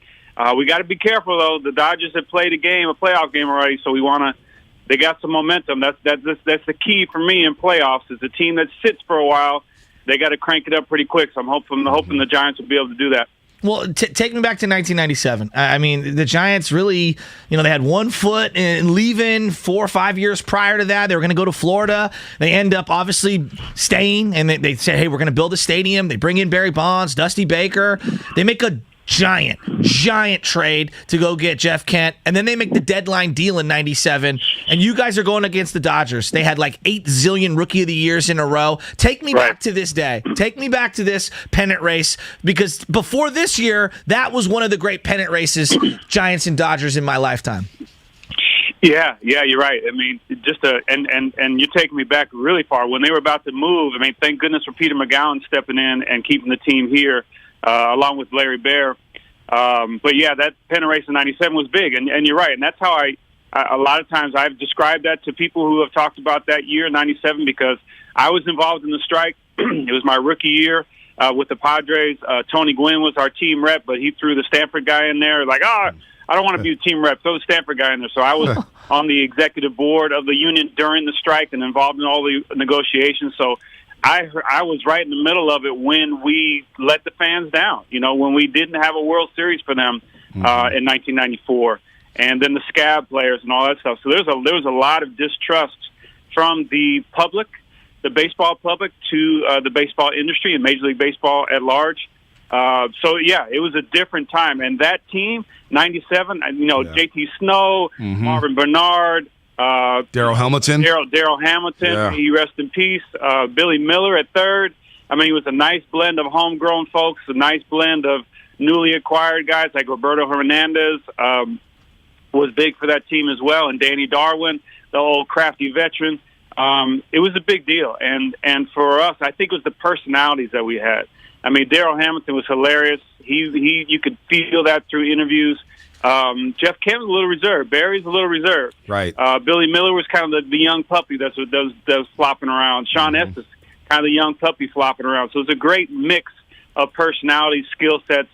We got to be careful, though. The Dodgers have played a playoff game already, so they got some momentum. That's the key for me in playoffs is a team that sits for a while. They got to crank it up pretty quick, so I'm hoping the Giants will be able to do that. Well, take me back to 1997. I mean, the Giants really, they had 1 foot in leaving 4 or 5 years prior to that. They were going to go to Florida. They end up obviously staying, and they said, hey, we're going to build a stadium. They bring in Barry Bonds, Dusty Baker. They make a giant trade to go get Jeff Kent, and then they make the deadline deal in 97, and you guys are going against the Dodgers. They had like 8 zillion Rookie of the Years in a row. Take me back to this day. Take me back to this pennant race, because before this year, that was one of the great pennant races, Giants and Dodgers, in my lifetime. Yeah, you're right. I mean, and you're taking me back really far. When they were about to move, thank goodness for Peter McGowan stepping in and keeping the team here, along with Larry Baer. But yeah, that pennant race in 97 was big, and you're right. And that's how a lot of times I've described that to people who have talked about that year, 97, because I was involved in the strike. It was my rookie year with the Padres. Tony Gwynn was our team rep, but he threw the Stanford guy in there. Like, I don't want to be the team rep. Throw the Stanford guy in there. So I was on the executive board of the union during the strike and involved in all the negotiations. So I was right in the middle of it when we let the fans down, when we didn't have a World Series for them in 1994, and then the scab players and all that stuff. So there was a lot of distrust from the public the baseball public to the baseball industry and Major League Baseball at large. It was a different time. And that team, 97, J.T. Snow, Marvin Bernard, Darryl Hamilton. Darryl Hamilton, Yeah. he rest in peace. Billy Miller at third. I mean, it was a nice blend of homegrown folks, a nice blend of newly acquired guys like Roberto Hernandez was big for that team as well, and Danny Darwin, the old crafty veteran. It was a big deal, and for us, I think it was the personalities that we had. I mean, Darryl Hamilton was hilarious. You could feel that through interviews. Jeff Kent was a little reserved. Barry's a little reserved. Right. Billy Miller was kind of the young puppy that was flopping around. Sean Estes, kind of the young puppy flopping around. So it was a great mix of personalities, skill sets,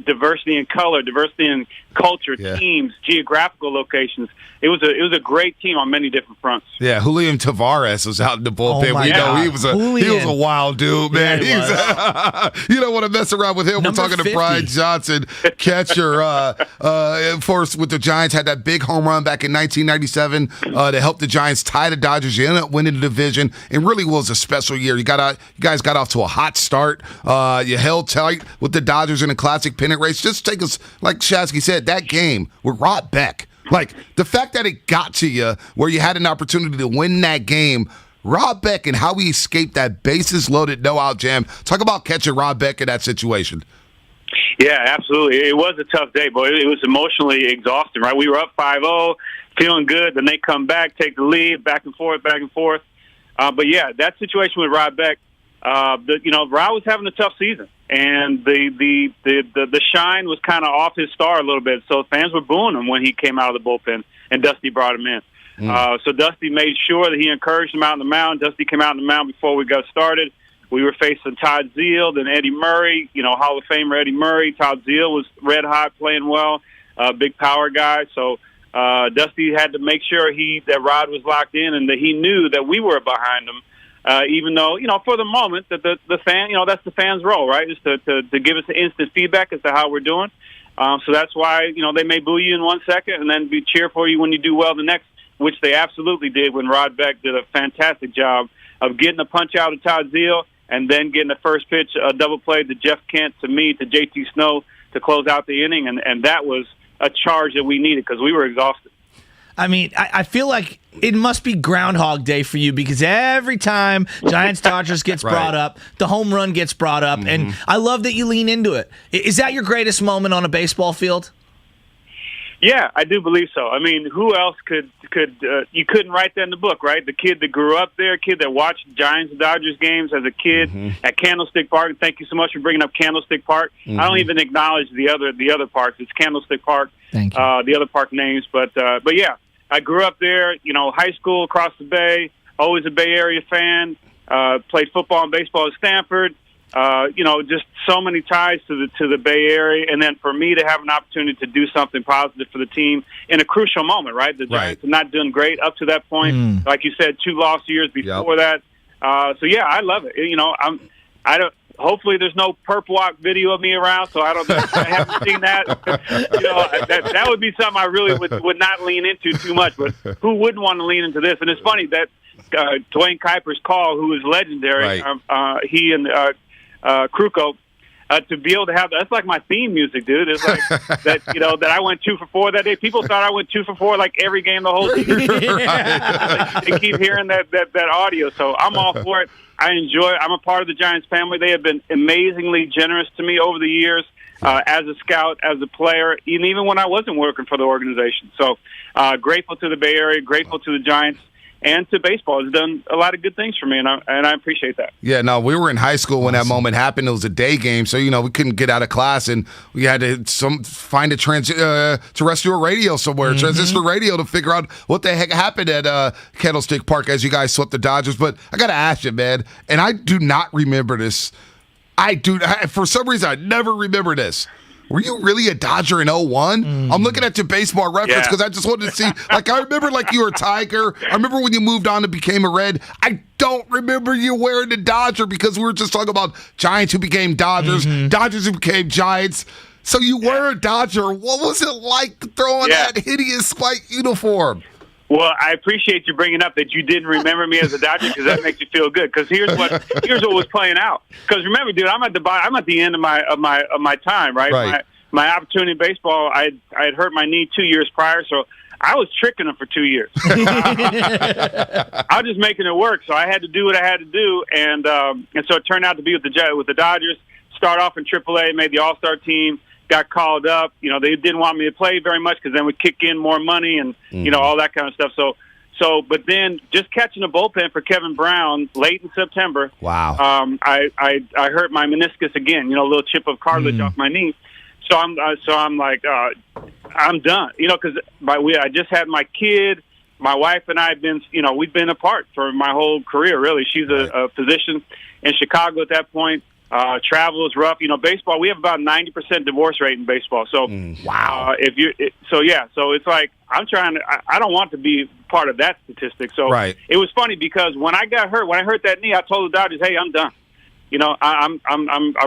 diversity in color, diversity in culture, teams, geographical locations. It was a great team on many different fronts. Yeah, Julian Tavares was out in the bullpen. my We know God. he was a wild dude, man. Yeah, You don't want to mess around with him. Number We're talking 50. to Brian Johnson, catcher. For us with the Giants, had that big home run back in 1997 to help the Giants tie the Dodgers. You ended up winning the division, and really was a special year. You guys got off to a hot start. You held tight with the Dodgers in a classic pennant race. Just take us, like Shasky said, that game with Rob Beck. Like, the fact that it got to you where you had an opportunity to win that game, Rob Beck and how he escaped that bases-loaded no-out jam. Talk about catching Rob Beck in that situation. Yeah, absolutely. It was a tough day, but it was emotionally exhausting, right? We were up 5-0, feeling good. Then they come back, take the lead, back and forth. But, yeah, that situation with Rob Beck, Rob was having a tough season. And the shine was kind of off his star a little bit, so fans were booing him when he came out of the bullpen, and Dusty brought him in. So Dusty made sure that he encouraged him out on the mound. Dusty came out on the mound before we got started. We were facing Todd Zeal, then Eddie Murray, Hall of Famer Eddie Murray. Todd Zeal was red hot, playing well, big power guy. So Dusty had to make sure that Rod was locked in and that he knew that we were behind him. Even though, for the moment, that the fan, that's the fans' role, right, is to give us the instant feedback as to how we're doing. So that's why, they may boo you in 1 second and then cheer for you when you do well the next, which they absolutely did when Rod Beck did a fantastic job of getting a punch out of Todd Zeal and then getting the first pitch, a double play to Jeff Kent, to me, to J.T. Snow to close out the inning. And that was a charge that we needed because we were exhausted. I mean, I feel like it must be Groundhog Day for you because every time Giants-Dodgers gets brought up, the home run gets brought up, and I love that you lean into it. Is that your greatest moment on a baseball field? Yeah, I do believe so. I mean, who else could you couldn't write that in the book, right? The kid that grew up there, kid that watched Giants and Dodgers games as a kid at Candlestick Park. And thank you so much for bringing up Candlestick Park. I don't even acknowledge the other parks. It's Candlestick Park. Thank you. The other park names, but yeah, I grew up there. High school across the bay. Always a Bay Area fan. Played football and baseball at Stanford. Just so many ties to the Bay Area, and then for me to have an opportunity to do something positive for the team in a crucial moment, right? The Giants are not doing great up to that point. Like you said, 2 lost years before that. So yeah, I love it. I don't. Hopefully, there's no perp walk video of me around, so I haven't seen that. That would be something I really would not lean into too much. But who wouldn't want to lean into this? And it's funny that Dwayne Kuiper's call, who is legendary, he and Kruko, to be able to have that's like my theme music, dude. It's like that that I went 2 for 4 that day. People thought I went 2 for 4 like every game the whole season. They keep hearing that audio, so I'm all for it. I enjoy it. I'm a part of the Giants family. They have been amazingly generous to me over the years as a scout, as a player, and even when I wasn't working for the organization. So grateful to the Bay Area, grateful to the Giants. And to baseball. It's done a lot of good things for me, and I appreciate that. Yeah, no, we were in high school when that moment happened. It was a day game, so we couldn't get out of class, and we had to find a terrestrial radio somewhere, transistor radio, to figure out what the heck happened at Candlestick Park as you guys swept the Dodgers. But I got to ask you, man, and I do not remember this. For some reason, I never remember this. Were you really a Dodger in 01? I'm looking at your baseball reference because I just wanted to see. Like, I remember you were a Tiger. I remember when you moved on and became a Red. I don't remember you wearing the Dodger because we were just talking about Giants who became Dodgers, Dodgers who became Giants. So you were a Dodger. What was it like throwing that hideous white uniform? Well, I appreciate you bringing up that you didn't remember me as a Dodger because that makes you feel good. Because here's what was playing out. Because remember, dude, I'm at the end of my time, right? Right. My opportunity in baseball, I had hurt my knee 2 years prior, so I was tricking them for 2 years. I was just making it work, so I had to do what I had to do, and so it turned out to be with the Dodgers. Start off in AAA, made the All-Star team. Got called up. You know, they didn't want me to play very much because then we'd kick in more money and, you know, all that kind of stuff. So, but then just catching a bullpen for Kevin Brown late in September. Wow. I hurt my meniscus again, you know, a little chip of cartilage off my knee. So I'm like, I'm done. You know, because I just had my kid. My wife and I have been, you know, we've been apart for my whole career, really. She's a physician in Chicago at that point. Travel is rough. You know, baseball, we have about 90% divorce rate in baseball. So, wow. So it's like, I don't want to be part of that statistic. So It was funny because when I hurt that knee, I told the Dodgers, hey, I'm done. You know, I'm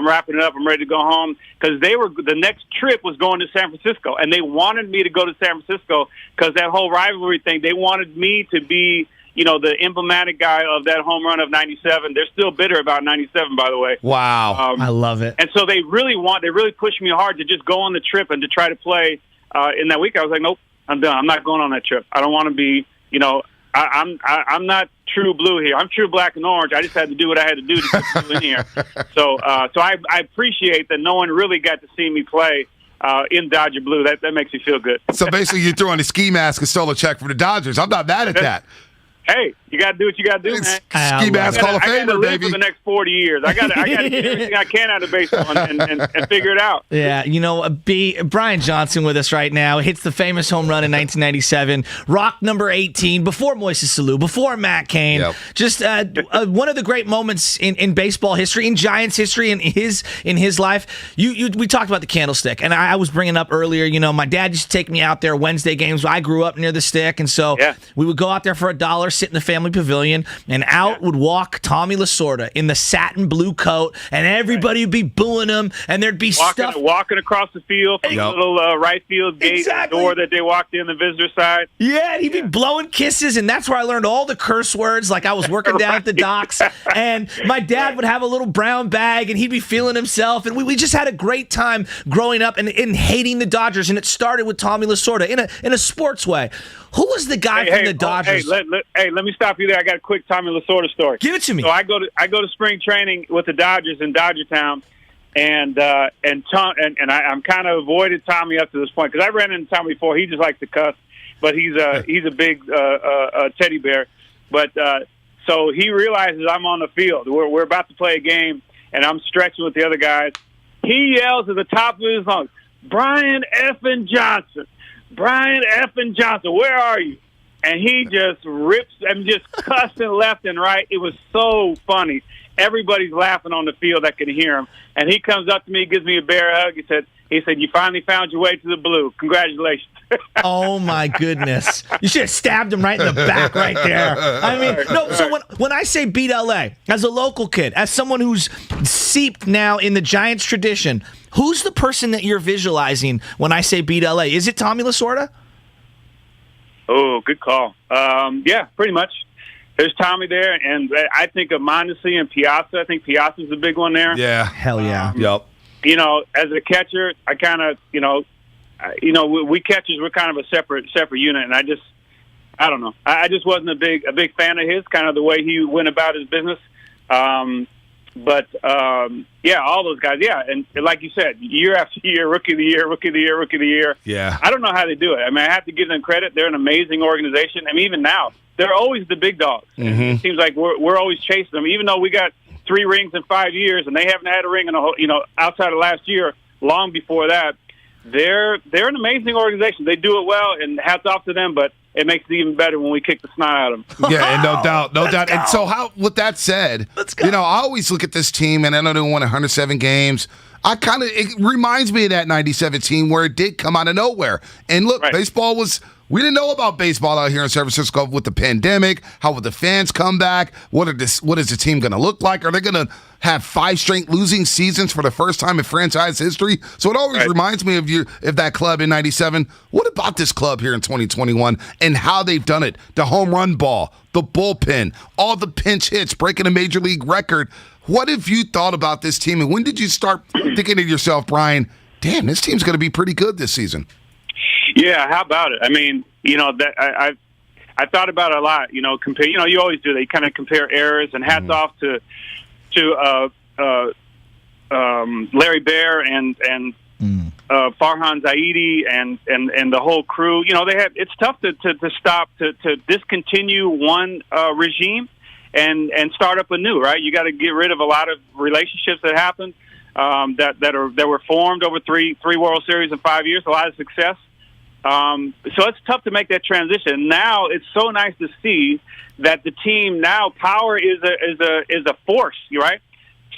wrapping it up. I'm ready to go home because the next trip was going to San Francisco, and they wanted me to go to San Francisco because that whole rivalry thing. They wanted me to be, you know, the emblematic guy of that home run of '97. They're still bitter about '97, by the way. Wow, I love it. And so they really pushed me hard to just go on the trip and to try to play in that week. I was like, nope, I'm done. I'm not going on that trip. I don't want to be, you know, I'm not true blue here. I'm true black and orange. I just had to do what I had to do to get blue in here. So I appreciate that no one really got to see me play in Dodger blue. That makes me feel good. So basically, you threw on a ski mask and stole a check from the Dodgers. I'm not mad at that. Hey, you got to do what you got to do, man. Ski mask Hall of Famer, I got to live baby. for the next 40 years. I got to get everything I can out of baseball and figure it out. Yeah, you know, Brian Johnson with us right now. Hits the famous home run in 1997. Rock number 18, before Moises Alou, before Matt Cain. Yep. Just one of the great moments in baseball history, in Giants history, in his life. We talked about the candlestick, and I was bringing up earlier, you know, my dad used to take me out there Wednesday games. I grew up near the stick, and so we would go out there for $1, sit in the family pavilion, and out would walk Tommy Lasorda in the satin blue coat, and everybody would be booing him, and there'd be stuff walking across the field from the little right field gate door that they walked in the visitor side. Yeah, and he'd be blowing kisses, and that's where I learned all the curse words. Like I was working down at the docks, and my dad would have a little brown bag, and he'd be feeling himself, and we just had a great time growing up and hating the Dodgers, and it started with Tommy Lasorda in a sports way. Who was the guy from the Dodgers? Let me stop you there. I got a quick Tommy Lasorda story. Give it to me. So I go to spring training with the Dodgers in Dodgertown, and I'm kind of avoided Tommy up to this point because I ran into Tommy before. He just likes to cuss, but he's a big teddy bear. But so he realizes I'm on the field. We're about to play a game, and I'm stretching with the other guys. He yells at the top of his lungs, "Brian effing Johnson! Brian effing Johnson, where are you?" And he just rips and just cussing left and right. It was so funny. Everybody's laughing on the field that could hear him. And he comes up to me, gives me a bear hug. He said, "You finally found your way to the blue. Congratulations." Oh my goodness! You should have stabbed him right in the back, right there. I mean, no. So when I say beat LA, as a local kid, as someone who's seeped now in the Giants tradition, who's the person that you're visualizing when I say beat LA? Is it Tommy Lasorda? Oh, good call. Yeah, pretty much. There's Tommy there, and I think of Mondesi and Piazza. I think Piazza's the big one there. Yeah. Hell yeah. Yep. You know, as a catcher, I kind of, we catchers, we're kind of a separate unit, and I don't know. I just wasn't a big fan of his, kind of the way he went about his business. But all those guys, and like you said, year after year, rookie of the year. Yeah. I don't know how they do it. I mean, I have to give them credit. They're an amazing organization. I mean, even now, they're always the big dogs. Mm-hmm. It seems like we're always chasing them, even though we got 3 rings in 5 years, and they haven't had a ring in outside of last year. Long before that, they're an amazing organization. They do it well, and hats off to them. But it makes it even better when we kick the snot out of them. Yeah, and no doubt. And so, with that said, I always look at this team, and I know they won 107 games. it reminds me of that 97 team where it did come out of nowhere. And look, baseball we didn't know about baseball out here in San Francisco with the pandemic. How would the fans come back? What is the team going to look like? Are they going to have 5 straight losing seasons for the first time in franchise history? So it always reminds me of that club in 97. What about this club here in 2021 and how they've done it? The home run ball, the bullpen, all the pinch hits, breaking a major league record. What have you thought about this team? And when did you start thinking to yourself, Brian, damn, this team's going to be pretty good this season? Yeah, how about it? I mean, that I thought about it a lot. Compare. You always do that. You kind of compare errors, and hats off to Larry Bear and Farhan Zaidi and the whole crew. It's tough to discontinue one regime and start up anew. Right? You got to get rid of a lot of relationships that happened that were formed over three World Series in 5 years. A lot of success. So it's tough to make that transition. Now it's so nice to see that the team now power is a force, right?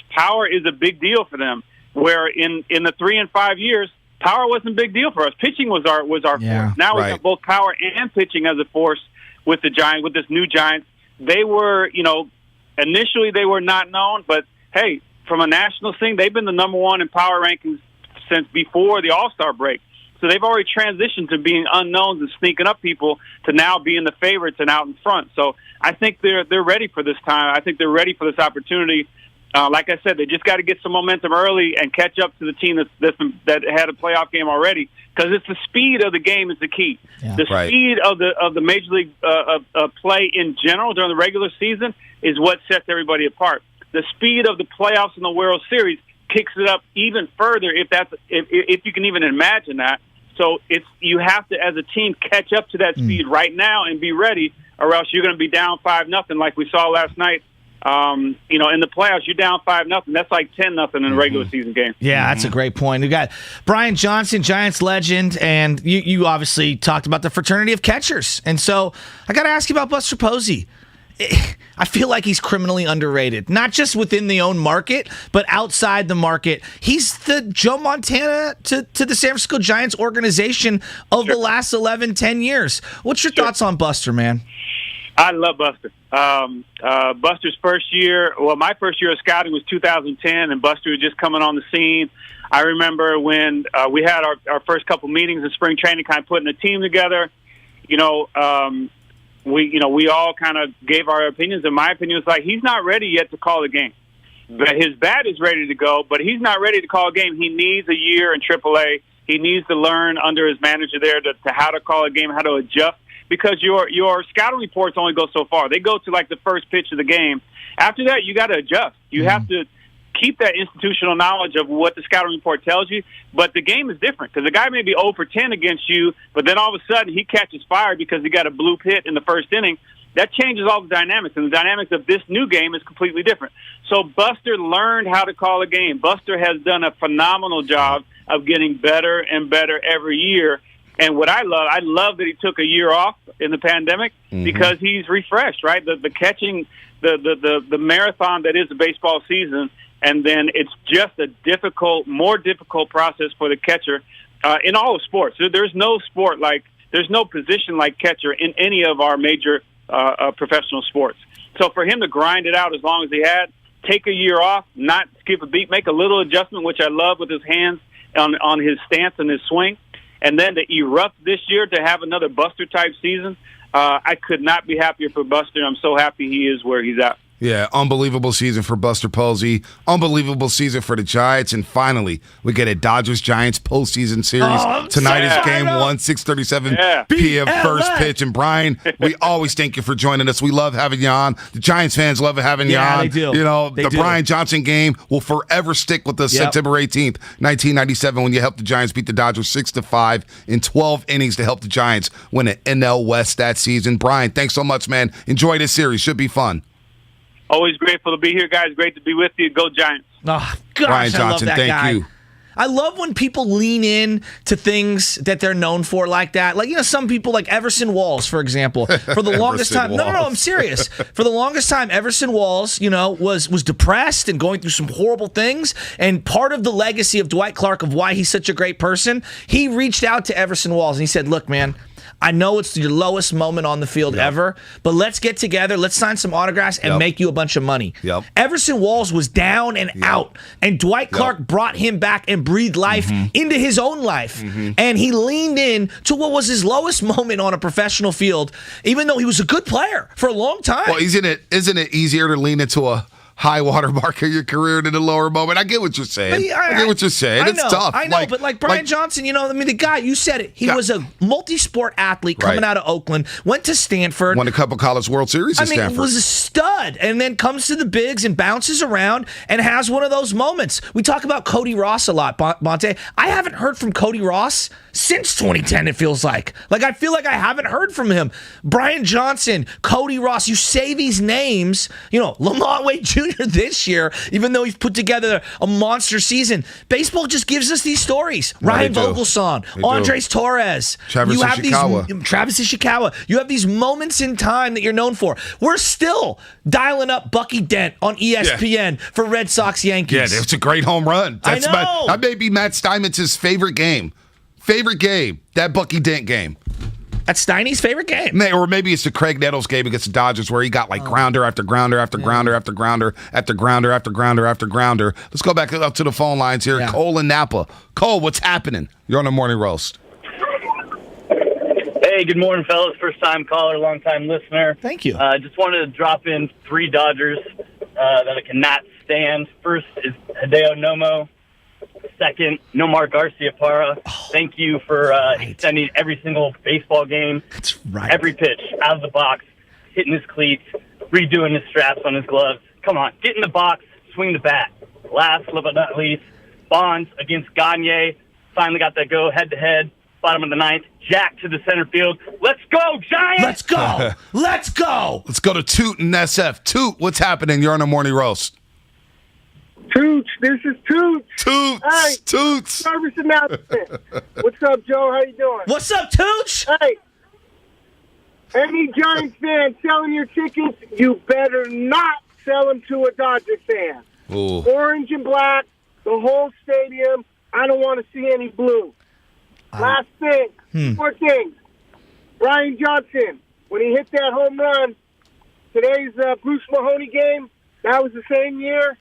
Power is a big deal for them. Where in the 3 and 5 years, power wasn't a big deal for us. Pitching was our force. Now we got both power and pitching as a force with the Giants, with this new Giants. They were, initially they were not known, but hey, from a national thing, they've been the number one in power rankings since before the All-Star break. So they've already transitioned to being unknowns and sneaking up people to now being the favorites and out in front. So I think they're ready for this time. I think they're ready for this opportunity. Like I said, they just got to get some momentum early and catch up to the team that had a playoff game already. Because it's the speed of the game is the key. Yeah. The speed of the Major League play in general during the regular season is what sets everybody apart. The speed of the playoffs in the World Series kicks it up even further if you can even imagine that. So you have to, as a team, catch up to that speed right now and be ready, or else you're going to be down 5-0 like we saw last night. In the playoffs, you're down 5-0. That's like 10-0 in a regular season game. Yeah, that's a great point. We got Brian Johnson, Giants legend, and you obviously talked about the fraternity of catchers. And so I got to ask you about Buster Posey. I feel like he's criminally underrated, not just within the own market, but outside the market. He's the Joe Montana to the San Francisco Giants organization of the last 10 years. What's your thoughts on Buster, man? I love Buster. Buster's first year, my first year of scouting was 2010, and Buster was just coming on the scene. I remember when we had our first couple meetings in spring training, kind of putting a team together. We all kind of gave our opinions, and my opinion was like, he's not ready yet to call a game. But his bat is ready to go, but he's not ready to call a game. He needs a year in AAA. He needs to learn under his manager there to how to call a game, how to adjust, because your scouting reports only go so far. They go to like the first pitch of the game. After that, you got to adjust. You have to keep that institutional knowledge of what the scouting report tells you, but the game is different because the guy may be 0 for 10 against you, but then all of a sudden he catches fire because he got a bloop hit in the first inning. That changes all the dynamics, and the dynamics of this new game is completely different. So Buster learned how to call a game. Buster has done a phenomenal job of getting better and better every year. And what I love that he took a year off in the pandemic because he's refreshed, right? The catching, the marathon that is the baseball season. And then it's just a more difficult process for the catcher in all of sports. There's no sport there's no position like catcher in any of our major professional sports. So for him to grind it out as long as he had, take a year off, not skip a beat, make a little adjustment, which I love with his hands on his stance and his swing, and then to erupt this year to have another Buster-type season, I could not be happier for Buster. I'm so happy he is where he's at. Yeah, unbelievable season for Buster Posey. Unbelievable season for the Giants. And finally, we get a Dodgers-Giants postseason series. Tonight is Game 1, 6:37 p.m. first pitch. And Brian, we always thank you for joining us. We love having you on. The Giants fans love having you on. They do. The Brian Johnson game will forever stick with us September 18th, 1997, when you helped the Giants beat the Dodgers 6-5 in 12 innings to help the Giants win an NL West that season. Brian, thanks so much, man. Enjoy this series. Should be fun. Always grateful to be here, guys. Great to be with you. Go Giants. Oh, gosh, Brian Johnson, I love that guy. you. I love when people lean in to things that they're known for like that. Like, some people like Everson Walls, for example, for the longest time. No, I'm serious. For the longest time, Everson Walls, was depressed and going through some horrible things. And part of the legacy of Dwight Clark, of why he's such a great person, he reached out to Everson Walls and he said, look, man, I know it's your lowest moment on the field ever, but let's get together, let's sign some autographs and make you a bunch of money. Everson Walls was down and out, and Dwight Clark brought him back and breathed life into his own life. And he leaned in to what was his lowest moment on a professional field, even though he was a good player for a long time. Well, isn't it easier to lean into a high water mark of your career than a lower moment? I get what you're saying. I get what you're saying. It's tough. I know, but like Brian Johnson, the guy, you said it. He was a multi-sport athlete coming out of Oakland, went to Stanford. Won a couple college World Series at Stanford. Was a stud, and then comes to the bigs and bounces around and has one of those moments. We talk about Cody Ross a lot, Bonte. I haven't heard from Cody Ross since 2010, it feels like. Like, I feel like I haven't heard from him. Brian Johnson, Cody Ross, you say these names, Lamont Wade Jr. this year, even though he's put together a monster season. Baseball just gives us these stories. Ryan Vogelsong, Andres Torres, Travis Ishikawa. You have these moments in time that you're known for. We're still dialing up Bucky Dent on ESPN for Red Sox Yankees. Yeah, it's a great home run. I know. That may be Matt Steinmetz's favorite game. That Bucky Dent game. That's Steiny's favorite game. Or maybe it's the Craig Nettles game against the Dodgers where he got grounder after grounder after grounder after grounder after grounder after grounder after grounder. Let's go back up to the phone lines here. Yeah. Cole in Napa. Cole, what's happening? You're on the Morning Roast. Hey, good morning, fellas. First-time caller, long-time listener. Thank you. Just wanted to drop in 3 Dodgers that I cannot stand. First is Hideo Nomo. Second, Nomar Garciaparra. Thank you for extending every single baseball game. That's right. Every pitch, out of the box, hitting his cleats, redoing his straps on his gloves. Come on, get in the box, swing the bat. Last but not least, Bonds against Gagne. Finally got that go head-to-head, bottom of the ninth. Jack to the center field. Let's go, Giants! Let's go! Let's go! Let's go to Toot and SF. Toot, what's happening? You're on the Morning Roast. Toots, this is Toots. Hey, Toots. Service announcement. What's up, Joe? How you doing? What's up, Toots? Hey, any Giants fan selling your tickets, you better not sell them to a Dodger fan. Ooh. Orange and black, the whole stadium. I don't want to see any blue. Last thing, 4 things. Brian Johnson, when he hit that home run, today's Bruce Mahoney game, that was the same year.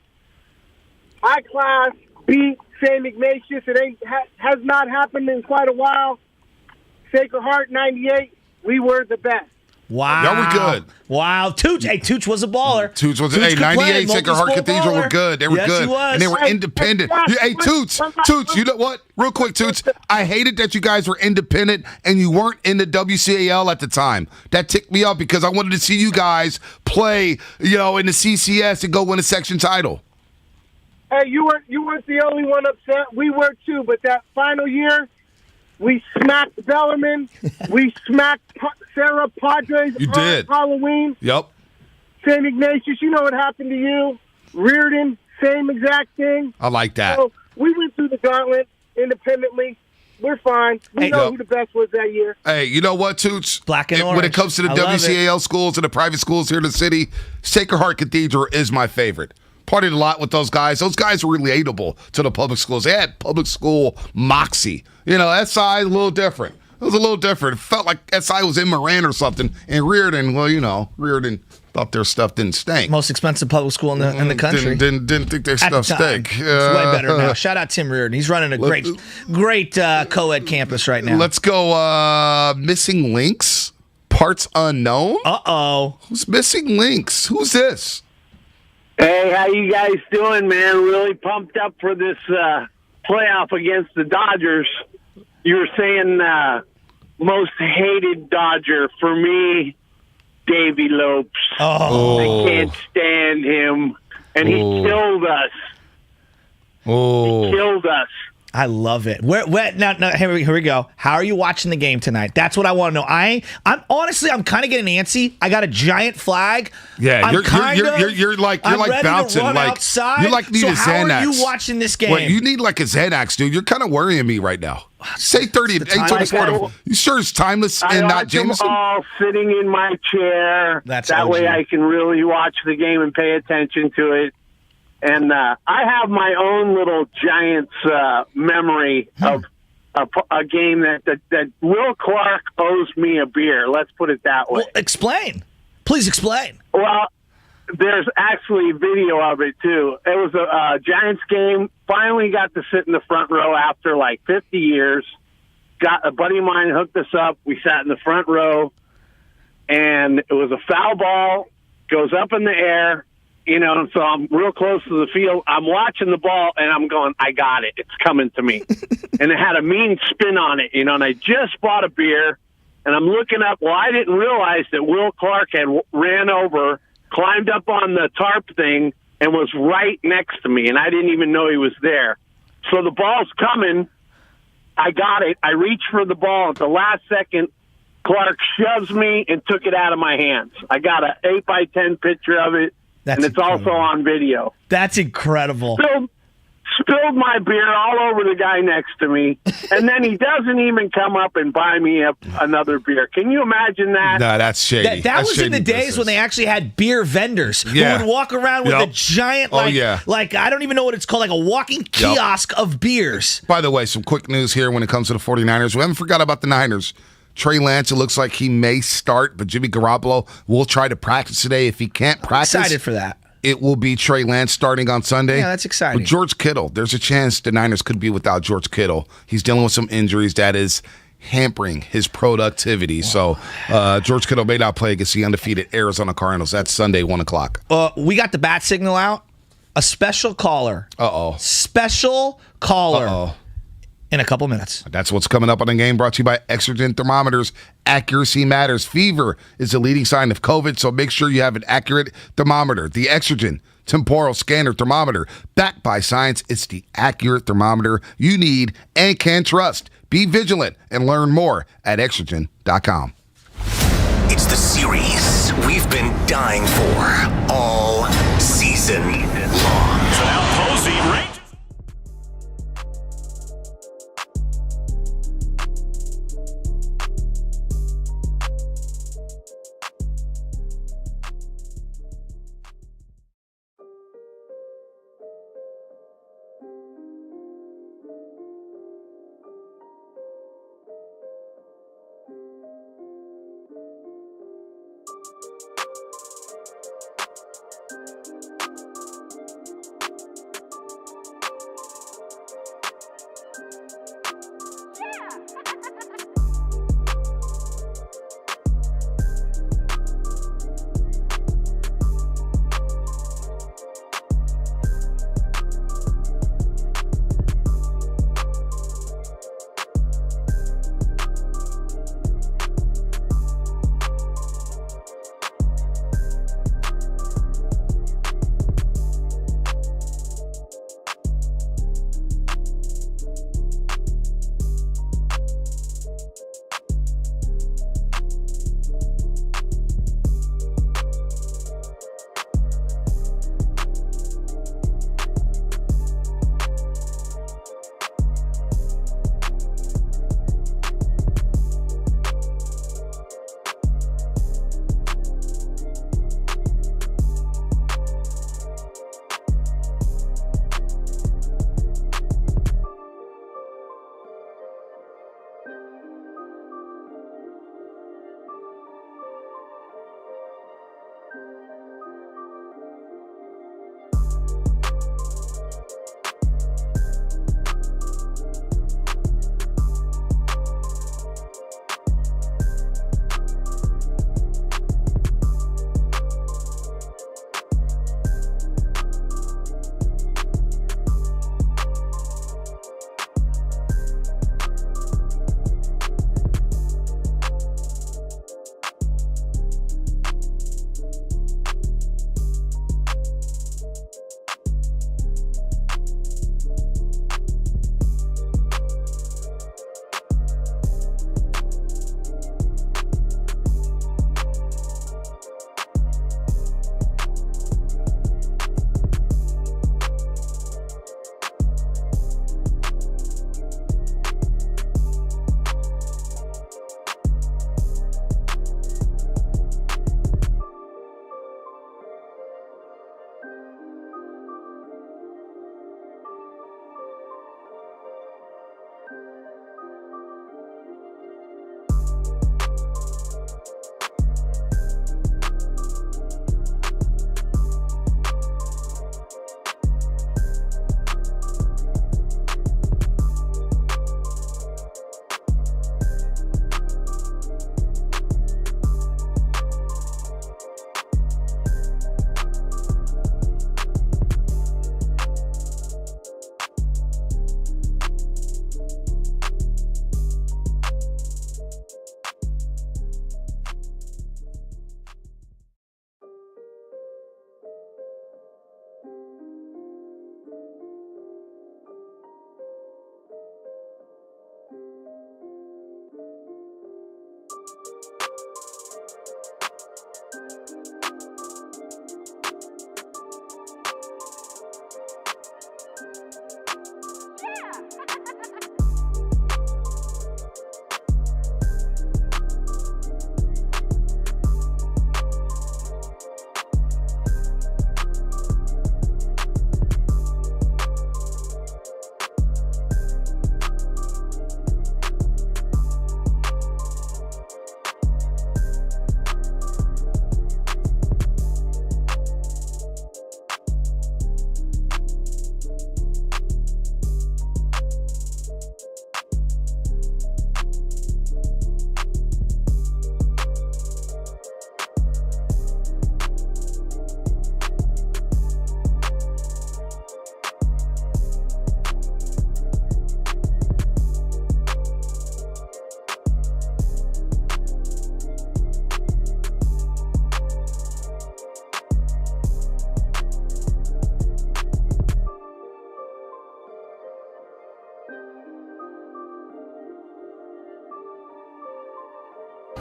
High class beat St. Ignatius. It has not happened in quite a while. Sacred Heart 98. We were the best. Wow. Y'all were good. Wow. Toots. Hey, Toots was a baller. Toots was 98 Sacred Heart Cathedral were good. They were good. He was. And they were independent. Hey, Toots, you know what? Real quick, Toots. I hated that you guys were independent and you weren't in the WCAL at the time. That ticked me up because I wanted to see you guys play, in the CCS and go win a section title. Hey, you weren't the only one upset. We were too. But that final year, we smacked Bellarmine. We smacked Sarah Padres. You did. Halloween. Yep. St. Ignatius, you know what happened to you. Reardon, same exact thing. I like that. So we went through the gauntlet independently. We're fine. We know who the best was that year. Hey, you know what, Toots? Black and orange. When it comes to the WCAL schools and the private schools here in the city, Sacred Heart Cathedral is my favorite. Partied a lot with those guys. Those guys were relatable to the public schools. They had public school moxie. SI a little different. It was a little different. It felt like SI was in Moran or something. And Reardon, Reardon thought their stuff didn't stink. Most expensive public school in the country. Didn't think their stuff stink. It's way better now. Shout out Tim Reardon. He's running a great co-ed campus right now. Let's go Missing Links. Parts unknown. Uh-oh. Who's Missing Links? Who's this? Hey, how you guys doing, man? Really pumped up for this playoff against the Dodgers. You were saying most hated Dodger. For me, Davey Lopes. Oh. I can't stand him. And he killed us. Oh. He killed us. I love it. Now, here we go. How are you watching the game tonight? That's what I want to know. I'm kind of getting antsy. I got a giant flag. Yeah, you're like ready bouncing. To run like outside. you like need a Xanax. How are you watching this game? Well, you need like a Xanax, dude. You're kind of worrying me right now. Say 30 and 8 You sure it's timeless and not Jameson? I'm all sitting in my chair. That way I can really watch the game and pay attention to it. And I have my own little Giants memory of a game that Will Clark owes me a beer. Let's put it that way. Well, explain. Please explain. Well, there's actually video of it, too. It was a Giants game. Finally got to sit in the front row after like 50 years. Got a buddy of mine hooked us up. We sat in the front row, and it was a foul ball, goes up in the air. You know, so I'm real close to the field. I'm watching the ball, and I'm going, I got it. It's coming to me. And it had a mean spin on it, you know, and I just bought a beer, and I'm looking up. Well, I didn't realize that Will Clark had ran over, climbed up on the tarp thing, and was right next to me, and I didn't even know he was there. So the ball's coming. I got it. I reached for the ball at the last second. Clark shoves me and took it out of my hands. I got an 8x10 picture of it. And it's also on video. That's incredible. Spilled my beer all over the guy next to me, and then he doesn't even come up and buy me another beer. Can you imagine that? No, that's shady. That was in the days when they actually had beer vendors who would walk around with a giant, like I don't even know what it's called, like a walking kiosk of beers. By the way, some quick news here when it comes to the 49ers. We haven't forgot about the Niners. Trey Lance, it looks like he may start, but Jimmy Garoppolo will try to practice today. If he can't practice, excited for that. It will be Trey Lance starting on Sunday. Yeah, that's exciting. But George Kittle, there's a chance the Niners could be without George Kittle. He's dealing with some injuries that is hampering his productivity. Wow. So George Kittle may not play against the undefeated Arizona Cardinals. That's Sunday, 1 o'clock. We got the bat signal out. A special caller. Special caller. In a couple minutes. That's what's coming up on the game, brought to you by Exergen Thermometers. Accuracy matters. Fever is a leading sign of COVID, so make sure you have an accurate thermometer. The Exergen Temporal Scanner Thermometer, backed by science. It's the accurate thermometer you need and can trust. Be vigilant and learn more at Exergen.com. It's the series we've been dying for all season long. So now Posey ranges.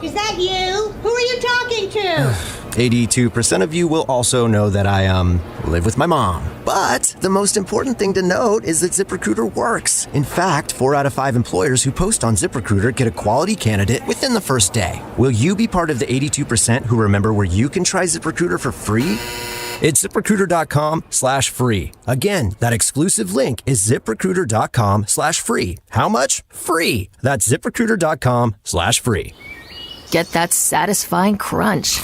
Is that you? Who are you talking to? 82% of you will also know that I, live with my mom. But the most important thing to note is that ZipRecruiter works. In fact, 4 out of 5 employers who post on ZipRecruiter get a quality candidate within the first day. Will you be part of the 82% who remember where you can try ZipRecruiter for free? It's ZipRecruiter.com/free. Again, that exclusive link is ZipRecruiter.com/free. How much? Free. That's ZipRecruiter.com/free. Get that satisfying crunch.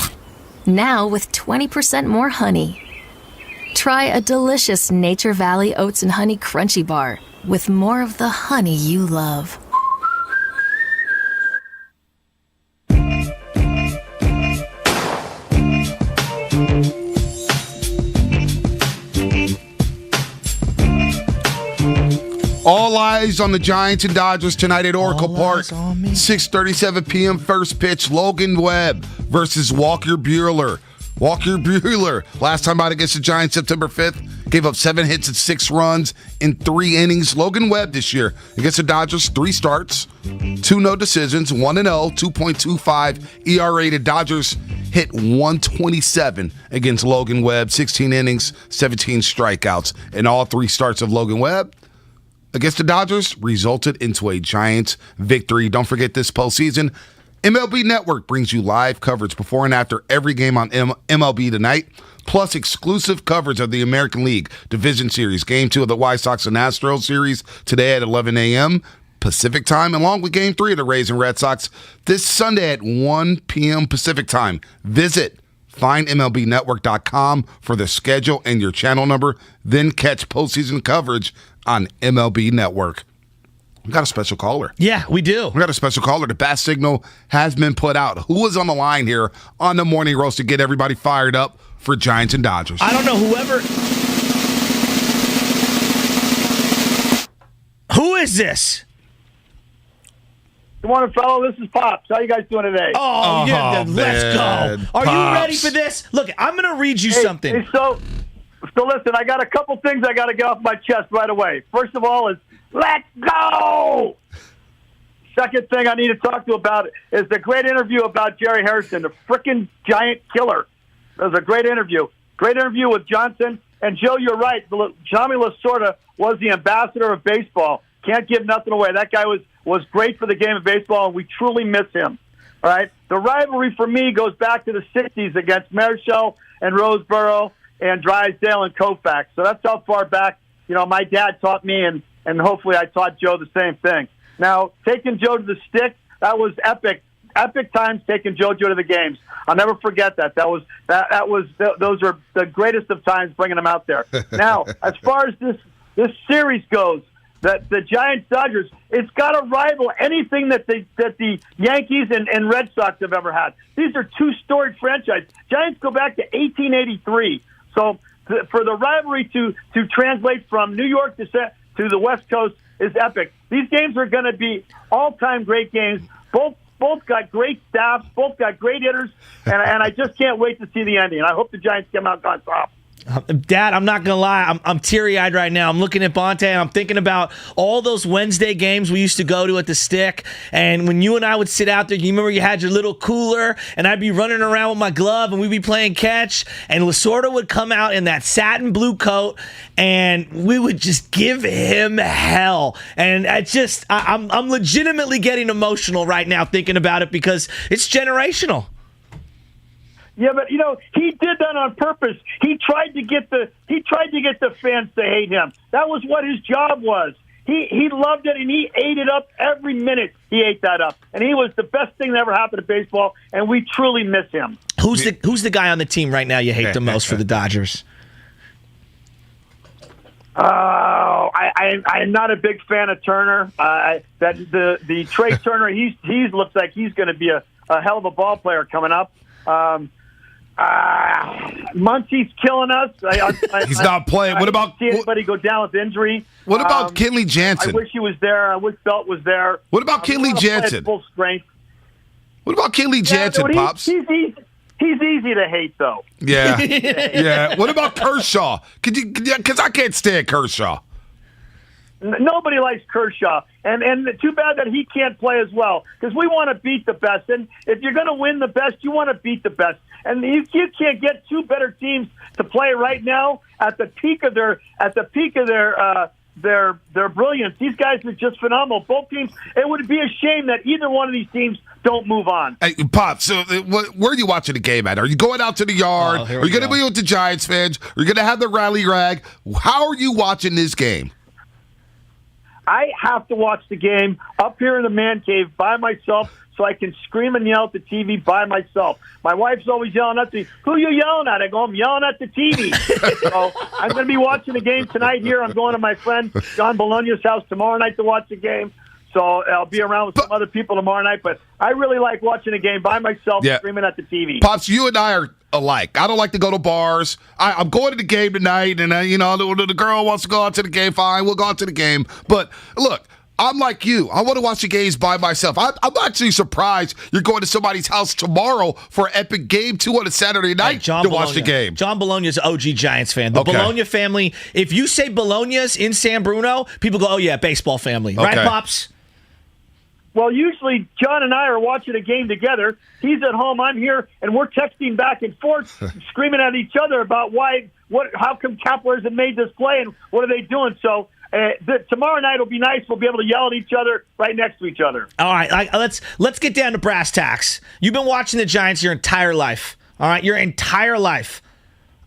Now with 20% more honey. Try a delicious Nature Valley Oats and Honey Crunchy Bar with more of the honey you love. All eyes on the Giants and Dodgers tonight at Oracle Park. 6:37 p.m. first pitch. Logan Webb versus Walker Buehler. Walker Buehler, last time out against the Giants September 5th, gave up 7 hits and 6 runs in 3 innings. Logan Webb this year against the Dodgers, 3 starts, 2 no decisions, 1-0, 2.25 ERA. The Dodgers hit 127 against Logan Webb, 16 innings, 17 strikeouts. And all 3 starts of Logan Webb against the Dodgers resulted into a Giants victory. Don't forget this postseason, MLB Network brings you live coverage before and after every game on MLB Tonight, plus exclusive coverage of the American League Division Series. Game 2 of the White Sox and Astros series today at 11 a.m. Pacific time, along with Game 3 of the Rays and Red Sox this Sunday at 1 p.m. Pacific time. Visit findmlbnetwork.com for the schedule and your channel number. Then catch postseason coverage on MLB Network. We got a special caller. Yeah, we do. We got a special caller. The bat signal has been put out. Who is on the line here on the Morning Roast to get everybody fired up for Giants and Dodgers? I don't know Who is this? Good morning, fellow. This is Pops. How you guys doing today? Oh, yeah, let's go. Are you ready for this? Look, I'm going to read you something. Hey, so listen, I got a couple things I got to get off my chest right away. First of all is, let's go! Second thing I need to talk to about is the great interview about Jerry Harrison, the frickin' giant killer. It was a great interview. Great interview with Johnson. And, Joe, you're right. Tommy Lasorda was the ambassador of baseball. Can't give nothing away. That guy was great for the game of baseball, and we truly miss him. All right? The rivalry for me goes back to the 60s against Marichal and Roseboro and Drysdale and Koufax. So that's how far back, my dad taught me, and hopefully I taught Joe the same thing. Now, taking Joe to the stick, that was epic. Epic times taking JoJo to the games. I'll never forget that. Those are the greatest of times bringing them out there. Now, as far as this series goes, that the Giants-Dodgers, it's got to rival anything that the Yankees and Red Sox have ever had. These are 2 storied franchises. Giants go back to 1883. So for the rivalry to translate from New York to the West Coast is epic. These games are going to be all-time great games. Both got great staffs. Both got great hitters. And I just can't wait to see the ending. I hope the Giants come out on top. Dad, I'm not going to lie. I'm teary-eyed right now. I'm looking at Bonte, and I'm thinking about all those Wednesday games we used to go to at the Stick. And when you and I would sit out there, you remember you had your little cooler, and I'd be running around with my glove, and we'd be playing catch. And Lasorda would come out in that satin blue coat, and we would just give him hell. And I'm legitimately getting emotional right now thinking about it because it's generational. Yeah, but he did that on purpose. He tried to get the fans to hate him. That was what his job was. He loved it, and he ate it up every minute. He ate that up, and he was the best thing that ever happened to baseball. And we truly miss him. Who's the guy on the team right now you hate the most for the Dodgers? I'm not a big fan of Turner. The Trey Turner, he looks like he's going to be a hell of a ball player coming up. Muncy's killing us. He's not playing. What about see anybody go down with injury? What about Kenley Jansen? I wish he was there. I wish Belt was there. What about Kenley Jansen? Full strength. What about Kenley Jansen, Pops? He's easy to hate, though. Yeah, yeah. What about Kershaw? Because I can't stand Kershaw. Nobody likes Kershaw, and too bad that he can't play as well, because we want to beat the best. And if you're going to win the best, you want to beat the best. And you can't get two better teams to play right now at the peak of their brilliance. These guys are just phenomenal. Both teams. It would be a shame that either one of these teams don't move on. Hey, Pop, so where are you watching the game at? Are you going out to the yard? Are you going to be with the Giants fans? Are you going to have the rally rag? How are you watching this game? I have to watch the game up here in the man cave by myself so I can scream and yell at the TV by myself. My wife's always yelling at me, "Who you yelling at?" I go, "I'm yelling at the TV." So I'm going to be watching the game tonight here. I'm going to my friend John Bologna's house tomorrow night to watch the game. So I'll be around with some other people tomorrow night. But I really like watching a game by myself, screaming at the TV. Pops, you and I are alike. I don't like to go to bars. I'm going to the game tonight, and the girl wants to go out to the game. Fine, we'll go out to the game. But look, I'm like you. I want to watch the games by myself. I'm actually surprised you're going to somebody's house tomorrow for an epic game 2 on a Saturday night to watch the game. John Bologna's OG Giants fan. The Bologna family. If you say Bologna's in San Bruno, people go, "Oh yeah, baseball family." Right, Pops? Well, usually John and I are watching a game together. He's at home, I'm here, and we're texting back and forth, screaming at each other about how come Kapler hasn't made this play, and what are they doing? So tomorrow night will be nice. We'll be able to yell at each other right next to each other. All right, let's get down to brass tacks. You've been watching the Giants your entire life. All right, your entire life.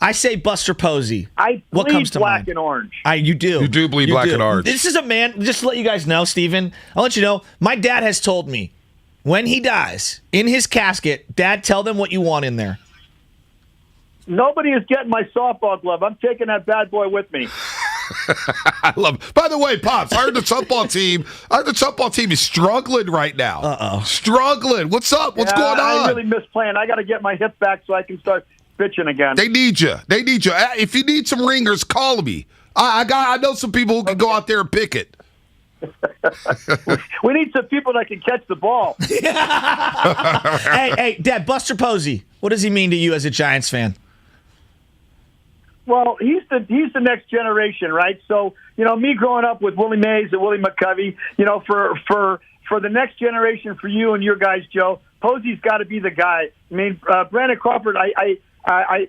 I say Buster Posey. What comes to black mind? and orange. You do bleed black and orange. This is a man, just to let you guys know, Steven, I'll let you know, my dad has told me, when he dies, in his casket, Dad, tell them what you want in there. Nobody is getting my softball glove. I'm taking that bad boy with me. I love it. By the way, Pops, I heard the softball team is struggling right now. Struggling. What's up? What's going on? I really miss playing. I got to get my hip back so I can start pitching again. They need you. If you need some ringers, call me. I know some people who can go out there and pick it. We need some people that can catch the ball. Hey, Dad, Buster Posey, what does he mean to you as a Giants fan? Well, he's the next generation, right? So, me growing up with Willie Mays and Willie McCovey, for the next generation, for you and your guys, Joe, Posey's got to be the guy. I mean, Brandon Crawford, I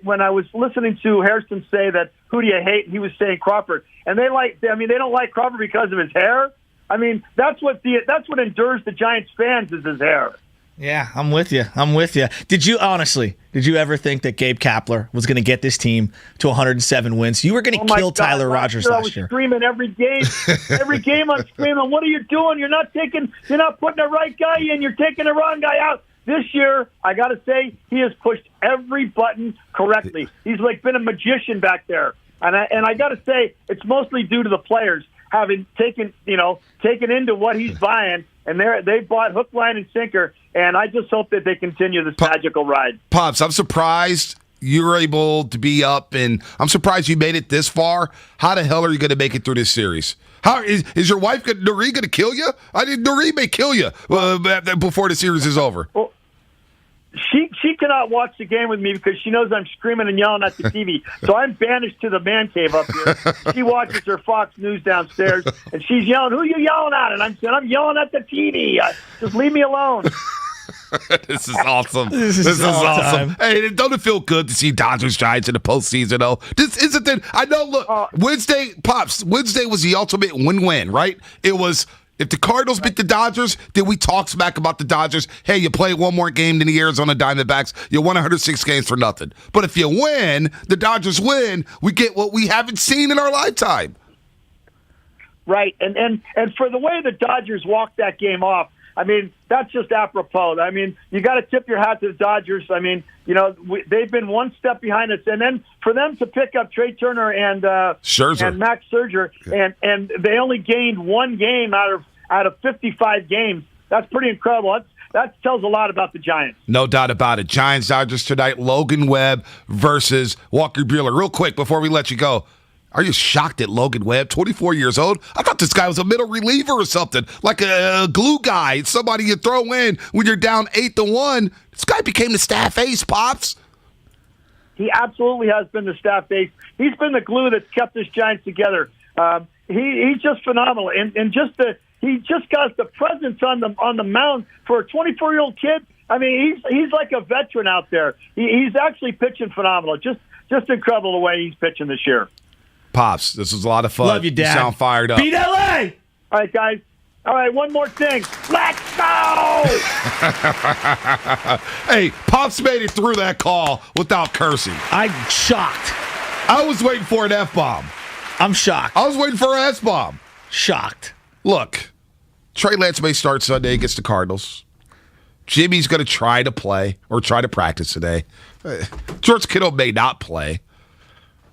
when I was listening to Hairston say that, who do you hate? And he was saying Crawford. And they don't like Crawford because of his hair. I mean, that's what endures the Giants fans is his hair. Yeah, I'm with you. Did you ever think that Gabe Kapler was going to get this team to 107 wins? You were going to kill Tyler Rogers last year. I was screaming every game. Every game I'm screaming, what are you doing? You're not putting the right guy in. You're taking the wrong guy out. This year, I got to say, he has pushed every button correctly. He's been a magician back there. And I got to say, it's mostly due to the players having taken into what he's buying, and they bought hook, line, and sinker. And I just hope that they continue this magical ride. Pops, I'm surprised you were able to be up, and I'm surprised you made it this far. How the hell are you going to make it through this series? How is your wife, Noree, going to kill you? Noree may kill you before the series is over. Well, she cannot watch the game with me because she knows I'm screaming and yelling at the TV. So I'm banished to the man cave up here. She watches her Fox News downstairs, and she's yelling, "Who are you yelling at?" And I'm saying, "I'm yelling at the TV. Just leave me alone." This is awesome. This is awesome. Hey, don't it feel good to see Dodgers Giants in the postseason, though? This isn't that. I know, look, Wednesday was the ultimate win-win, right? It was, if the Cardinals beat the Dodgers, then we talk smack about the Dodgers. Hey, you play one more game than the Arizona Diamondbacks, you won 106 games for nothing. But if you win, the Dodgers win, we get what we haven't seen in our lifetime. Right, and for the way the Dodgers walked that game off, I mean, that's just apropos. I mean, you got to tip your hat to the Dodgers. I mean, they've been one step behind us, and then for them to pick up Trey Turner and Max Scherzer, and they only gained one game out of 55 games. That's pretty incredible. That tells a lot about the Giants. No doubt about it. Giants-Dodgers tonight. Logan Webb versus Walker Buehler. Real quick before we let you go. Are you shocked at Logan Webb, 24 years old? I thought this guy was a middle reliever or something, like a glue guy, somebody you throw in when you're down 8-1. This guy became the staff ace, Pops. He absolutely has been the staff ace. He's been the glue that's kept this Giants together. he's just phenomenal, and he just got the presence on the mound for a 24-year-old kid. I mean, he's like a veteran out there. He's actually pitching phenomenal. Just incredible the way he's pitching this year. Pops, this was a lot of fun. Love you, Dad. You sound fired up. Beat LA! All right, guys. All right, one more thing. Let's go! Hey, Pops made it through that call without cursing. I'm shocked. I was waiting for an F-bomb. I'm shocked. I was waiting for an S-bomb. Shocked. Look, Trey Lance may start Sunday against the Cardinals. Jimmy's going to try to play or try to practice today. George Kittle may not play.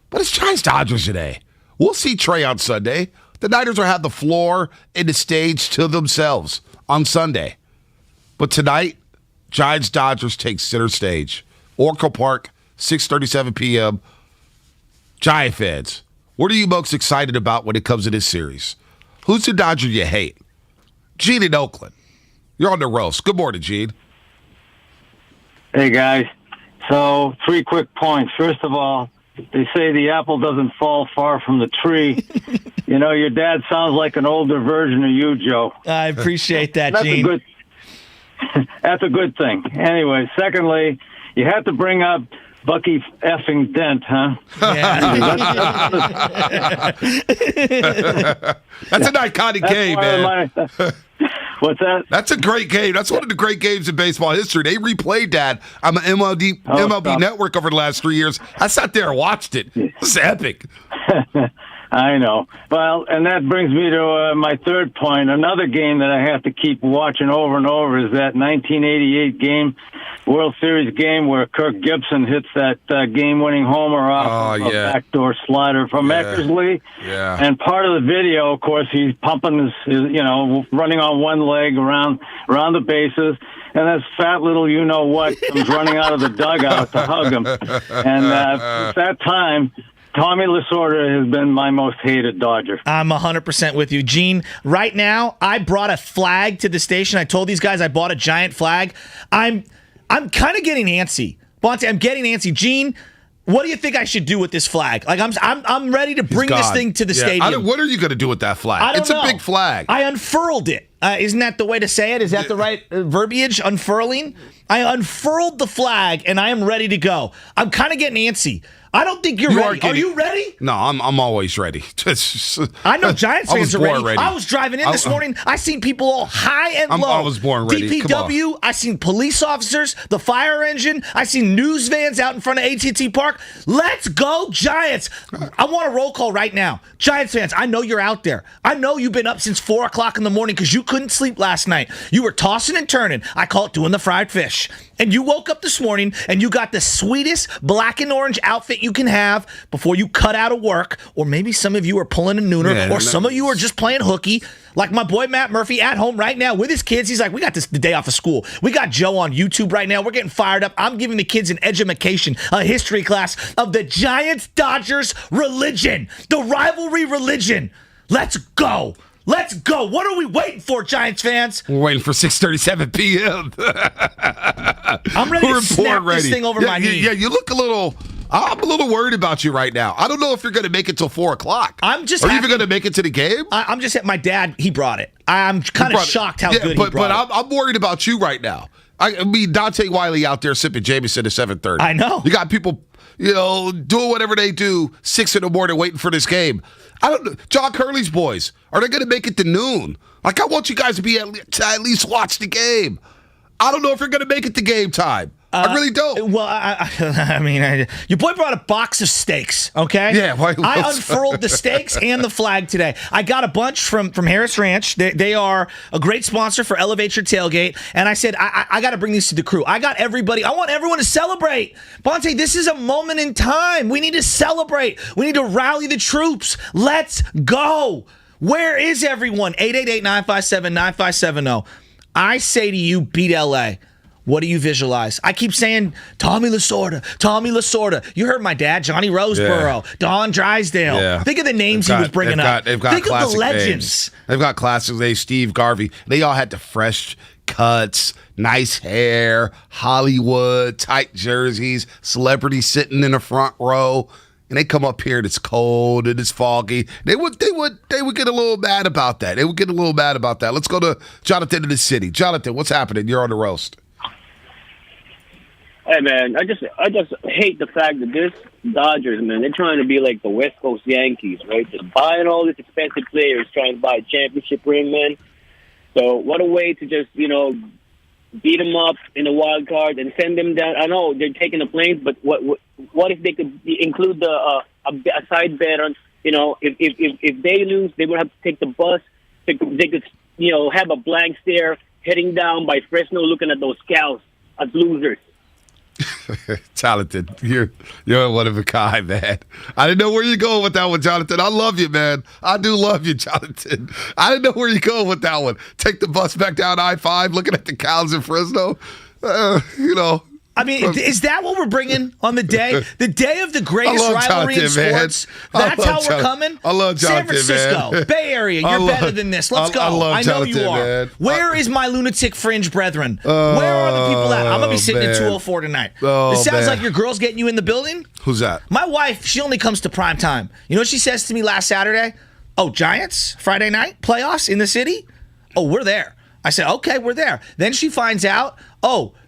But it's Giants-Dodgers today. We'll see Trey on Sunday. The Niners will have the floor and the stage to themselves on Sunday. But tonight, Giants-Dodgers take center stage. Oracle Park, 6:37 p.m. Giant fans, what are you most excited about when it comes to this series? Who's the Dodger you hate? Gene in Oakland. You're on the roast. Good morning, Gene. Hey, guys. So, 3 quick points. First of all, they say the apple doesn't fall far from the tree. You know, your dad sounds like an older version of you, Joe. I appreciate that, Gene. That's a good thing. Anyway, secondly, you have to bring up Bucky effing Dent, huh? Yeah. That's an iconic game, man. What's that? That's a great game. That's one of the great games in baseball history. They replayed that on the MLB Network over the last 3 years. I sat there and watched it. It's epic. I know. Well, and that brings me to my third point. Another game that I have to keep watching over and over is that 1988 game, World Series game, where Kirk Gibson hits that game-winning homer off a backdoor slider from Eckersley. Yeah. And part of the video, of course, he's pumping his running on one leg around the bases. And this fat little you-know-what comes running out of the dugout to hug him. And at that time, Tommy Lasorda has been my most hated Dodger. I'm 100% with you. Gene, right now, I brought a flag to the station. I told these guys I bought a giant flag. I'm kind of getting antsy. Bonte, I'm getting antsy. Gene, what do you think I should do with this flag? Like, I'm ready to bring this thing to the stadium. What are you going to do with that flag? It's a big flag. I unfurled it. Isn't that the way to say it? Is that the right verbiage? Unfurling? I unfurled the flag, and I am ready to go. I'm kind of getting antsy. I don't think you're ready. Are you ready? No, I'm always ready. I know Giants fans are ready. I was driving in this morning. I seen people all high and low. I was born ready. DPW. I seen police officers, the fire engine. I seen news vans out in front of AT&T Park. Let's go, Giants. I want a roll call right now. Giants fans, I know you're out there. I know you've been up since 4 o'clock in the morning because you couldn't sleep last night. You were tossing and turning. I call it doing the fried fish. And you woke up this morning and you got the sweetest black and orange outfit you can have before you cut out of work. Or maybe some of you are pulling a nooner, some of you are just playing hooky. Like my boy Matt Murphy at home right now with his kids. He's like, we got the day off of school. We got Joe on YouTube right now. We're getting fired up. I'm giving the kids an edumacation, a history class of the Giants-Dodgers religion, the rivalry religion. Let's go. Let's go. What are we waiting for, Giants fans? We're waiting for 6:37 p.m. I'm ready to snap this thing over my knee. Yeah, you look I'm a little worried about you right now. I don't know if you're going to make it till 4 o'clock. Are you even going to make it to the game? I'm just my dad, he brought it. I'm kind of shocked how good he brought it. But I'm worried about you right now. I mean, Dante Wiley out there sipping Jameson at 7:30. I know. You got people, doing whatever they do 6 in the morning waiting for this game. I don't know. John Curley's boys, are they going to make it to noon? Like, I want you guys to at least watch the game. I don't know if you're going to make it to game time. I really don't. Well, I mean, your boy brought a box of steaks, okay? Yeah. I unfurled the steaks and the flag today. I got a bunch from Harris Ranch. They are a great sponsor for Elevate Your Tailgate. And I said, I got to bring these to the crew. I got everybody. I want everyone to celebrate. Bonte, this is a moment in time. We need to celebrate. We need to rally the troops. Let's go. Where is everyone? 888-957-9570. I say to you, beat LA. What do you visualize? I keep saying Tommy Lasorda. You heard my dad, Johnny Roseboro, Don Drysdale. Yeah. Think of the names he was bringing up. They've got Think of the legends. They've got classic names. Steve Garvey. They all had the fresh cuts, nice hair, Hollywood, tight jerseys, celebrities sitting in the front row. and they come up here and it's cold and it's foggy, they would get a little mad about that. They would get a little mad about that. Let's go to Jonathan in the city. Jonathan, what's happening? You're on the roast. Hey man, I just hate the fact that this Dodgers, man, they're trying to be like the West Coast Yankees, right? They're buying all these expensive players, trying to buy a championship ring, man. So what a way to just, beat them up in the wild card and send them down. I know they're taking the planes, but what if they could include a side bet on, if they lose, they would have to take the bus. They could have a blank stare heading down by Fresno, looking at those scouts as losers. Talented. You're one of a kind, man. I didn't know where you're going with that one, Jonathan. I love you, man. I do love you, Jonathan. I didn't know where you're going with that one. Take the bus back down I-5, looking at the cows in Fresno. I mean, is that what we're bringing on the day? The day of the greatest rivalry in sports? That's how we're coming? I love Jonathan, San Francisco, man. Bay Area, you're better than this. Let's go. I know you are. Man. Where is my lunatic fringe brethren? Where are the people at? I'm going to be sitting at 204 tonight. It sounds like your girl's getting you in the building. Who's that? My wife, she only comes to prime time. You know what she says to me last Saturday? Oh, Giants? Friday night? Playoffs in the city? Oh, we're there. I said, okay, we're there. Then she finds out,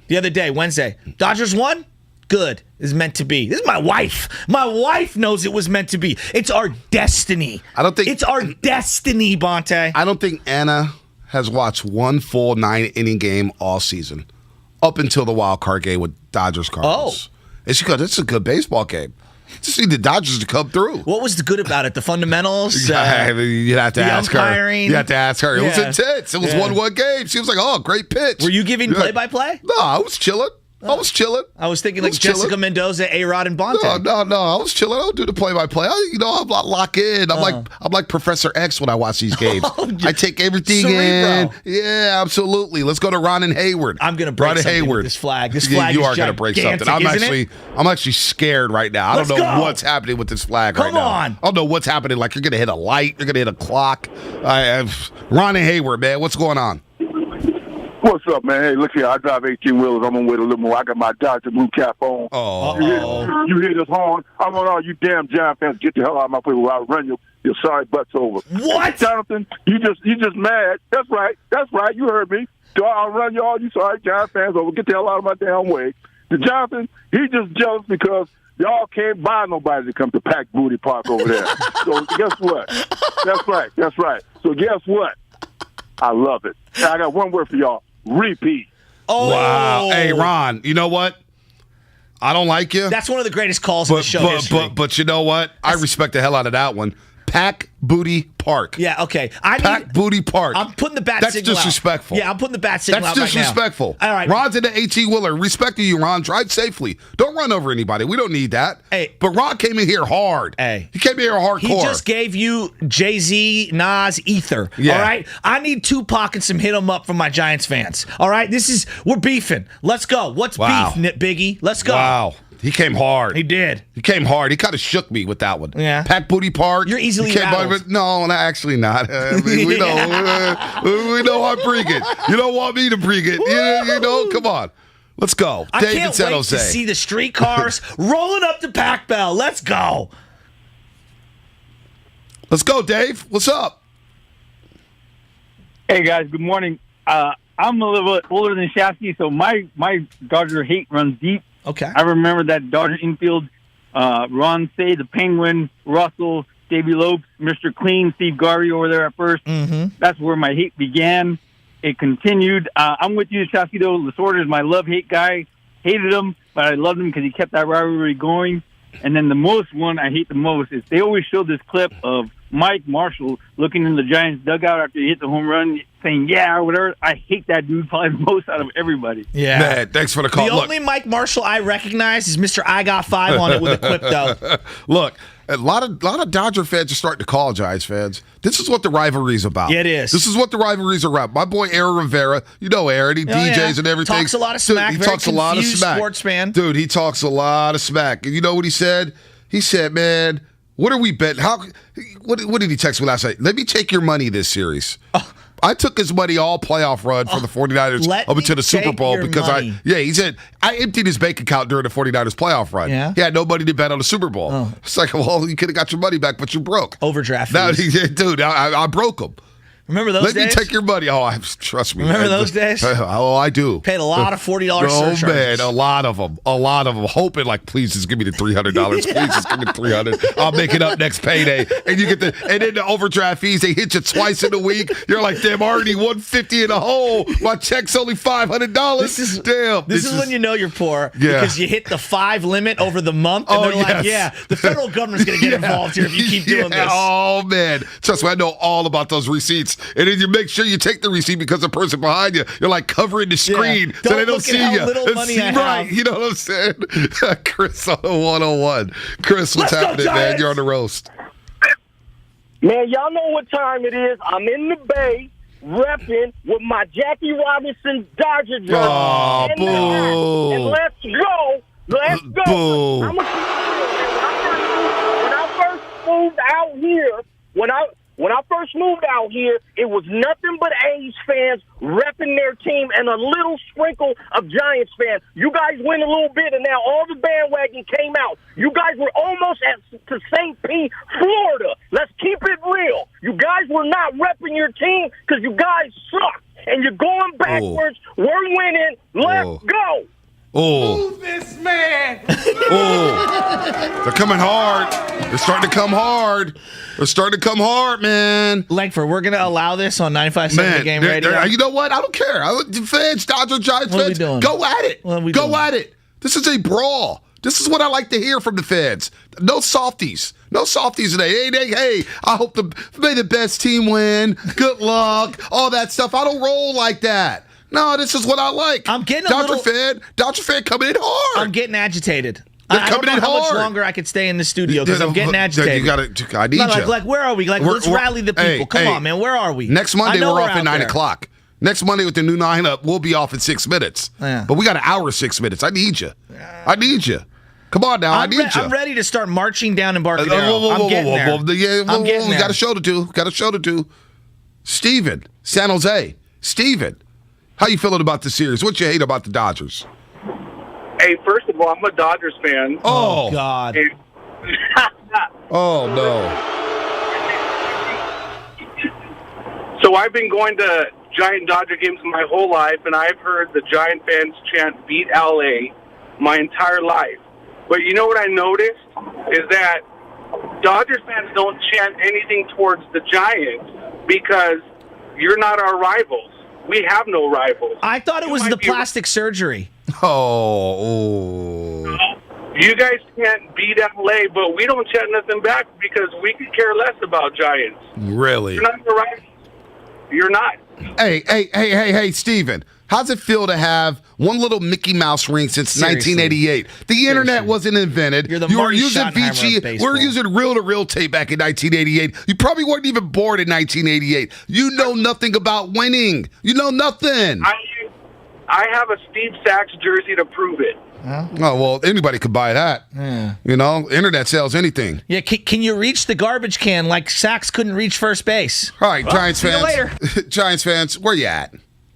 the other day, Wednesday, Dodgers won? Good. It's meant to be. This is my wife. My wife knows it was meant to be. It's our destiny. It's our destiny, Bonte. I don't think Anna has watched one full 9-inning game all season, up until the wild card game with Dodgers Cardinals. And she goes, "It's a good baseball game. Just need the Dodgers to come through." What was the good about it? The fundamentals? You'd have to ask umpiring? her. You have to ask her. It was intense. It was 1-1 game. She was like, "Oh, great pitch." Were you giving play-by-play? No, I was chilling. I was thinking like Jessica Mendoza, A-Rod, and Bonte. No. I was chilling. I don't do the play-by-play. I'm lock in. I'm like Professor X when I watch these games. I take everything in. Yeah, absolutely. Let's go to Ron and Hayward. I'm going to break something with this flag. This flag you is are going to break something. I'm actually scared right now. I don't know what's happening with this flag right now. Come on. I don't know what's happening. Like, you're going to hit a light. You're going to hit a clock. Ron and Hayward, man. What's going on? What's up, man? Hey, look here. I drive 18-wheelers. I'm on with a little more. I got my Dodger blue cap on. You hear this horn? I want all you damn Giant fans get the hell out of my face while I run your sorry butts over. What? Jonathan, you just mad. That's right. You heard me. So I'll run all you sorry Giant fans over. Get the hell out of my damn way. The Jonathan, he just jealous because y'all can't buy nobody to come to Pack Booty Park over there. So guess what? That's right. So guess what? I love it. I got one word for y'all. Repeat. Oh, wow. Hey, Ron, you know what? I don't like you. That's one of the greatest calls in the show history. But you know what? I respect the hell out of that one. Pack Booty Park. Yeah, okay. Pack Booty Park. I'm putting the bat signal That's disrespectful. out. Yeah, I'm putting the bat signal out That's disrespectful. All right. Ron's in the 18-wheeler. Respecting you, Ron. Drive safely. Don't run over anybody. We don't need that. Hey. But Ron came in here hard. Hey. He came in here hardcore. He just gave you Jay-Z, Nas, Ether. Yeah. All right? I need Tupac and some hit 'em up from my Giants fans. All right? We're beefing. Let's go. What's beef, Biggie? Let's go. Wow. He came hard. He did. He came hard. He kind of shook me with that one. Yeah. Pack Booty Park. You're easily rattled. No, actually not. We know I bring it. You don't want me to bring it. You know, come on. Let's go. I David can't San wait Jose. to see the streetcars rolling up to Pac Bell. Let's go. Let's go, Dave. What's up? Hey, guys. Good morning. I'm a little bit older than Shafty, so my Dodger hate runs deep. Okay. I remember that Dodger infield, Ron Say, the Penguin, Russell, Davey Lopes, Mr. Clean, Steve Garvey over there at first. Mm-hmm. That's where my hate began. It continued. I'm with you, Shafty, though. Lasorda is my love-hate guy. Hated him, but I loved him because he kept that rivalry going. And then the one I hate the most is they always show this clip of Mike Marshall looking in the Giants' dugout after he hit the home run, saying, yeah, or whatever. I hate that dude probably most out of everybody. Yeah. Man, thanks for the call. The only Mike Marshall I recognize is Mr. I Got 5 on it with a clip, though. Look, a lot of Dodger fans are starting to call Giants fans. This is what the rivalry is about. Yeah, it is. This is what the rivalries are about. My boy Aaron Rivera, you know Aaron, he DJs and everything. Talks a lot of smack. Dude, he talks a lot of smack. Sports fan. Dude, he talks a lot of smack. And you know what he said? He said, man, what are we betting? What did he text me last night? Let me take your money this series. I took his money all playoff run for the 49ers up until the Super Bowl because he said I emptied his bank account during the 49ers playoff run. Yeah. He had no money to bet on the Super Bowl. It's like, well, you could have got your money back, but you broke. Overdraft Now, fees. dude, I broke him. Remember those days? days? Let me take your money. Trust me. Remember those days? Oh, I do. Paid a lot of $40 surcharges. Oh, man, a lot of them. Hoping, like, please just give me the $300. Please just give me the $300. I'll make it up next payday. And you get and then the overdraft fees, they hit you twice in a week. You're like, damn, already $150 in a hole. My check's only $500. This is when you know you're poor because you hit the 5 limit over the month. And they're like, the federal government's going to get involved here if you keep doing this. Oh, man. Trust me, I know all about those receipts. And then you make sure you take the receipt because the person behind you're like covering the screen so they don't see you. Little money I right, have. you know what I'm saying? Chris on the 101. Chris, what's happening, man? You're on the roast. Man, y'all know what time it is. I'm in the Bay repping with my Jackie Robinson Dodger jersey. Oh, boo. And let's go. Let's go. Boo. I'm a when I first moved out here, when I first moved out here, it was nothing but A's fans repping their team and a little sprinkle of Giants fans. You guys win a little bit, and now all the bandwagon came out. You guys were almost to St. Pete, Florida. Let's keep it real. You guys were not repping your team because you guys suck, and you're going backwards. We're winning. Let's go. Move this man. They're coming hard. They're starting to come hard. Man. Langford, we're going to allow this on 95.7 The Game Radio. You know what? I don't care. Fans, Dodger, Giants fans, go at it. Go at it. This is a brawl. This is what I like to hear from the fans. No softies. No softies today. Hey, I hope may the best team win. Good luck. All that stuff. I don't roll like that. No, this is what I like. I'm getting Dodger fan coming in hard. I'm getting agitated. They're I don't know how much longer I could stay in the studio because I'm getting agitated. I need you. Like, where are we? Let's rally the people. Come on, man. Where are we? Next Monday, we're off at 9 o'clock. Next Monday with the new 9-up, we'll be off in 6 minutes. Yeah. But we got an hour, 6 minutes. I need you. Come on now. I need you. I'm ready to start marching down Embarcadero. I'm getting there. We got a show to do. Steven, San Jose. Steven, how you feeling about the series? What you hate about the Dodgers? Hey, first of all, I'm a Dodgers fan. Oh, God. Oh, no. So I've been going to Giant Dodger games my whole life, and I've heard the Giant fans chant "Beat LA" my entire life. But you know what I noticed is that Dodgers fans don't chant anything towards the Giants because you're not our rivals. We have no rivals. I thought it was the plastic surgery. Oh. You guys can't beat LA, but we don't chant nothing back because we could care less about Giants. Really? You're not the rivals. You're not. Hey, Steven. How's it feel to have one little Mickey Mouse ring since 1988? The internet wasn't invented. You were using Vici. We were using reel-to-reel tape back in 1988. You probably weren't even born in 1988. You know nothing about winning. You know nothing. I have a Steve Sachs jersey to prove it. Oh, well, anybody could buy that. Yeah. You know, internet sells anything. Yeah, can you reach the garbage can like Sachs couldn't reach first base? All right, Giants see fans. you later. Giants fans, where you at?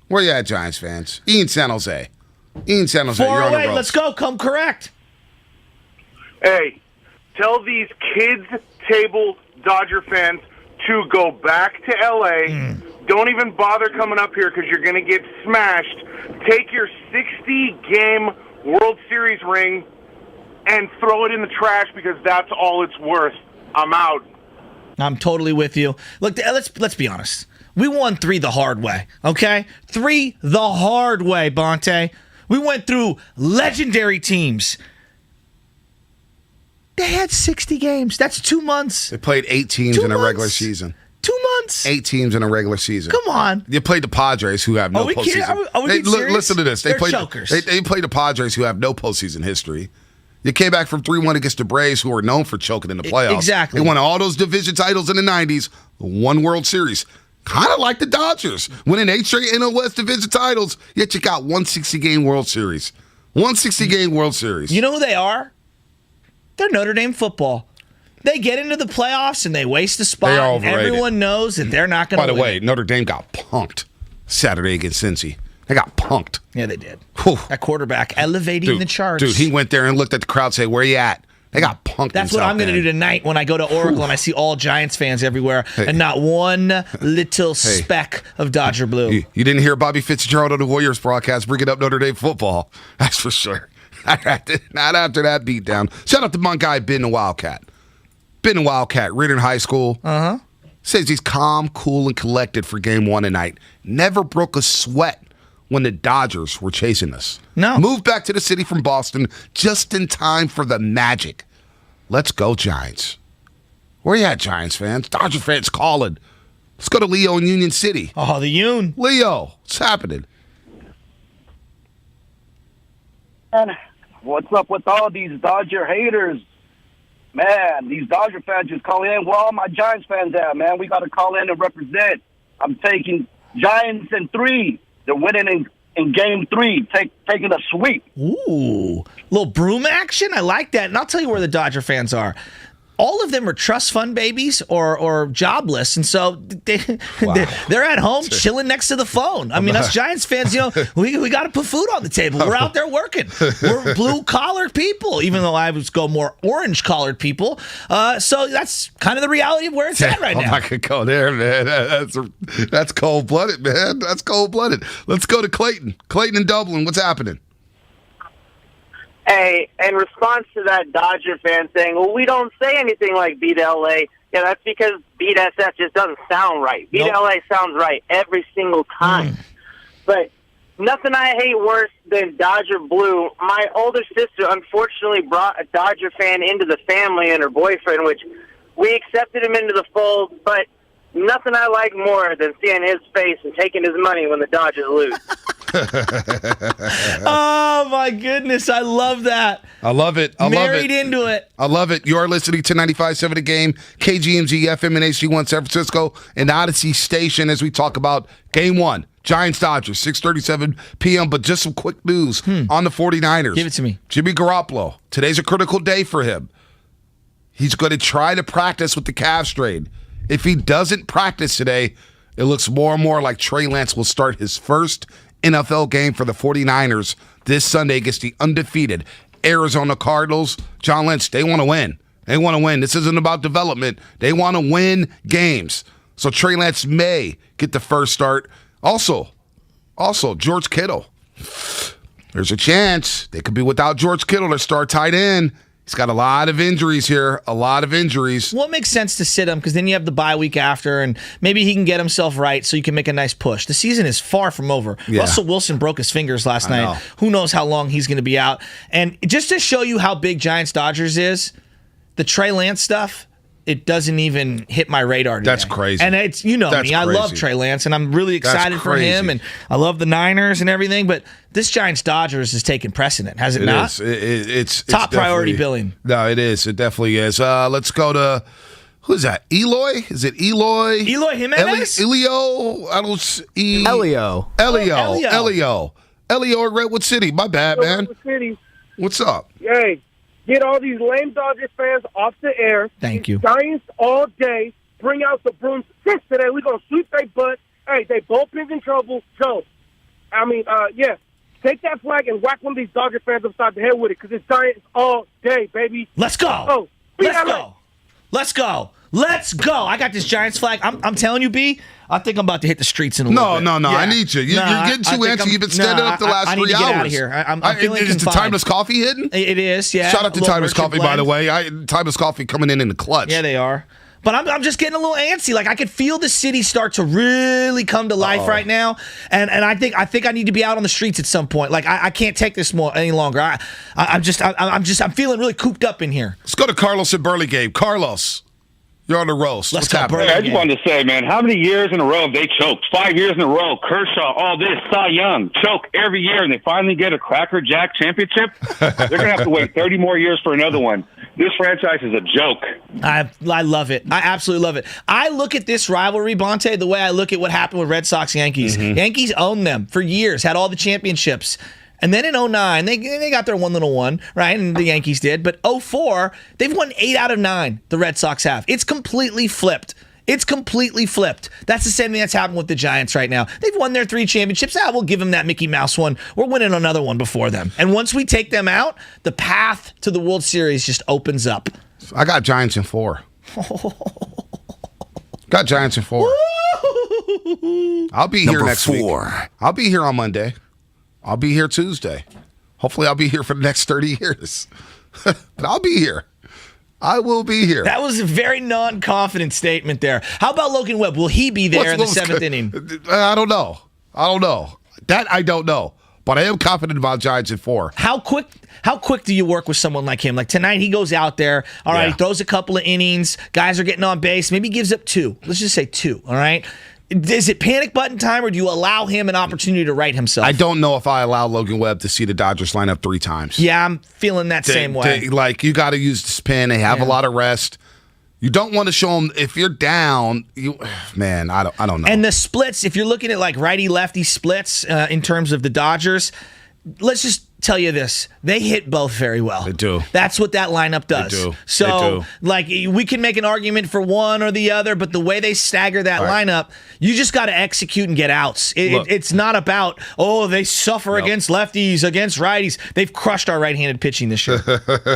Where you at, Giants fans? Ian San Jose. You're on the 408, road. let's go. Come correct. Hey, tell these kids table Dodger fans to go back to L.A. Don't even bother coming up here because you're going to get smashed. Take your 60-game World Series ring and throw it in the trash because that's all it's worth. I'm out. I'm totally with you. Look, let's be honest. We won 3 the hard way, okay? 3 the hard way, Bonte. We went through legendary teams. They had 60 games. That's 2 months. They played 8 teams in a regular season. 2 months. 8 teams in a regular season. Come on. You played the Padres, who have no postseason. Are we being serious? Listen to this. They're chokers. They played the Padres, who have no postseason history. You came back from 3-1 against the Braves, who were known for choking in the playoffs. Exactly. They won all those division titles in the 90s, one World Series. Kind of like the Dodgers, winning 8 straight NL West division titles, yet you got 160-game World Series. 160-game World Series. You know who they are? They're Notre Dame football. They get into the playoffs and they waste a spot. They are And overrated. everyone knows that they're not going to By the win. way, Notre Dame got punked Saturday against Cincy. They got punked. Yeah, they did. Whew. That quarterback elevating the charts. Dude, he went there and looked at the crowd and said, where you at? They got punked. That's in what South I'm going to Bend. do tonight when I go to Oracle and I see all Giants fans everywhere and not one little speck of Dodger blue. You didn't hear Bobby Fitzgerald on the Warriors broadcast bringing up Notre Dame football. That's for sure. Not after that beatdown. Shout out to my guy, Ben the Wildcat. Ben the Wildcat, Reardon High School. Uh-huh. Says he's calm, cool, and collected for game one tonight. Never broke a sweat when the Dodgers were chasing us. No. Moved back to the city from Boston just in time for the magic. Let's go, Giants. Where you at, Giants fans? Dodger fans calling. Let's go to Leo in Union City. Oh, the Union. Leo, what's happening? Man, what's up with all these Dodger haters? Man, these Dodger fans just call in. Where all my Giants fans at, man? We got to call in and represent. I'm taking Giants in 3. They're winning in game 3, taking a sweep. Ooh, little broom action. I like that. And I'll tell you where the Dodger fans are. All of them are trust fund babies or jobless, and so they're at home chilling next to the phone. I mean, us Giants fans, we got to put food on the table. We're out there working. We're blue-collar people, even though I would go more orange-collared people. So that's kind of the reality of where it's at right now. I'm not going to go there, man. That's cold-blooded, man. That's cold-blooded. Let's go to Clayton. Clayton in Dublin. What's happening? Hey, in response to that Dodger fan saying, well, we don't say anything like beat LA. Yeah, that's because beat SF just doesn't sound right. Beat LA sounds right every single time. But nothing I hate worse than Dodger Blue. My older sister unfortunately brought a Dodger fan into the family and her boyfriend, which we accepted him into the fold, but nothing I like more than seeing his face and taking his money when the Dodgers lose. Oh, my goodness. I love that. I love it. Married into it. I love it. You are listening to 95.7 The Game, KGMG FM and HD1 San Francisco, and Odyssey Station as we talk about Game 1. Giants-Dodgers, 6:37 p.m. But just some quick news on the 49ers. Give it to me. Jimmy Garoppolo. Today's a critical day for him. He's going to try to practice with the calf strain. If he doesn't practice today, it looks more and more like Trey Lance will start his first NFL game for the 49ers this Sunday against the undefeated Arizona Cardinals. John Lynch, they want to win. They want to win. This isn't about development. They want to win games. So Trey Lance may get the first start. Also, George Kittle. There's a chance they could be without George Kittle to start tight end. He's got a lot of injuries here, a lot of injuries. Well, it makes sense to sit him because then you have the bye week after, and maybe he can get himself right so you can make a nice push. The season is far from over. Yeah. Russell Wilson broke his fingers last night. Who knows how long he's going to be out. And just to show you how big Giants-Dodgers is, the Trey Lance stuff, it doesn't even hit my radar today. That's crazy. And it's, me, I love Trey Lance, and I'm really excited for him, and I love the Niners and everything, but this Giants-Dodgers is taking precedent, has it not? It's top priority definitely- billing. No, it is. It definitely is. Let's go to, who's that? Eloy? Is it Eloy? Eloy Jimenez? Elio? Elio. Elio at Redwood City. My bad, man. Redwood City. What's up? Hey, get all these lame Dodgers fans off the air. Thank you. Giants all day. Bring out the broomsticks today. We're going to sweep their butt. Hey, they bullpen's in trouble. So, take that flag and whack one of these Dodger fans upside the head with it because it's Giants all day, baby. Let's go. Oh, Let's go. I got this Giants flag. I'm telling you, B, I think I'm about to hit the streets in a little bit. No. Yeah. I need you. You're getting too antsy. You've been standing up the last 3 hours. I need to get out of here. I'm feeling Is the confined. Timeless Coffee hidden? It is, yeah. Shout out to A little Timeless merchant Coffee, by the blend. way. Timeless Coffee coming in the clutch. Yeah, they are. But I'm just getting a little antsy. Like I could feel the city start to really come to life right now, and I think I need to be out on the streets at some point. Like I can't take this any longer. I'm feeling really cooped up in here. Let's go to Carlos at Burlingame. Carlos, you're on the roast. What's happening? Hey, I just wanted to say, man, how many years in a row have they choked? 5 years in a row. Kershaw, all this, Cy Young, choke every year, and they finally get a Cracker Jack championship? They're going to have to wait 30 more years for another one. This franchise is a joke. I love it. I absolutely love it. I look at this rivalry, Bonte, the way I look at what happened with Red Sox-Yankees. Yankees owned them for years, had all the championships. And then in 2009, they got their one little one, right? And the Yankees did. But 2004, they've won 8 out of 9, the Red Sox have. It's completely flipped. It's completely flipped. That's the same thing that's happened with the Giants right now. They've won their 3 championships. We'll give them that Mickey Mouse one. We're winning another one before them. And once we take them out, the path to the World Series just opens up. I got Giants in 4. Got Giants in 4. I'll be here next week. I'll be here on Monday. I'll be here Tuesday. Hopefully I'll be here for the next 30 years. But I'll be here. I will be here. That was a very non-confident statement there. How about Logan Webb? Will he be there in the 7th inning? I don't know. That I don't know. But I am confident about Giants in 4. How quick do you work with someone like him? Like tonight, he goes out there. All right, he throws a couple of innings. Guys are getting on base. Maybe he gives up 2. Let's just say 2. All right. Is it panic button time, or do you allow him an opportunity to right himself? I don't know if I allow Logan Webb to see the Dodgers line up 3 times. Yeah, I'm feeling that same way. You got to use the spin. They have a lot of rest. You don't want to show them if you're down. I don't know. And the splits, if you're looking at like righty lefty splits in terms of the Dodgers, let's just tell you this: they hit both very well. They do. That's what that lineup does. They do. So, like, we can make an argument for one or the other, but the way they stagger that lineup, you just got to execute and get outs. It's not about they suffer against lefties, against righties. They've crushed our right-handed pitching this year.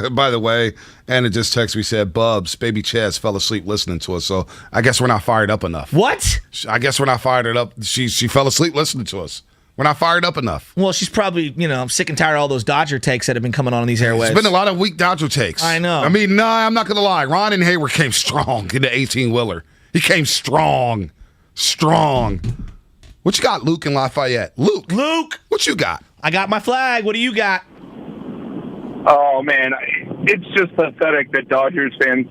By the way, Anna just texted me, said, Bubs, baby Chaz fell asleep listening to us, so I guess we're not fired up enough. What? I guess we're not fired up. She fell asleep listening to us. We're not fired up enough. Well, she's probably, sick and tired of all those Dodger takes that have been coming on these airwaves. There's been a lot of weak Dodger takes. I know. I mean, I'm not going to lie. Ron and Hayward came strong in the 18-wheeler. He came strong. Strong. What you got, Luke in Lafayette? Luke, what you got? I got my flag. What do you got? Oh, man. It's just pathetic that Dodgers fans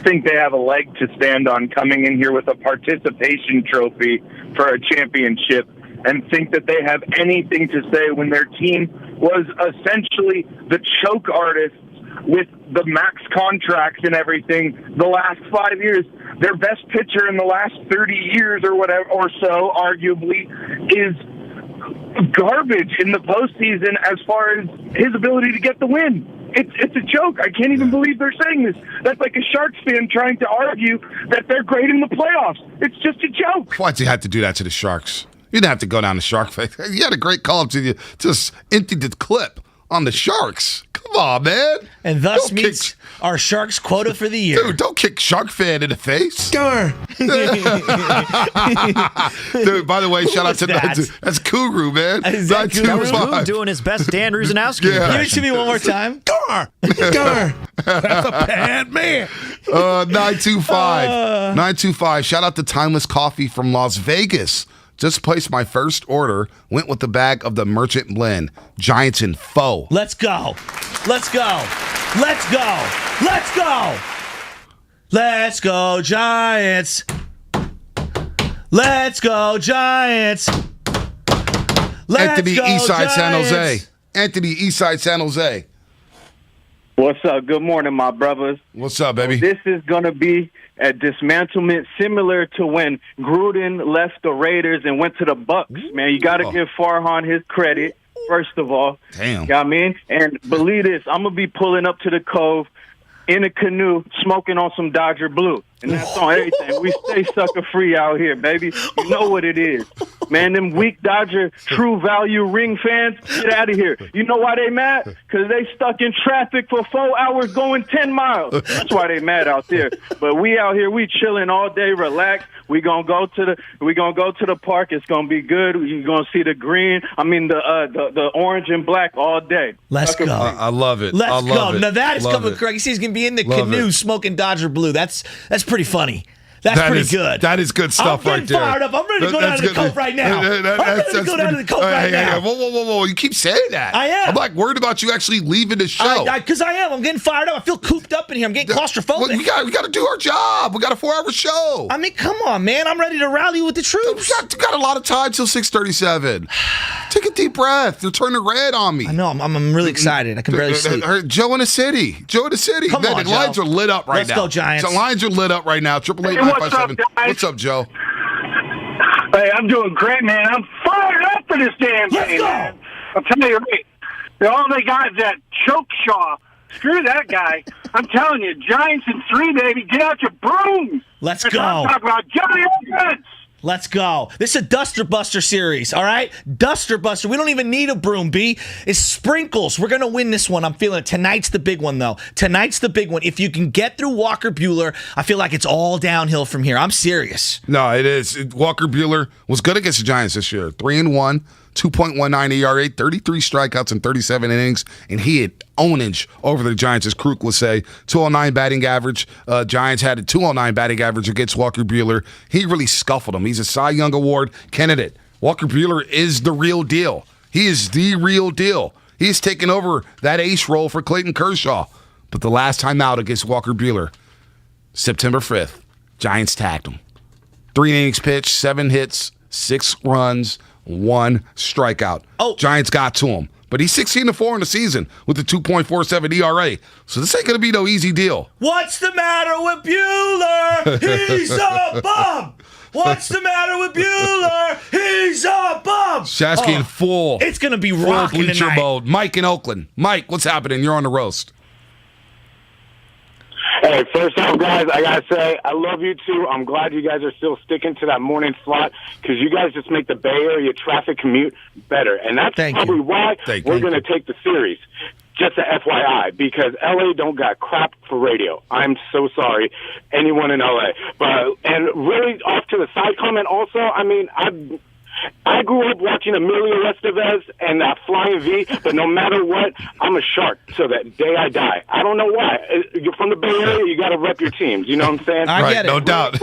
think they have a leg to stand on coming in here with a participation trophy for a championship and think that they have anything to say when their team was essentially the choke artists with the max contracts and everything the last 5 years. Their best pitcher in the last 30 years or whatever or so, arguably, is garbage in the postseason as far as his ability to get the win. It's a joke. I can't even believe they're saying this. That's like a Sharks fan trying to argue that they're great in the playoffs. It's just a joke. Why'd you have to do that to the Sharks? You didn't have to go down the Shark face. You had a great call up to you. Just emptied the clip on the Sharks. Come on, man. And thus meets our Sharks quota for the year. Dude, don't kick Shark fan in the face. Darn. Dude, by the way, shout out to that's Kuru, man. That was Boog doing his best Dan Rusanowski impression. Give it to me one more time. Darn. That's a bad man. 925. 925. Shout out to Timeless Coffee from Las Vegas. Just placed my first order. Went with the bag of the Merchant Blend. Giants in foe. Let's go. Let's go. Let's go. Let's go. Let's go, Giants. Let's go, Giants. Anthony Eastside San Jose. Anthony Eastside San Jose. What's up? Good morning, my brothers. What's up, baby? This is going to be a dismantlement similar to when Gruden left the Raiders and went to the Bucks. Man, you got to give Farhan his credit, first of all. Damn. You know what I mean? And believe this, I'm going to be pulling up to the Cove in a canoe, smoking on some Dodger Blue. And that's on everything. We stay sucker free out here, baby. You know what it is. Man, them weak Dodger True Value ring fans, get out of here. You know why they mad? Because they stuck in traffic for 4 hours going 10 miles. That's why they mad out there. But we out here, we chilling all day, relax. We gonna go to the park. It's gonna be good. You're gonna see the green. I mean the orange and black all day. Let's go. I love it. Let's go. It. Now that is love coming correct. He says he's gonna be in the canoe smoking Dodger Blue. That's pretty funny. That's pretty good. That is good stuff right there. I'm fired up. I'm ready to go down to the Cove right now. I'm ready to go down to the Cove right now. Whoa. You keep saying that. I am. I'm like worried about you actually leaving the show. Because I am. I'm getting fired up. I feel cooped up in here. I'm getting claustrophobic. Well, we got to do our job. We got a 4-hour show. I mean, come on, man. I'm ready to rally with the troops. You got a lot of time till 6:37. Take a deep breath. You're turning red on me. I know. I'm really excited. I can barely sleep. Joe in the city. Come on, the lines are lit up right now. Let's go, Giants. The lines are lit up right now. 888-957. What's up, Joe? Hey, I'm doing great, man. I'm fired up for this damn game, man. I'll tell you, right, all they got is that choke shaw. Screw that guy. I'm telling you, Giants in 3, baby. Get out your brooms. Let's That's go. what I'm talking about. Giants. Let's go. This is a Duster Buster series, all right? Duster Buster. We don't even need a broom, B. It's sprinkles. We're going to win this one. I'm feeling it. Tonight's the big one, though. Tonight's the big one. If you can get through Walker Buehler, I feel like it's all downhill from here. I'm serious. No, it is. Walker Buehler was good against the Giants this year. 3-1, 2.19 ERA, 33 strikeouts in 37 innings, and he had ownage over the Giants, as Kruk would say. 209 batting average. Giants had a 209 batting average against Walker Buehler. He really scuffled him. He's a Cy Young Award candidate. Walker Buehler is the real deal. He is the real deal. He's taken over that ace role for Clayton Kershaw. But the last time out against Walker Buehler, September 5th, Giants tagged him. 3 innings pitched, 7 hits, 6 runs, 1 strikeout. Giants got to him. But he's 16-4 in the season with a 2.47 ERA. So this ain't going to be no easy deal. What's the matter with Buehler? He's a bum. What's the matter with Buehler? He's a bum. Shasky in full. It's going to be full rocking bleacher tonight. mode. Mike in Oakland. Mike, what's happening? You're on the roast. Hey, first off, guys, I got to say, I love you two. I'm glad you guys are still sticking to that morning slot because you guys just make the Bay Area traffic commute better. And that's probably why we're going to take the series. Just a FYI, because LA don't got crap for radio. I'm so sorry, anyone in LA. But and really, off to the side comment also, I mean, I grew up watching Emilio Estevez and that Flying V, but no matter what, I'm a Shark till that day I die. I don't know why. You're from the Bay Area, you got to rep your teams. You know what I'm saying? I get it. No doubt.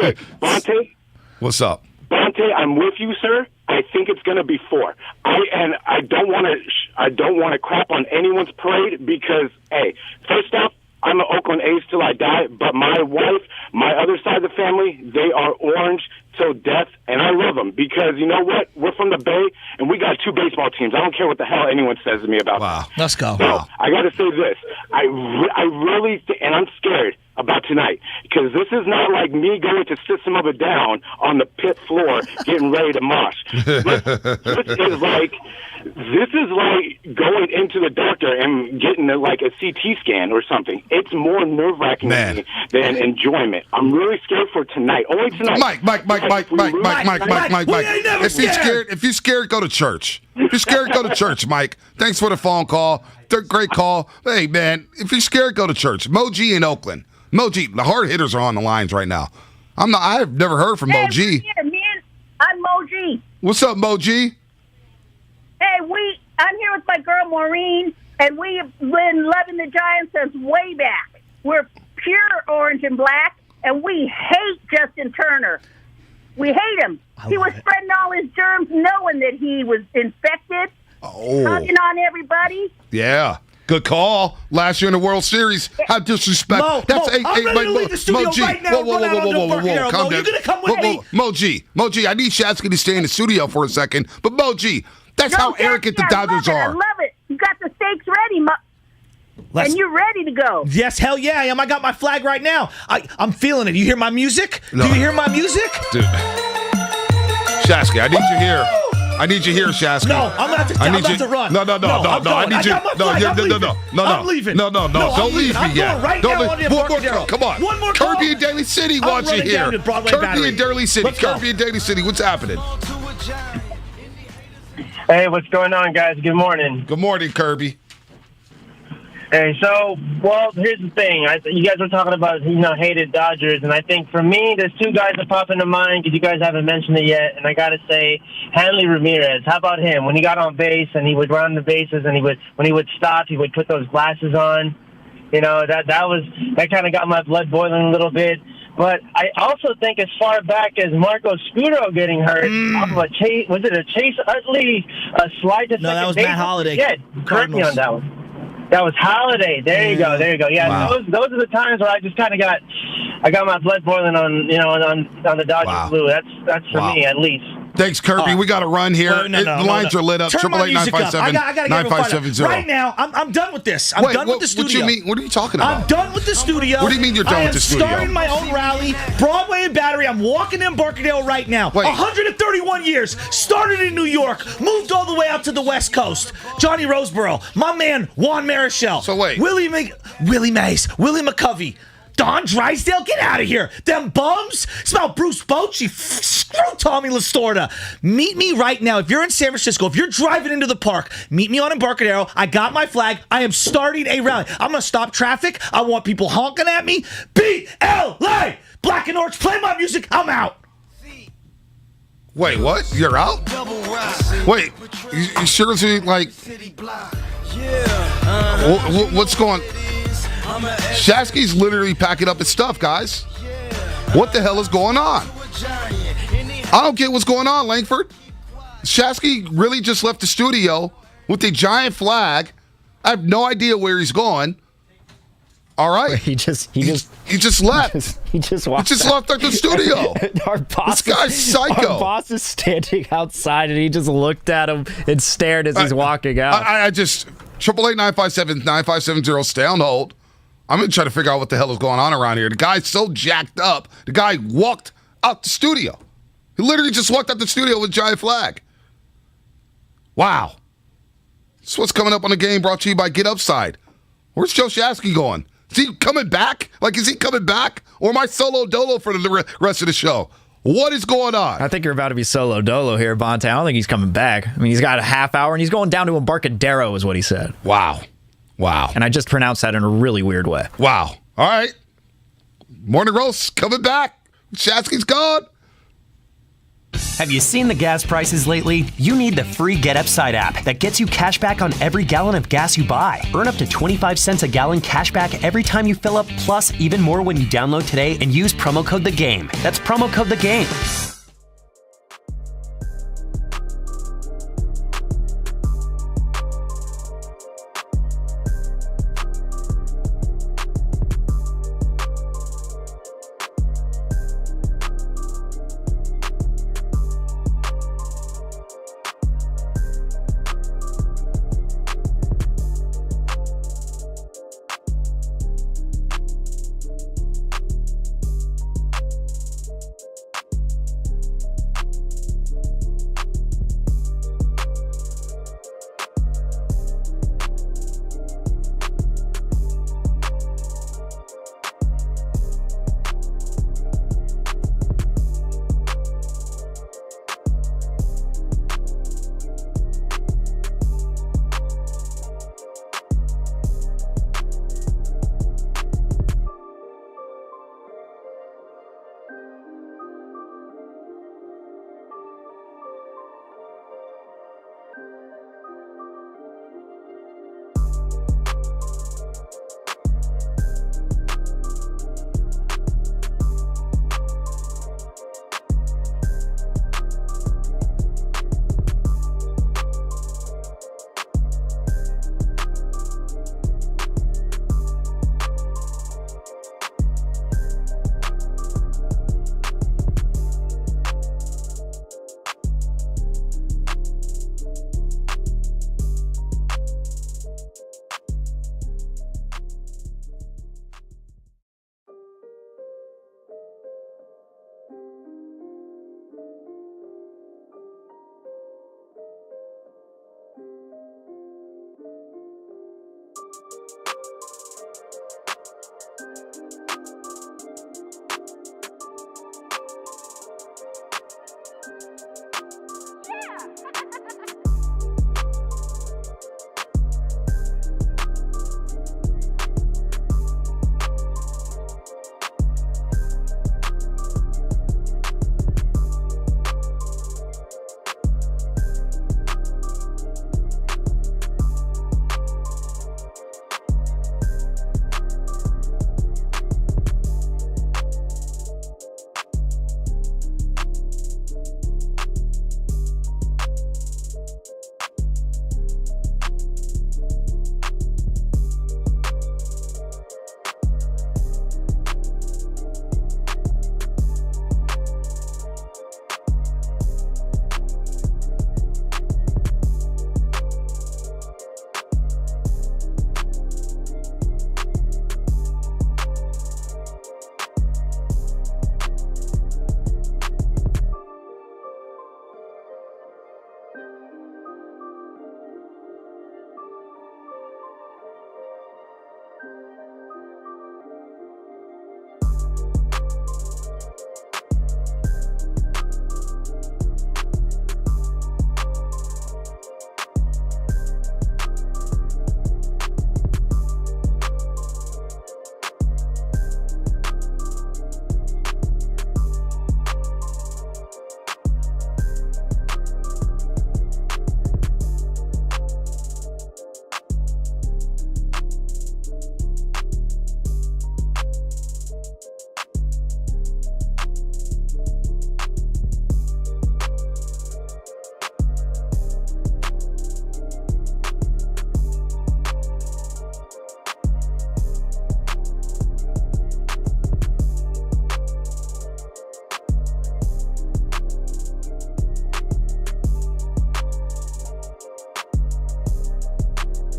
Bonte? What's up? Bonte, I'm with you, sir. I think it's going to be 4. I don't want to crap on anyone's parade because, hey, first off, I'm an Oakland A's till I die, but my wife, my other side of the family, they are orange till death, and I love them because you know what? We're from the Bay, and we got 2 baseball teams. I don't care what the hell anyone says to me about that. Let's go. So, I got to say this. I really, and I'm scared about tonight because this is not like me going to System of a Down on the pit floor getting ready to mosh. This is like going into the doctor and getting like a CT scan or something. It's more nerve-wracking to me than enjoyment. I'm really scared for tonight. Only tonight. Mike. If you're scared, go to church. If you're scared, go to church, Mike. Thanks for the phone call. Great call. Hey, man, if you're scared, go to church. Moji in Oakland. Moji, the hard hitters are on the lines right now. I've never heard from Moji. I'm Moji. What's up, Moji? Hey, I'm here with my girl Maureen, and we have been loving the Giants since way back. We're pure orange and black, and we hate Justin Turner. We hate him. He was spreading all his germs knowing that he was infected, hugging on everybody. Yeah. Good call. Last year in the World Series. How disrespect. I'm ready to leave the studio right now. Whoa. Calm down. You're going to come with me? Moji, I need Shasky to stay in the studio for a second. But Moji, that's how arrogant the Dodgers are. I love it. You got the steaks ready, and you're ready to go. Yes, hell yeah, I am. I got my flag right now. I'm feeling it. You hear my music? No. Do you hear my music? Dude. Shasky, I need you here. I need you here, Shasky. No, I'm about to run. No. I need you. No. I'm leaving. No. Don't leave me yet. Right now on the Embarcadero. Come on. One more call. Kirby and Daly City wants you here. Kirby and Daly City. Kirby and Daly City. What's happening? Hey, what's going on, guys? Good morning. Good morning, Kirby. Hey, here's the thing. You guys were talking about, hated Dodgers, and I think for me, there's 2 guys that pop into mind because you guys haven't mentioned it yet, and I got to say, Hanley Ramirez. How about him? When he got on base and he would run the bases and when he would stop, he would put those glasses on. That kind of got my blood boiling a little bit. But I also think as far back as Marco Scudero getting hurt, off of was it a Chase Utley slide to second base? No, that was Matt Holliday. Yeah, correct me on that one. That was Holiday. There you go. Yeah, wow. Those are the times where I just kind of got my blood boiling on the Dodgers blue. That's for me at least. Thanks, Kirby. We got to run here. No, the lines are lit up. Turn my music up. I gotta get everyone fired up. 957-9570. Right now, I'm done with this. I'm done with the studio. What do you mean? What are you talking about? I'm done with the studio. What do you mean you're done with the studio? I am starting my own rally, Broadway and Battery. I'm walking in Embarcadero right now. 131 years. Started in New York. Moved all the way out to the West Coast. Johnny Roseborough. My man, Juan Marichal. So wait. Willie Mays. Willie McCovey. Don Drysdale, get out of here. Them bums. Smell Bruce Bochy. Screw Tommy Lasorda. Meet me right now. If you're in San Francisco, if you're driving into the park, meet me on Embarcadero. I got my flag. I am starting a rally. I'm going to stop traffic. I want people honking at me. BLA! Black and Orange, play my music. I'm out. Wait, what? You're out? Wait, you seriously, like, what's going on? Shasky's literally packing up his stuff, guys. What the hell is going on? I don't get what's going on, Langford. Shasky really just left the studio with a giant flag. I have no idea where he's going. All right. He just left. He just walked. He just left the studio. This guy's psycho. Our boss is standing outside, and he just looked at him and stared as he's walking out. I just 888-957-9570. Stay on hold. I'm going to try to figure out what the hell is going on around here. The guy's so jacked up. The guy walked out the studio. He literally just walked out the studio with a giant flag. Wow. This is what's coming up on the game, brought to you by Get Upside. Where's Joe Shasky going? Is he coming back? Is he coming back? Or am I solo dolo for the rest of the show? What is going on? I think you're about to be solo dolo here, Bonte. I don't think he's coming back. I mean, he's got a half hour, and he's going down to Embarcadero is what he said. Wow. And I just pronounced that in a really weird way. Wow. All right. Morning Roast coming back. Shasky's gone. Have you seen the gas prices lately? You need the free Get Upside app that gets you cash back on every gallon of gas you buy. Earn up to 25 cents a gallon cash back every time you fill up, plus even more when you download today and use promo code THEGAME. That's promo code THEGAME.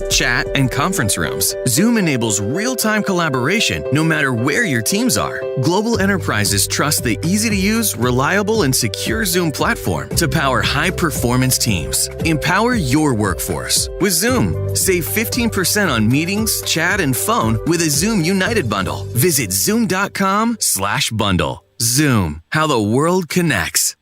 chat, and conference rooms. Zoom enables real-time collaboration no matter where your teams are. Global enterprises trust the easy-to-use, reliable, and secure Zoom platform to power high-performance teams. Empower your workforce with Zoom. Save 15% on meetings, chat, and phone with a Zoom United bundle. Visit zoom.com/bundle. Zoom, how the world connects.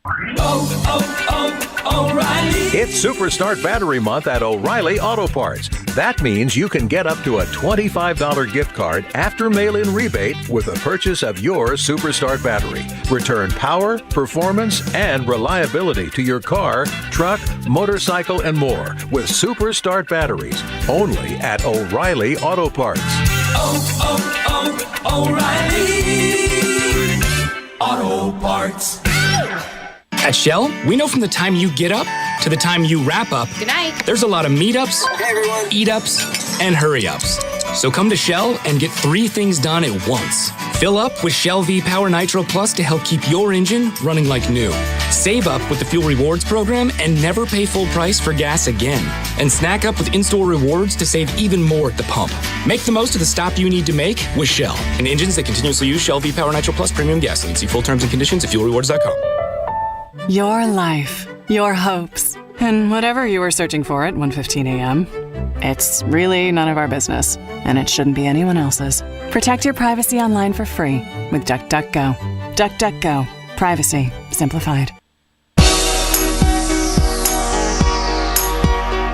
O'Reilly. It's Superstart Battery Month at O'Reilly Auto Parts. That means you can get up to a $25 gift card after mail-in rebate with the purchase of your Superstart battery. Return power, performance, and reliability to your car, truck, motorcycle, and more with Superstart batteries. Only at O'Reilly Auto Parts. O'Reilly Auto Parts. At Shell, we know from the time you get up to the time you wrap up, good night, there's a lot of meetups, eat-ups, and hurry-ups. So come to Shell and get 3 things done at once. Fill up with Shell V-Power Nitro Plus to help keep your engine running like new. Save up with the Fuel Rewards program and never pay full price for gas again. And snack up with in-store rewards to save even more at the pump. Make the most of the stop you need to make with Shell and engines that continuously use Shell V-Power Nitro Plus premium gasoline. See full terms and conditions at fuelrewards.com. Your life, your hopes, and whatever you were searching for at 1:15 a.m., it's really none of our business, and it shouldn't be anyone else's. Protect your privacy online for free with DuckDuckGo. DuckDuckGo. Privacy simplified.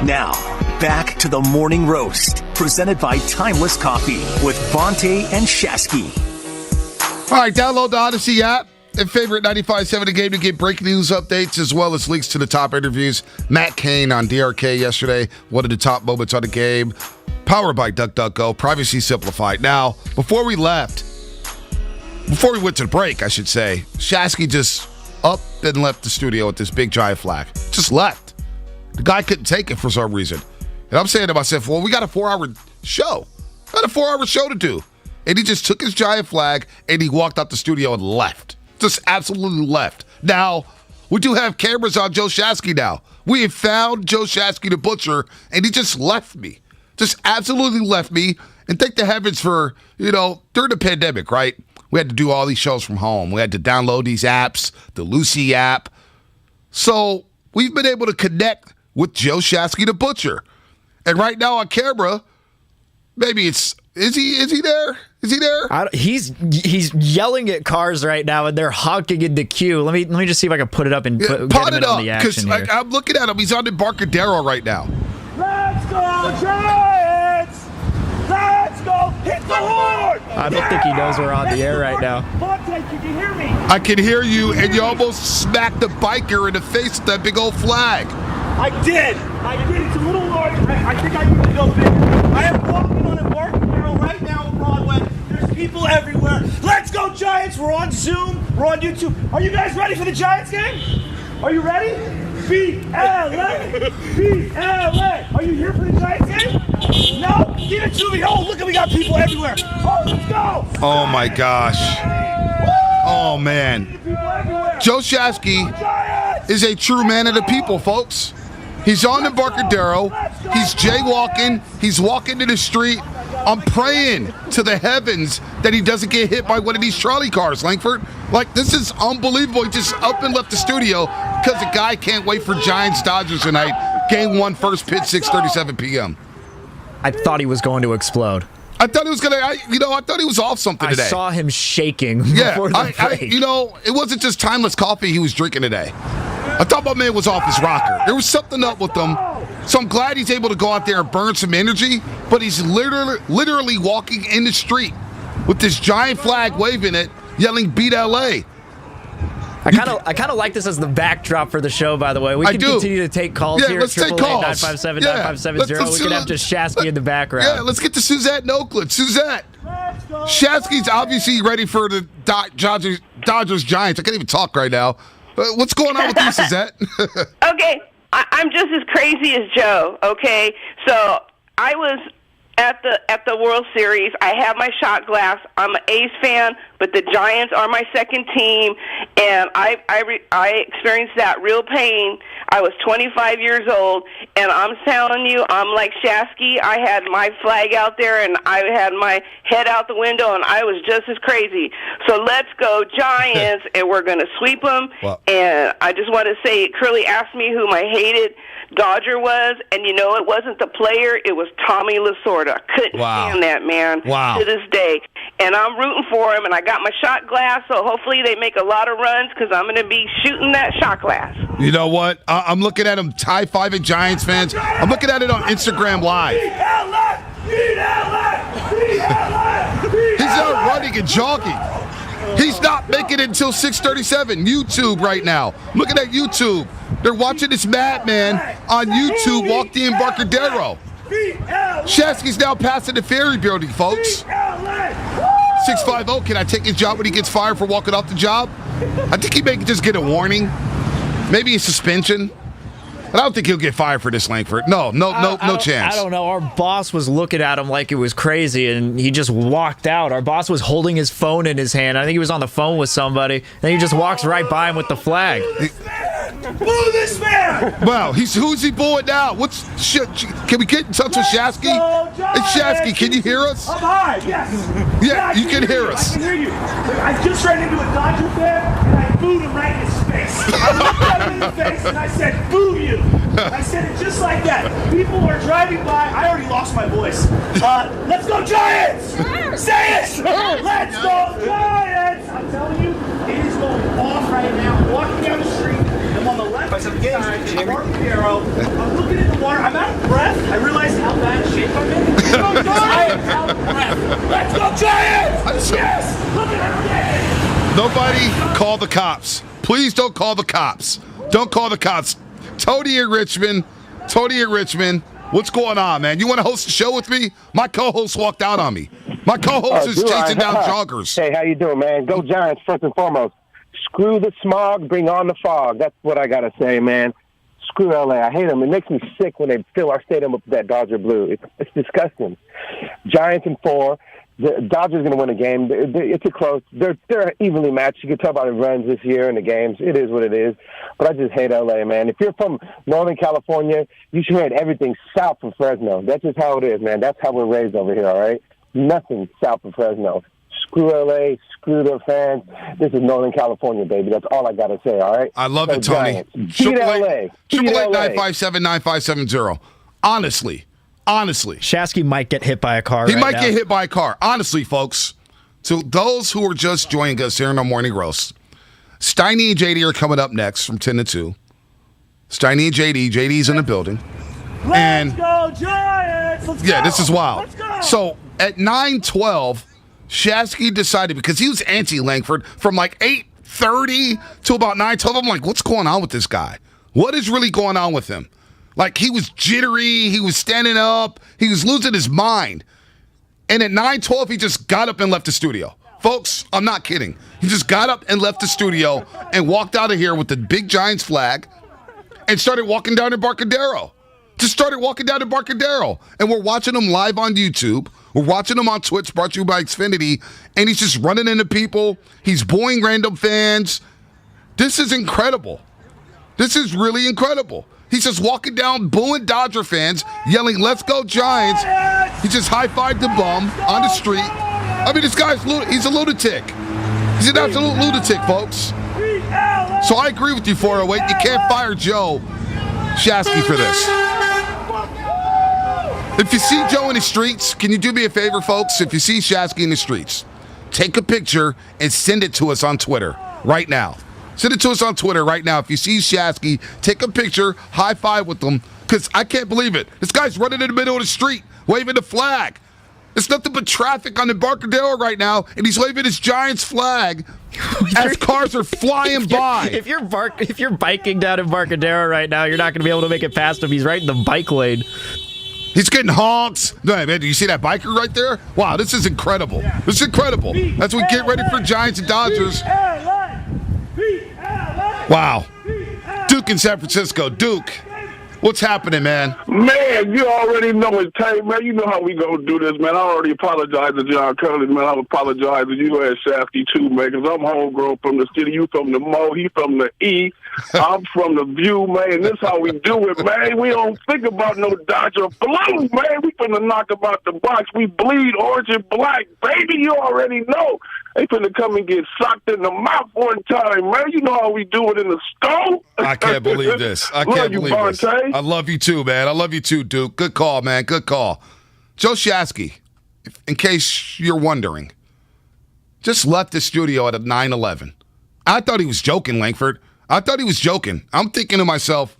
Now, back to the Morning Roast, presented by Timeless Coffee with Bonte and Shasky. All right, download the Odyssey app and favorite 95.7 The Game to get breaking news updates as well as links to the top interviews. Matt Cain on DRK yesterday, one of the top moments on the game. Powered by DuckDuckGo, privacy simplified. Now, before we went to the break, I should say, Shasky just up and left the studio with this big giant flag. Just left. The guy couldn't take it for some reason. And I'm saying to myself, well, we got a 4-hour show. Got a 4-hour show to do. And he just took his giant flag and he walked out the studio and left. Just absolutely left. Now, we do have cameras on Joe Shasky now. We have found Joe Shasky the Butcher, and he just left me. Just absolutely left me. And thank the heavens for, during the pandemic, right? We had to do all these shows from home. We had to download these apps, the Lucy app. So we've been able to connect with Joe Shasky the Butcher. And right now on camera, maybe it's, is he there? Is he there? He's yelling at cars right now, and they're honking in the queue. Let me just see if I can put it up and get him in on the action here. I'm looking at him. He's on the Embarcadero right now. Let's go, Giants! Let's go! Hit the horn! I don't think he knows we're on the air right now. Bonte, can you hear me? I can hear you, and you almost smacked the biker in the face with that big old flag. I did. It's a little large. I think I need to go bigger. I am walking on Embarcadero right now on Broadway. There's people everywhere. Let's go, Giants. We're on Zoom. We're on YouTube. Are you guys ready for the Giants game? Are you ready? BLA! BLA! Are you here for the Giants game? No? Give it to me. Oh, look, we got people everywhere. Oh, let's go! Oh, my gosh. Oh, man. Joe Shasky is a true man of the people, folks. He's on the Embarcadero. He's jaywalking. He's walking in the street. I'm praying to the heavens that he doesn't get hit by one of these trolley cars, Langford. Like, this is unbelievable. He just up and left the studio because the guy can't wait for Giants-Dodgers tonight. Game 1, first pitch, 6:37 p.m. I thought he was going to explode. I thought he was going to, I thought he was off something today. I saw him shaking before the break. It wasn't just timeless coffee he was drinking today. I thought my man was off his rocker. There was something up with him. So I'm glad he's able to go out there and burn some energy, but he's literally walking in the street with this giant flag waving it, yelling, beat LA. I kind of like this as the backdrop for the show, by the way. We can continue to take calls here. Let's take calls. 957-9570. We can have just Shasky in the background. Yeah, let's get to Suzette in Oakland. Suzette. Shasky's obviously ready for the Dodgers Giants. I can't even talk right now. What's going on with you, Suzette? Okay, I'm just as crazy as Joe, okay? So I was at the World Series. I have my shot glass. I'm an A's fan, but the Giants are my second team, and I experienced that real pain. I was 25 years old, and I'm telling you, I'm like Shasky. I had my flag out there, and I had my head out the window, and I was just as crazy. So let's go Giants, and we're going to sweep them. Wow. And I just want to say, Curly asked me who my hated Dodger was, and you know it wasn't the player, it was Tommy Lasorda. Couldn't stand that man to this day. And I'm rooting for him, and I got my shot glass, so hopefully they make a lot of runs because I'm going to be shooting that shot glass. You know what? I'm looking at him high-fiving Giants fans. I'm looking at it on Instagram Live. He's out running and jogging. He's not making it until 6:37. YouTube right now. I'm looking at YouTube. They're watching this madman on YouTube walk the Embarcadero. Shasky's now passing the Ferry Building, folks. 650, can I take his job when he gets fired for walking off the job? I think he may just get a warning. Maybe a suspension. But I don't think he'll get fired for this, Langford. No chance. I don't know. Our boss was looking at him like it was crazy, and he just walked out. Our boss was holding his phone in his hand. I think he was on the phone with somebody. Then he just walks right by him with the flag. Boo this man! Wow, who's he booing now? Can we get in touch with Shasky? Hey, Shasky, can you hear us? I'm high, yes. Yeah, you can hear us. I can hear you. I just ran into a Dodger fan, and I booed him right in his face. I looked at him in the face, and I said, boo you. I said it just like that. People are driving by. I already lost my voice. Let's go Giants! Say it! Let's go Giants! I'm telling you, it is going off right now. I'm walking down the street. I'm on the left side, Embarcadero. I'm looking in the water. I'm out of breath. I realize how bad shape I'm in. Let's go Giants! I am out of breath. Let's go Giants! Yes! Look at everything! Nobody call the cops. Please don't call the cops. Don't call the cops. Tony in Richmond. What's going on, man? You want to host a show with me? My co-host walked out on me. My co-host is chasing down joggers. Hey, how you doing, man? Go Giants, first and foremost. Screw the smog, bring on the fog. That's what I got to say, man. Screw L.A. I hate them. It makes me sick when they fill our stadium up with that Dodger blue. It's disgusting. Giants in 4. The Dodgers going to win a game. It's a close. They're evenly matched. You can tell by the runs this year in the games. It is what it is. But I just hate L.A., man. If you're from Northern California, you should hate everything south of Fresno. That's just how it is, man. That's how we're raised over here, all right? Nothing south of Fresno. Screw L.A., screw their fans. This is Northern California, baby. That's all I got to say, all right? I love it, Tony. Beat L.A. 888-957-9570. Honestly. Shasky might get hit by a car He might get hit by a car. Honestly, folks, to those who are just joining us here in our morning roast, Steiny and JD are coming up next from 10 to 2. Steiny and JD. JD's in the building. Let's go Giants! Let's go! This is wild. Let's go! So at 9:12, Shasky decided, because he was anti-Langford, from like 8:30 to about 9:12, I'm like, what's going on with this guy? What is really going on with him? Like, he was jittery, he was standing up, he was losing his mind. And at 9:12, he just got up and left the studio. Folks, I'm not kidding. He just got up and left the studio and walked out of here with the big Giants flag and started walking down Embarcadero. Just started walking down Embarcadero. And we're watching him live on YouTube. We're watching him on Twitch, brought to you by Xfinity. And he's just running into people. He's booing random fans. This is incredible. This is really incredible. He's just walking down, booing Dodger fans, yelling, "Let's go Giants." He just high-fived the bum on the street. I mean, this guy's he's a lunatic. He's an absolute lunatic, folks. So I agree with you, 408. You can't fire Joe Shasky for this. If you see Joe in the streets, can you do me a favor, folks? If you see Shasky in the streets, take a picture and send it to us on Twitter right now. Send it to us on Twitter right now. If you see Shasky, take a picture, high five with them, because I can't believe it. This guy's running in the middle of the street, waving the flag. There's nothing but traffic on Embarcadero right now, and he's waving his Giants flag as cars are flying by. If you're biking down Embarcadero right now, you're not going to be able to make it past him. He's right in the bike lane. He's getting honks. Man, do you see that biker right there? Wow, this is incredible. This is incredible. As we get ready for Giants and Dodgers. Wow. Duke in San Francisco. Duke, What's happening, man? Man, you already know it, Tay, man. You know how we gonna do this, man. I already apologized to John Curley, man. I apologize to you and Shafty, too, man, because I'm homegrown from the city. You from the Mo, he from the E. I'm from the View, man. This how we do it, man. We don't think about no Dodger blue, man. We finna knock about the box. We bleed orange and black, baby. You already know. They finna come and get socked in the mouth one time, man. You know how we do it in the stove. I can't believe this. I can't believe this. I love you too, man. I love you too, Duke. Good call, man. Good call. Joe Shasky, in case you're wondering, just left the studio at 9:11. I thought he was joking, Langford. I thought he was joking. I'm thinking to myself,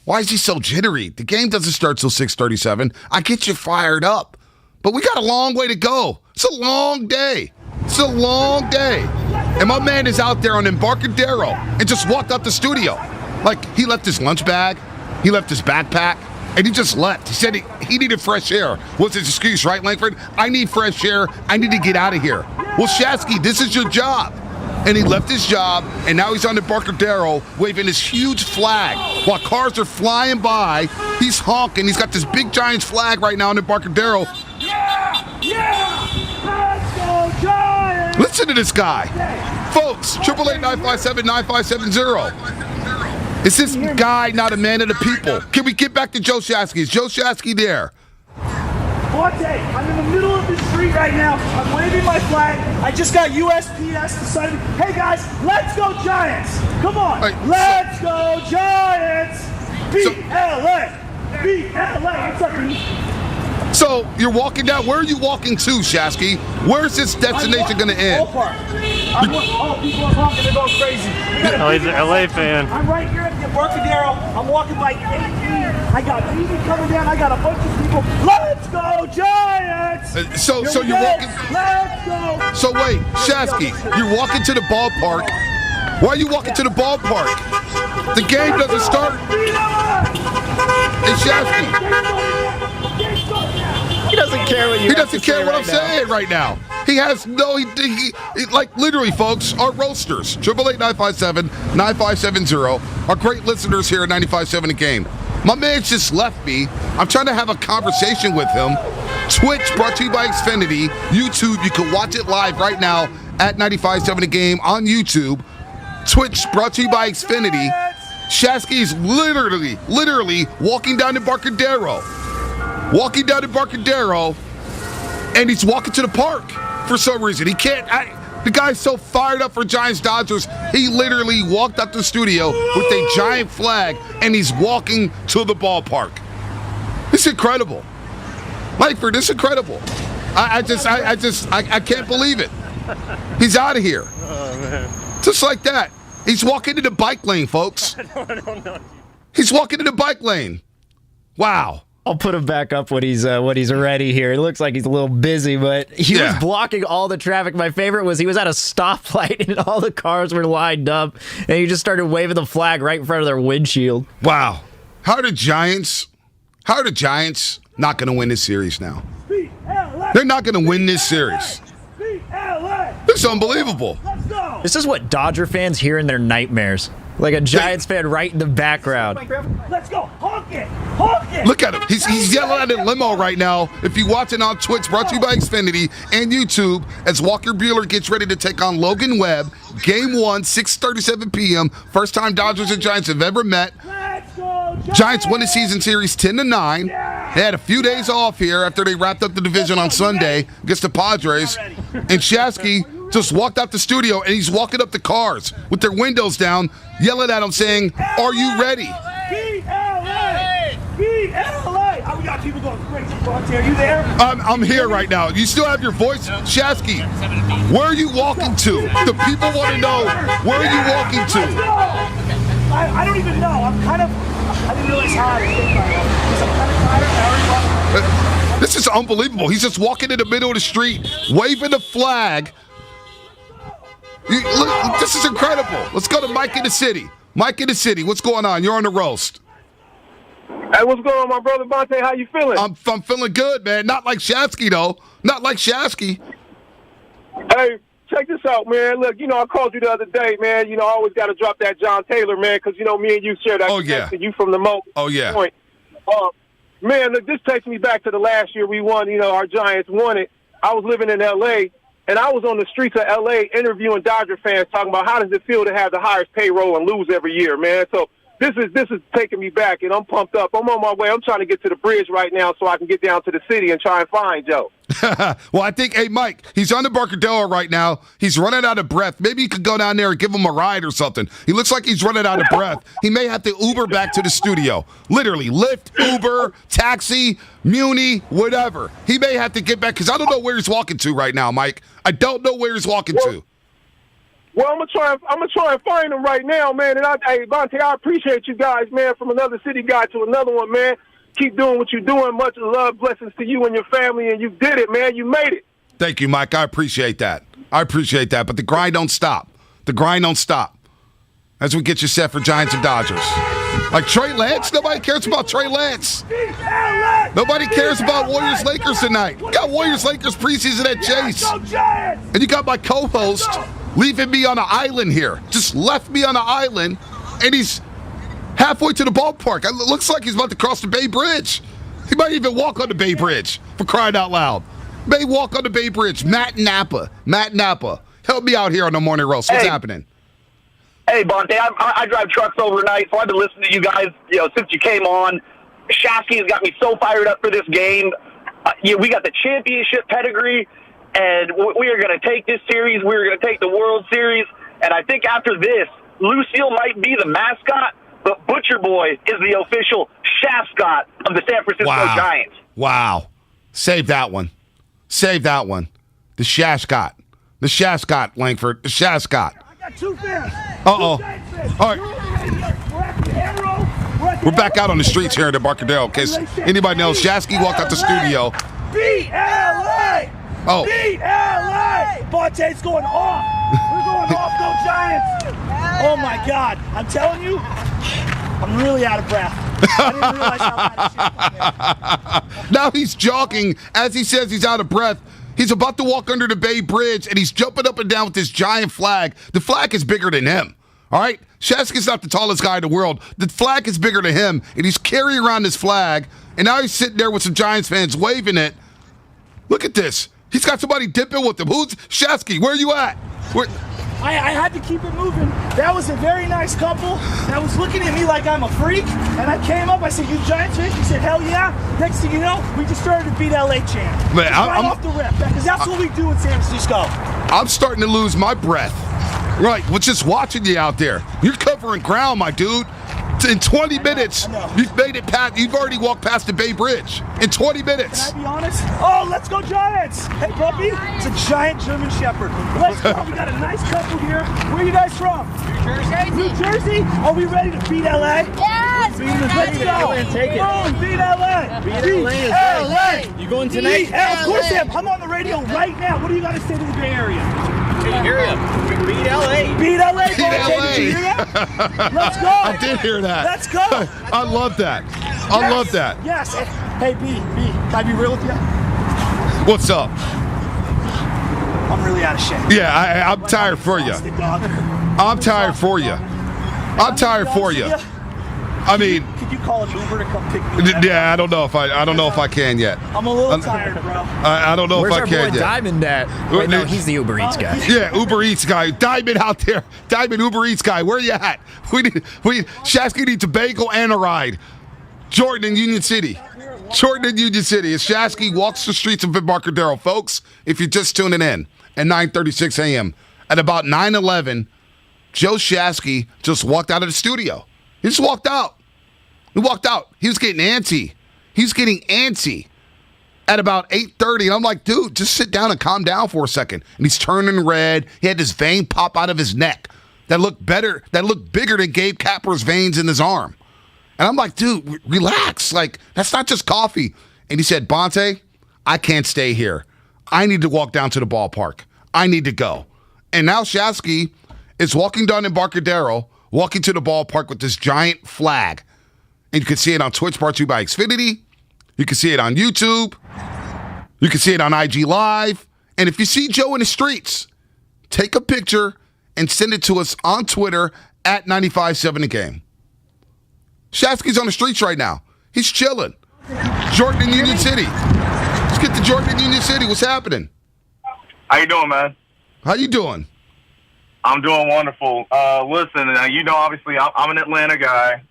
why is he so jittery? The game doesn't start till 6:37. I get you fired up. But we got a long way to go. It's a long day. It's a long day. And my man is out there on Embarcadero and just walked out the studio. Like, he left his lunch bag, he left his backpack, and he just left. He said he needed fresh air. What's his excuse, right, Langford? I need fresh air. I need to get out of here. Well, Shasky, this is your job. And he left his job, and now he's on Embarcadero waving this huge flag. While cars are flying by, he's honking. He's got this big Giants flag right now on Embarcadero. Let's go, Giants! Listen to this guy. Folks, 888-957-9570. Is this guy not a man of the people? Can we get back to Joe Shasky? Is Joe Shasky there? Forte, I'm in the middle of the street right now. I'm waving my flag. I just got USPS to sign me. Hey, guys, let's go Giants. Come on. Let's go Giants. Beat LA. Beat LA. What's up, dude? So you're walking down. Where are you walking to, Shasky? Where's this destination going to end? People are honking. They're going crazy. Oh, he's an LA fan. I'm right here at the Embarcadero. I'm walking by 18. I got TV coming down. I got a bunch of people. Let's go Giants! So you're walking. Let's go. So wait, Shasky, you're walking to the ballpark. Why are you walking to the ballpark? The game doesn't start. Hey, Shasky. He doesn't care what you. He doesn't care what I'm saying right now. He has no. He like literally, folks. Our roasters, 888-957-9570. Our great listeners here at 95.7 The Game. My man just left me. I'm trying to have a conversation with him. Twitch brought to you by Xfinity. YouTube, you can watch it live right now at 95.7 The Game on YouTube. Twitch brought to you by Xfinity. Shasky's literally walking down to Embarcadero. Walking down to Embarcadero, and he's walking to the park for some reason. He can't. The guy's so fired up for Giants Dodgers, he literally walked up the studio with a giant flag, and he's walking to the ballpark. It's incredible. Langford, it's incredible. I can't believe it. He's out of here. Oh, man. Just like that. He's walking in the bike lane, folks. No. He's walking in the bike lane. Wow. I'll put him back up when he's ready here. It looks like he's a little busy, but he was blocking all the traffic. My favorite was he was at a stoplight and all the cars were lined up, and he just started waving the flag right in front of their windshield. Wow. How are the Giants not going to win this series now? They're not going to win this series. It's unbelievable. This is what Dodger fans hear in their nightmares. Like a Giants fan right in the background. Let's go. Honk it. Honk it. Look at him. He's yelling at a limo right now. If you're watching on Twitch, brought to you by Xfinity and YouTube, as Walker Buehler gets ready to take on Logan Webb. Game 1, 6:37 p.m. First time Dodgers and Giants have ever met. Giants win the season series 10-9. They had a few days off here after they wrapped up the division on Sunday against the Padres. And Shasky just walked out the studio, and he's walking up the cars with their windows down, yelling at them, saying, "Are you ready?" Beat LA! Beat LA! We got people going crazy. Are you there? I'm here right now. You still have your voice? Shasky, where are you walking to? The people want to know, where are you walking to? I don't even know. I didn't realize how I was because I'm kind of tired. This is unbelievable. He's just walking in the middle of the street, waving the flag. Look, this is incredible. Let's go to Mike in the city. Mike in the city, what's going on? You're on the roast. Hey, what's going on, my brother Bonte? How you feeling? I'm feeling good, man. Not like Shasky, though. Not like Shasky. Hey, check this out, man. Look, I called you the other day, man. I always got to drop that John Taylor, man, because, me and you share that connection. You from the Mo. Oh, yeah. Point. Man, look, this takes me back to the last year we won. Our Giants won it. I was living in L.A., and I was on the streets of L.A. interviewing Dodger fans, talking about how does it feel to have the highest payroll and lose every year, man. So this is taking me back, and I'm pumped up. I'm on my way. I'm trying to get to the bridge right now so I can get down to the city and try and find Joe. Well, I think, hey, Mike, he's on the Barcadero right now. He's running out of breath. Maybe you could go down there and give him a ride or something. He looks like he's running out of breath. He may have to Uber back to the studio. Literally, Lyft, Uber, taxi, Muni, whatever. He may have to get back because I don't know where he's walking to right now, Mike. I don't know where he's walking to. Well, I'm gonna try and find him right now, man. And Bonte, I appreciate you guys, man. From another city guy to another one, man. Keep doing what you're doing. Much love, blessings to you and your family, and you did it, man. You made it. Thank you, Mike. I appreciate that. But the grind don't stop. As we get you set for Giants and Dodgers. Like Trey Lance, nobody cares about Trey Lance. Nobody cares about Warriors-Lakers tonight. You got Warriors-Lakers preseason at Chase. And you got my co-host leaving me on an island here. Just left me on an island, and he's halfway to the ballpark. It looks like he's about to cross the Bay Bridge. He might even walk on the Bay Bridge, for crying out loud. May walk on the Bay Bridge. Matt Napa. Help me out here on the Morning Roast. What's happening? Hey, Bonte, I drive trucks overnight, so I've been listening to you guys since you came on. Shasky has got me so fired up for this game. We got the championship pedigree, and we are going to take this series. We're going to take the World Series, and I think after this, Lucille might be the mascot, but Butcher Boy is the official Shascot of the San Francisco Giants. Wow. Save that one. The Shascot, Langford. The Shascot. I got two fans. Uh-oh. All right. We're back out on the streets here at the Barcadero. In case anybody knows, Shasky walked out the studio. Beat LA! Oh. Beat LA! Bonte's going off. We're going off, go Giants. Oh, my God. I'm telling you, I'm really out of breath. I didn't realize how out of shit. Now he's jogging. As he says he's out of breath, he's about to walk under the Bay Bridge, and he's jumping up and down with this giant flag. The flag is bigger than him. All right? Shasky's not the tallest guy in the world. The flag is bigger than him, and he's carrying around this flag, and now he's sitting there with some Giants fans waving it. Look at this. He's got somebody dipping with him. Who's Shasky? Where are you at? I had to keep it moving. That was a very nice couple that was looking at me like I'm a freak, and I came up, I said, you Giants fans? He said, hell yeah. Next thing you know, we just started to beat LA chant. Man, I'm off the rip, because that's what we do in San Francisco. I'm starting to lose my breath. Right, well, just watching you out there. You're covering ground, my dude. In 20 minutes, you've made it past. You've already walked past the Bay Bridge. In 20 minutes. Can I be honest? Oh, let's go Giants! Hey, puppy, it's a giant German Shepherd. Let's go. We got a nice couple here. Where are you guys from? New Jersey. Are we ready to beat LA? Yes! Let's go. Take it. Come on, beat LA. Beat LA. You going tonight? Of course I am. I'm on the radio right now. What do you got to say to the Bay Area? Hey, hear him. Beat LA. Beat LA, Beat LA. Did you hear that? Let's go. I did hear that. Let's go. I love that. I love that. Yes. Hey, B, can I be real with you? What's up? I'm really out of shape. Yeah, I'm tired for you. I'm tired for you. I mean, could you call an Uber to come pick me up? Yeah, I don't know if I can yet. I'm a little tired, bro. I don't know if I can yet. Where's our boy Diamond at? Wait, no, he's the Uber Eats guy. Yeah, Uber Eats guy. Diamond out there. Diamond Uber Eats guy. Where you at? Shasky needs a bagel and a ride. Jordan in Union City. As Shasky walks the streets of Embarcadero, folks, if you're just tuning in at 9:36 a.m. At about 9:11, Joe Shasky just walked out of the studio. He just walked out. He walked out. He was getting antsy. At about 8:30, and I'm like, dude, just sit down and calm down for a second. And he's turning red. He had this vein pop out of his neck that looked bigger than Gabe Kapler's veins in his arm. And I'm like, dude, relax. Like, that's not just coffee. And he said, Bonte, I can't stay here. I need to walk down to the ballpark. I need to go. And now Shasky is walking down Embarcadero, walking to the ballpark with this giant flag. And you can see it on Twitch, brought to you by Xfinity. You can see it on YouTube. You can see it on IG Live. And if you see Joe in the streets, take a picture and send it to us on Twitter at 957 The Game. Shasky's on the streets right now. He's chilling. Jordan in Union City. Let's get to Jordan in Union City. What's happening? How you doing, man? How you doing? I'm doing wonderful. Listen, obviously, I'm an Atlanta guy.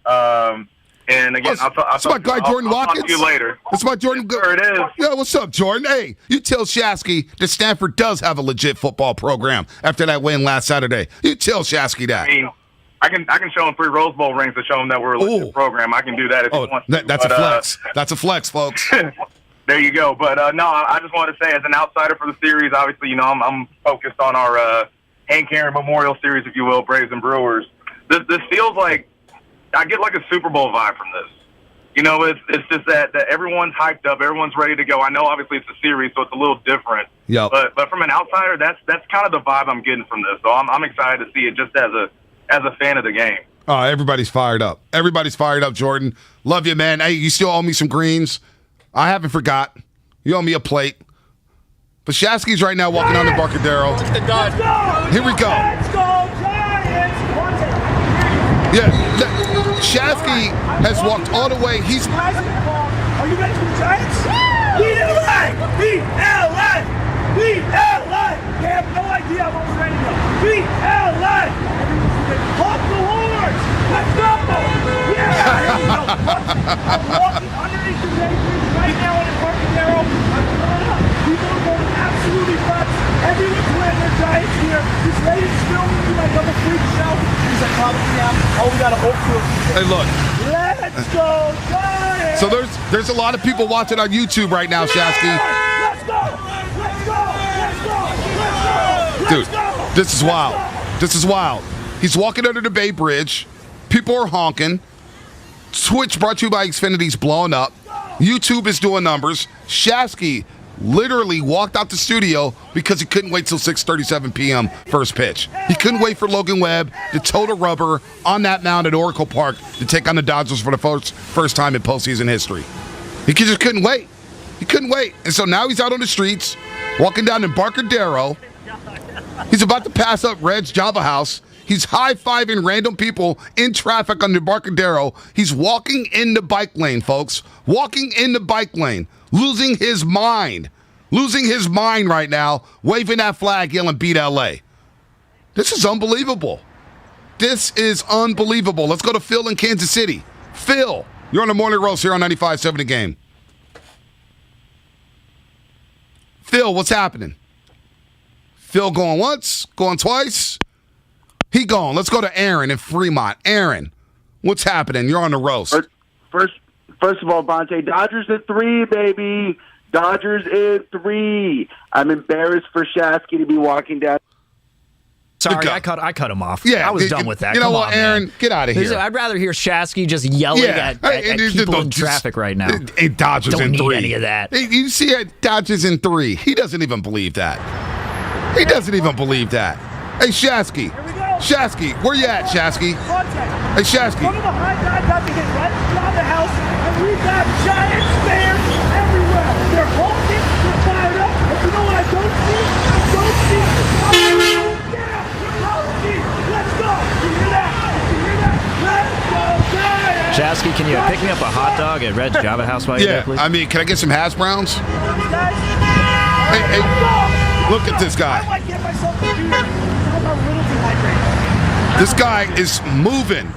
And again, That's my guy Jordan Watkins. I'll talk to you later. That's my Jordan. Sure it is. Yeah, what's up, Jordan? Hey, you tell Shasky that Stanford does have a legit football program after that win last Saturday. You tell Shasky that. I mean, I can show him 3 Rose Bowl rings to show him that we're a legit program. I can do that if he wants to. That's a flex. That's a flex, folks. There you go. But no, I just wanted to say, as an outsider for the series, obviously, I'm focused on our Hank Aaron Memorial Series, if you will, Braves and Brewers. This feels like I get like a Super Bowl vibe from this. It's just that everyone's hyped up, everyone's ready to go. I know, obviously, it's a series, so it's a little different. Yep. But from an outsider, that's kind of the vibe I'm getting from this. So I'm excited to see it just as a fan of the game. Oh, everybody's fired up. Everybody's fired up, Jordan. Love you, man. Hey, you still owe me some greens. I haven't forgot. You owe me a plate. But Shasky's right now walking on the Embarcadero. Here we go. Let's go, Giants! Yeah, Shasky has walked all the way. He's. Are you ready for the Giants? Beat LA! Beat LA! Beat LA! They have no idea how much ready to go. Beat LA! Pump the horns! Let's go! Yeah! I'm walking underneath the Daydream right now in Embarcadero. I'm pulling up. People are going absolutely nuts. Everyone's wearing their Giants gear. This lady's filming me like I'm a freak show. He's like, probably am. Oh, we got to hope to. Hey, look. Let's go, Giants! So there's a lot of people watching on YouTube right now, Shasky. Let's go! Let's go! Let's go! Let's go! Dude, this is wild. This is wild. He's walking under the Bay Bridge. People are honking. Twitch, brought to you by Xfinity's blowing up. YouTube is doing numbers. Shasky literally walked out the studio because he couldn't wait till 6:37 p.m. first pitch. He couldn't wait for Logan Webb to toe the rubber on that mound at Oracle Park to take on the Dodgers for the first time in postseason history. He just couldn't wait. He couldn't wait. And so now he's out on the streets, walking down Embarcadero. He's about to pass up Red's Java House. He's high-fiving random people in traffic on the Embarcadero. He's walking in the bike lane, folks. Walking in the bike lane. Losing his mind. Losing his mind right now, waving that flag, yelling, beat LA. This is unbelievable. This is unbelievable. Let's go to Phil in Kansas City. Phil, you're on the Morning Roast here on 95.7 The Game. Phil, what's happening? Phil going once, going twice. He gone. Let's go to Aaron in Fremont. Aaron, what's happening? You're on the roast. First of all, Bonte, Dodgers in 3, baby. Dodgers in 3. I'm embarrassed for Shasky to be walking down. Sorry, I cut him off. Yeah, I was done with that. You know Come what, on, Aaron? man. Get out of here. I'd rather hear Shasky just yelling at people in traffic right now. Dodgers Don't in need 3. any of that. You see Dodgers in 3. He doesn't even believe that. He doesn't even believe that. Hey, Shasky. Shasky, where you at, Shasky? Hey, Shasky. One of the high guys got to get right around the house, and we've got Giants fans everywhere. They're honking, they're fired up, and you know what I don't see? I don't see. Let's go. You hear that? You hear that? Let's go, Giants. Shasky, can you pick me up a hot dog at Red's Java House while you're there, please? I mean, can I get some hash browns? Hey, look at this guy. I might get myself a beer. I'm a little dehydrated. This guy is moving.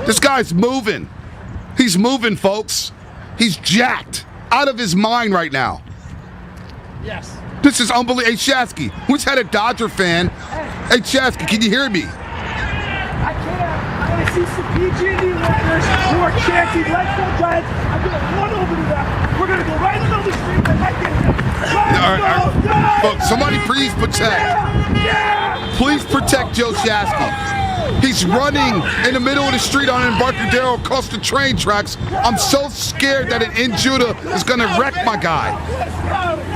This guy's moving. He's moving, folks. He's jacked out of his mind right now. Yes. This is unbelievable. Hey, Shasky, who's had a Dodger fan? Hey, Shasky, can you hear me? I can't. I see some PG&E listeners who are chanting, let's go Giants. I'm going to run over to them. We're going to go right in the middle of the street and right there. Folks, somebody please protect. Please protect Joe Shasky. He's running in the middle of the street on Embarcadero across the train tracks. I'm so scared that an Injuda is going to wreck my guy.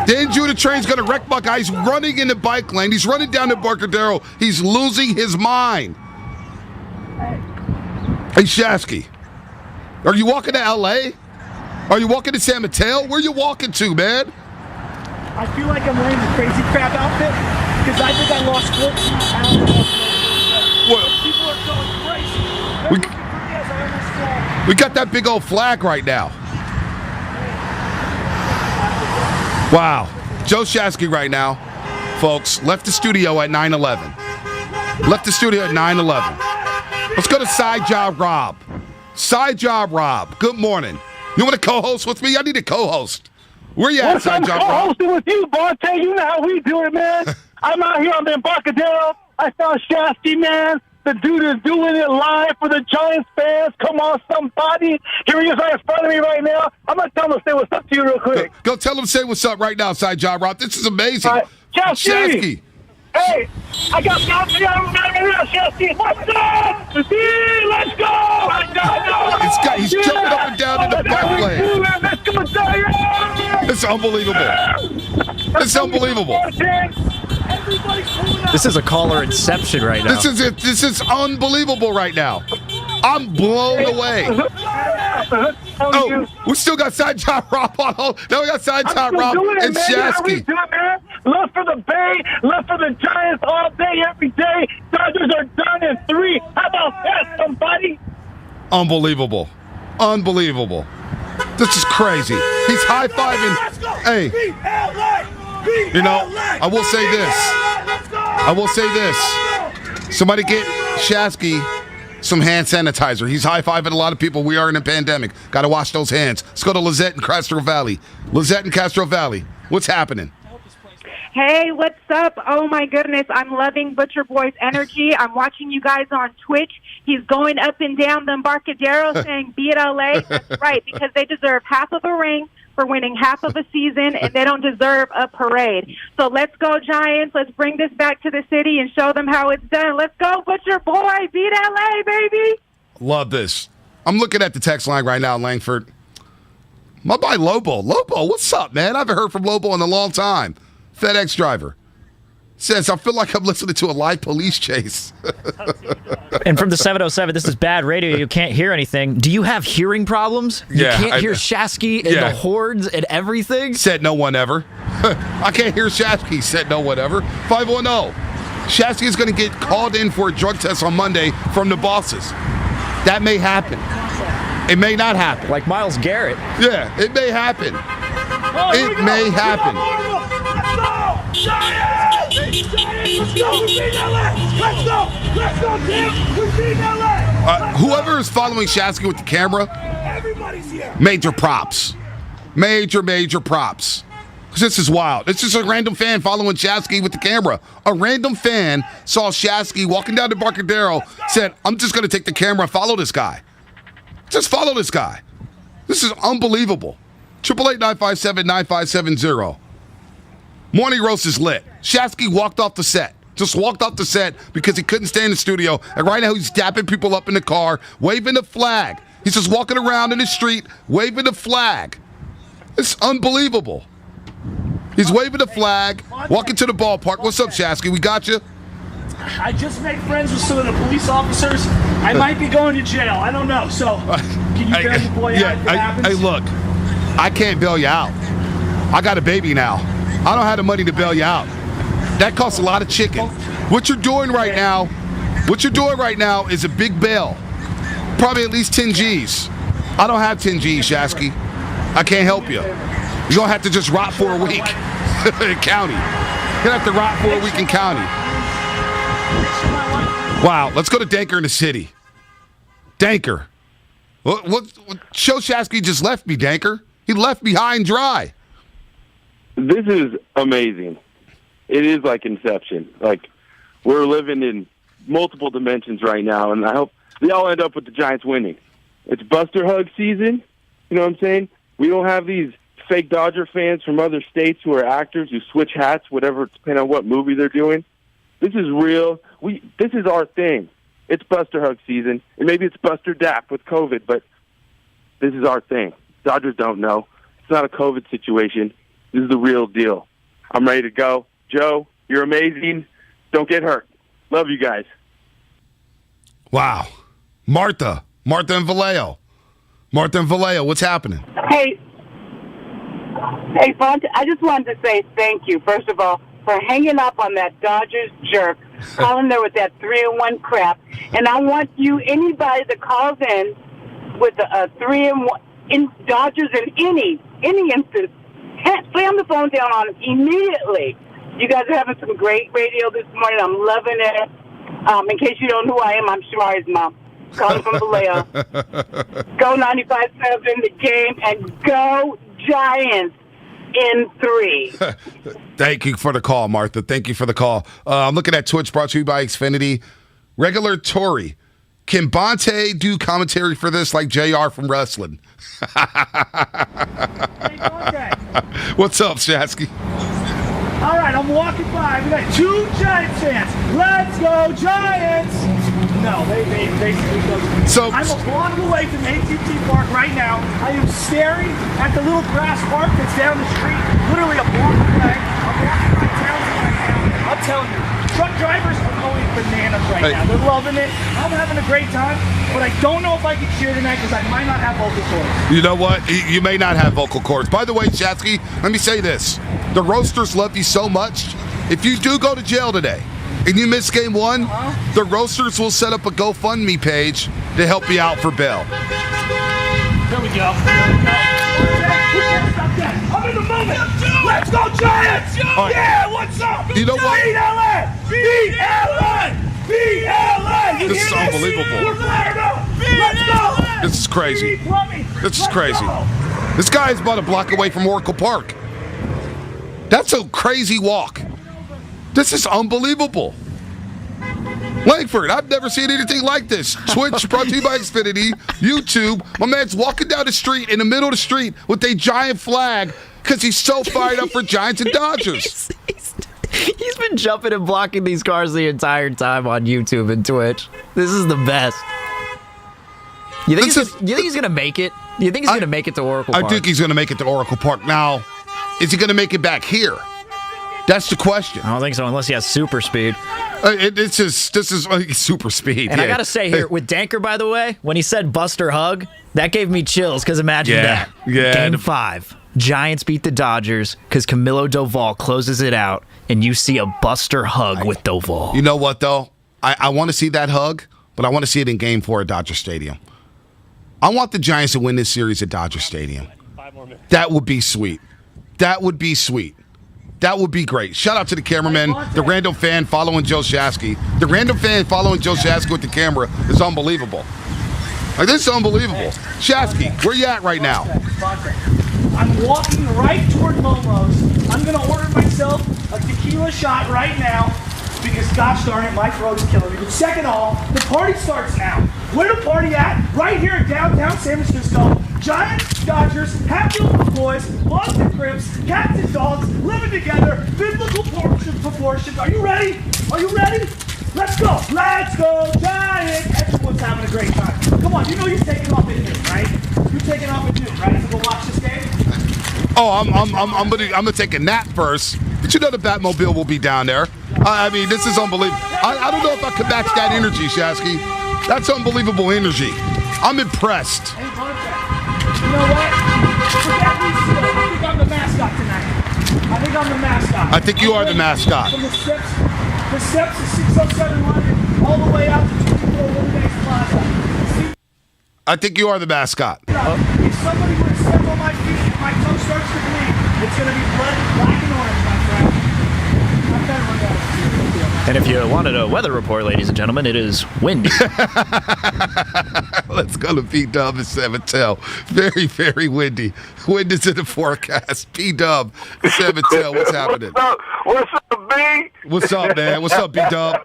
The Injuda train's going to wreck my guy. He's running in the bike lane. He's running down the Embarcadero. He's losing his mind. Hey, Shasky, are you walking to L.A.? Are you walking to San Mateo? Where are you walking to, man? I feel like I'm wearing the crazy crab outfit because I think I lost 14 pounds. People are going crazy. We got that big old flag right now. Wow. Joe Shasky right now, folks, left the studio at 9:11. Left the studio at 9:11. Let's go to Side Job Rob. Side Job Rob, good morning. You want to co-host with me? I need a co-host. Where you at, Side Job Rob? I'm co-hosting with you, Bonte. You know how we do it, man. I'm out here on the Embarcadero. I found Shasky, man. The dude is doing it live for the Giants fans. Come on, somebody. Here he is right in front of me right now. I'm going to tell him to say what's up to you real quick. Go tell him to say what's up right now, Side Job Rob. This is amazing. Shasky. Hey, I got Shasky right now. Shasky, what's up? Let's go. He's jumping up and down in the back lane. Let's go, Giants. It's unbelievable. It's unbelievable. This is a caller inception right now. This is unbelievable right now. I'm blown away. Oh, we still got Side Job Rob on hold. Now we got Side Job Rob and Shasky. Love for the Bay, love for the Giants all day, every day. Dodgers are done in 3. How about that, somebody? Unbelievable. Unbelievable. This is crazy. He's high-fiving. Hey. You know, I will say this. Somebody get Shasky some hand sanitizer. He's high-fiving a lot of people. We are in a pandemic. Got to wash those hands. Let's go to Lizette in Castro Valley. Lizette in Castro Valley. What's happening? Hey, what's up? Oh, my goodness. I'm loving Butcher Boy's energy. I'm watching you guys on Twitch. He's going up and down the Embarcadero saying, beat LA. That's right, because they deserve half of a ring for winning half of a season, and they don't deserve a parade. So let's go, Giants. Let's bring this back to the city and show them how it's done. Let's go, Butcher Boy. Beat LA, baby. Love this. I'm looking at the text line right now, Langford. My boy Lobo. Lobo, what's up, man? I haven't heard from Lobo in a long time. FedEx driver says, I feel like I'm listening to a live police chase. And from the 707, this is bad radio. You can't hear anything. Do you have hearing problems? You can't hear Shasky and the hordes and everything? Said no one ever. I can't hear Shasky. Said no one ever. 510. Shasky is going to get called in for a drug test on Monday from the bosses. That may happen. It may not happen. Like Myles Garrett. Yeah, it may happen. It may happen. Whoever is following Shasky with the camera, major props. Major props. Because this is wild. It's just a random fan following Shasky with the camera. A random fan saw Shasky walking down the Embarcadero, said, I'm just going to take the camera and follow this guy. Just follow this guy. This is unbelievable. 888-957-9570. Morning Roast is lit. Shasky walked off the set. Just walked off the set because he couldn't stay in the studio. And right now he's dapping people up in the car, waving the flag. He's just walking around in the street, waving the flag. It's unbelievable. He's waving the flag, walking to the ballpark. What's up, Shasky? We got you? I just made friends with some of the police officers. I might be going to jail. I don't know. So, can you bail your boy out if it happens? Hey, look, I can't bail you out. I got a baby now. I don't have the money to bail you out. That costs a lot of chicken. What you're doing right now is a big bail. Probably at least 10 G's. I don't have 10 G's, Shasky. I can't help you. You're going to have to just rot for a week in county. You're going to have to rot for a week in county. Wow, let's go to Danker in the city. Danker. What show Shasky just left me, Danker? He left me high and dry. This is amazing. It is like Inception. Like, we're living in multiple dimensions right now, and I hope they all end up with the Giants winning. It's Buster Hug season. You know what I'm saying? We don't have these fake Dodger fans from other states who are actors who switch hats, whatever, depending on what movie they're doing. This is real. This is our thing. It's Buster Hug season, and maybe it's Buster Dap with COVID, but this is our thing. Dodgers don't know. It's not a COVID situation. This is the real deal. I'm ready to go. Joe, you're amazing. Don't get hurt. Love you guys. Wow. Martha and Vallejo. What's happening? Hey, Fonte, I just wanted to say thank you, first of all, for hanging up on that Dodgers jerk, calling there with that 3-1 crap. And I want anybody that calls in with a 3-1 in Dodgers in any instance, Slam the phone down on him immediately. You guys are having some great radio this morning. I'm loving it. In case you don't know who I am, I'm Shari's mom. Calling from Vallejo. Go 95.7 the game, and go Giants in 3. Thank you for the call, Martha. Thank you for the call. I'm looking at Twitch, brought to you by Xfinity. Regular Tory. Can Bonte do commentary for this like JR from wrestling? What's up, Shasky? All right, I'm walking by. We got 2 Giants fans. Let's go, Giants! No, they basically go. So I'm a block away from AT&T Park right now. I am staring at the little grass park that's down the street, literally a block away. I'm walking by town right now. I'm telling you, truck drivers are going bananas right now. They're loving it. I'm having a great time, but I don't know if I can cheer tonight because I might not have vocal cords. You know what? You may not have vocal cords. By the way, Shasky, let me say this. The Roasters love you so much. If you do go to jail today and you miss game 1, the Roasters will set up a GoFundMe page to help you out for bail. There we go. I'm in the moment. Let's go, Giants! Yeah, what's up? You know what? Beat LA! Beat LA! Beat LA! This is unbelievable. We're fired up! Let's go! This is crazy. This is crazy. This guy is about a block away from Oracle Park. That's a crazy walk. This is unbelievable. Langford, I've never seen anything like this. Twitch brought to you by Xfinity. YouTube, my man's walking down the street in the middle of the street with a giant flag because he's so fired up for Giants and Dodgers. He's been jumping and blocking these cars the entire time on YouTube and Twitch. This is the best. You think he's going to make it? You think he's going to make it to Oracle Park? I think he's going to make it to Oracle Park. Now, is he going to make it back here? That's the question. I don't think so, unless he has super speed. This is super speed. And I got to say here, with Danker, by the way, when he said Buster Hug, that gave me chills, because imagine that. Yeah. Game 5, Giants beat the Dodgers because Camilo Doval closes it out, and you see a Buster Hug with Doval. You know what, though? I want to see that hug, but I want to see it in Game 4 at Dodger Stadium. I want the Giants to win this series at Dodger Stadium. That would be sweet. That would be sweet. That would be great. Shout out to the cameraman, the random fan following Joe Shasky. The random fan following Joe Shasky with the camera is unbelievable. Like, this is unbelievable. Shasky, where you at right now? I'm walking right toward Momo's. I'm going to order myself a tequila shot right now because, gosh darn it, my throat is killing me. But second of all, the party starts now. Where the party at? Right here in downtown San Francisco. Giants, Dodgers, Hatfield boys, Boston Crips, cats and dogs, living together, biblical proportions. Are you ready? Are you ready? Let's go. Let's go, Giants. Everyone's having a great time. Come on, you know you're taking off at noon, right? You're taking off at noon, right? To go watch this game? Oh, I'm gonna take a nap first. But you know the Batmobile will be down there. I mean, this is unbelievable. I don't know if I can match that energy, Shasky. That's unbelievable energy. I'm impressed. You know what? Forget me still. I think I'm the mascot tonight. I think I'm the mascot. I think you are the mascot. From the steps of 607 London all the way out to 24 Woodbanks Plaza. I think you are the mascot. If somebody were to step on my feet and my toe starts to bleed, it's going to be blood, black and orange, my friend. I'm better than that. And if you wanted a weather report, ladies and gentlemen, it is windy. Let's go to P-Dub at 7-Tel. Very, very windy. Wind is in the forecast. P-Dub at 7-Tel. What's happening? What's up, B? What's up, man? What's up, P-Dub?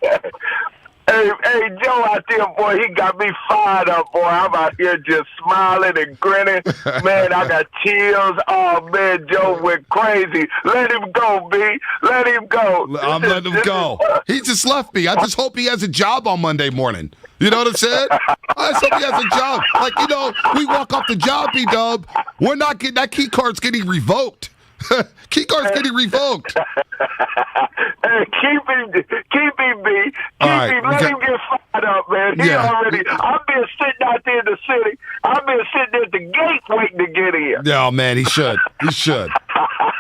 Hey, Joe out there, boy, he got me fired up, boy. I'm out here just smiling and grinning. Man, I got chills. Oh, man, Joe went crazy. Let him go, B. Let him go. I'm letting him go. He just left me. I just hope he has a job on Monday morning. You know what I'm saying? I just hope he has a job. Like, you know, we walk off the job, P-Dub. We're not getting, that key card's getting revoked. Key card's getting revoked. Hey, keep him, B. Keep him. Let him get fired up, man. He already. I've been sitting out there in the city. I've been sitting at the gate waiting to get in. Yeah, man, he should. He should.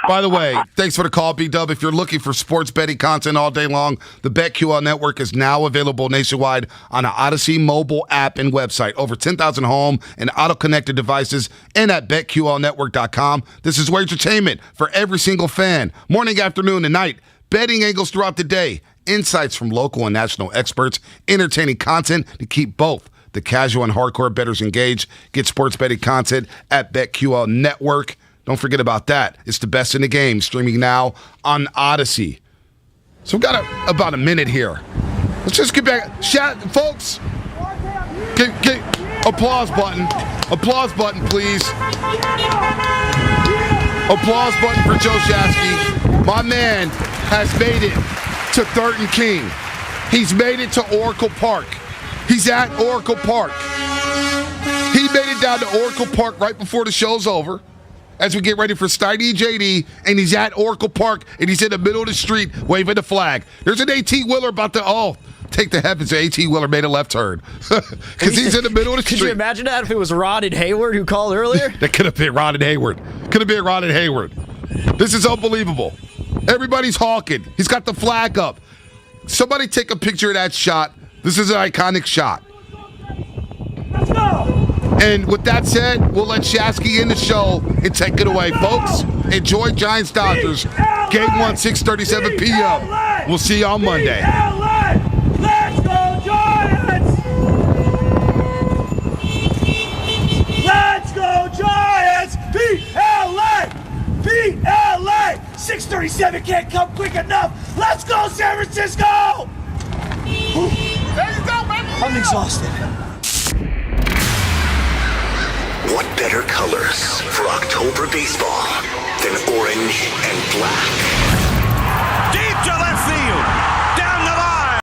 By the way, thanks for the call, B-Dub. If you're looking for sports betting content all day long, the BetQL network is now available nationwide on the Odyssey mobile app and website. Over 10,000 home and auto-connected devices and at BetQLnetwork.com. This is entertainment for every single fan. Morning, afternoon, and night. Betting angles throughout the day. Insights from local and national experts. Entertaining content to keep both the casual and hardcore bettors engaged. Get sports betting content at BetQL Network. Don't forget about that. It's the best in the game, streaming now on Odyssey. So we've got about a minute here. Let's just get back. Folks, applause button. Applause button, please. Applause button for Joe Shasky. My man has made it to Thurton King. He's made it to Oracle Park. He's at Oracle Park. He made it down to Oracle Park right before the show's over as we get ready for Steiny JD, and he's at Oracle Park, and he's in the middle of the street waving the flag. There's an AT Wheeler about to, take the heavens, AT Wheeler made a left turn. Because he's in the middle of the street. Could you imagine that if it was Ron and Hayward who called earlier? That could have been Ron and Hayward. This is unbelievable. Everybody's hawking. He's got the flag up. Somebody take a picture of that shot. This is an iconic shot. Let's go! And with that said, we'll let Shasky in the show and take it away. Folks, enjoy Giants-Dodgers. Game 1, 6:37 p.m. We'll see you on Monday. Let's go, Giants! Let's go, Giants! P-L-A! P-L-A! 6:37 can't come quick enough. Let's go, San Francisco! There you go, baby! I'm exhausted. What better colors for October baseball than orange and black?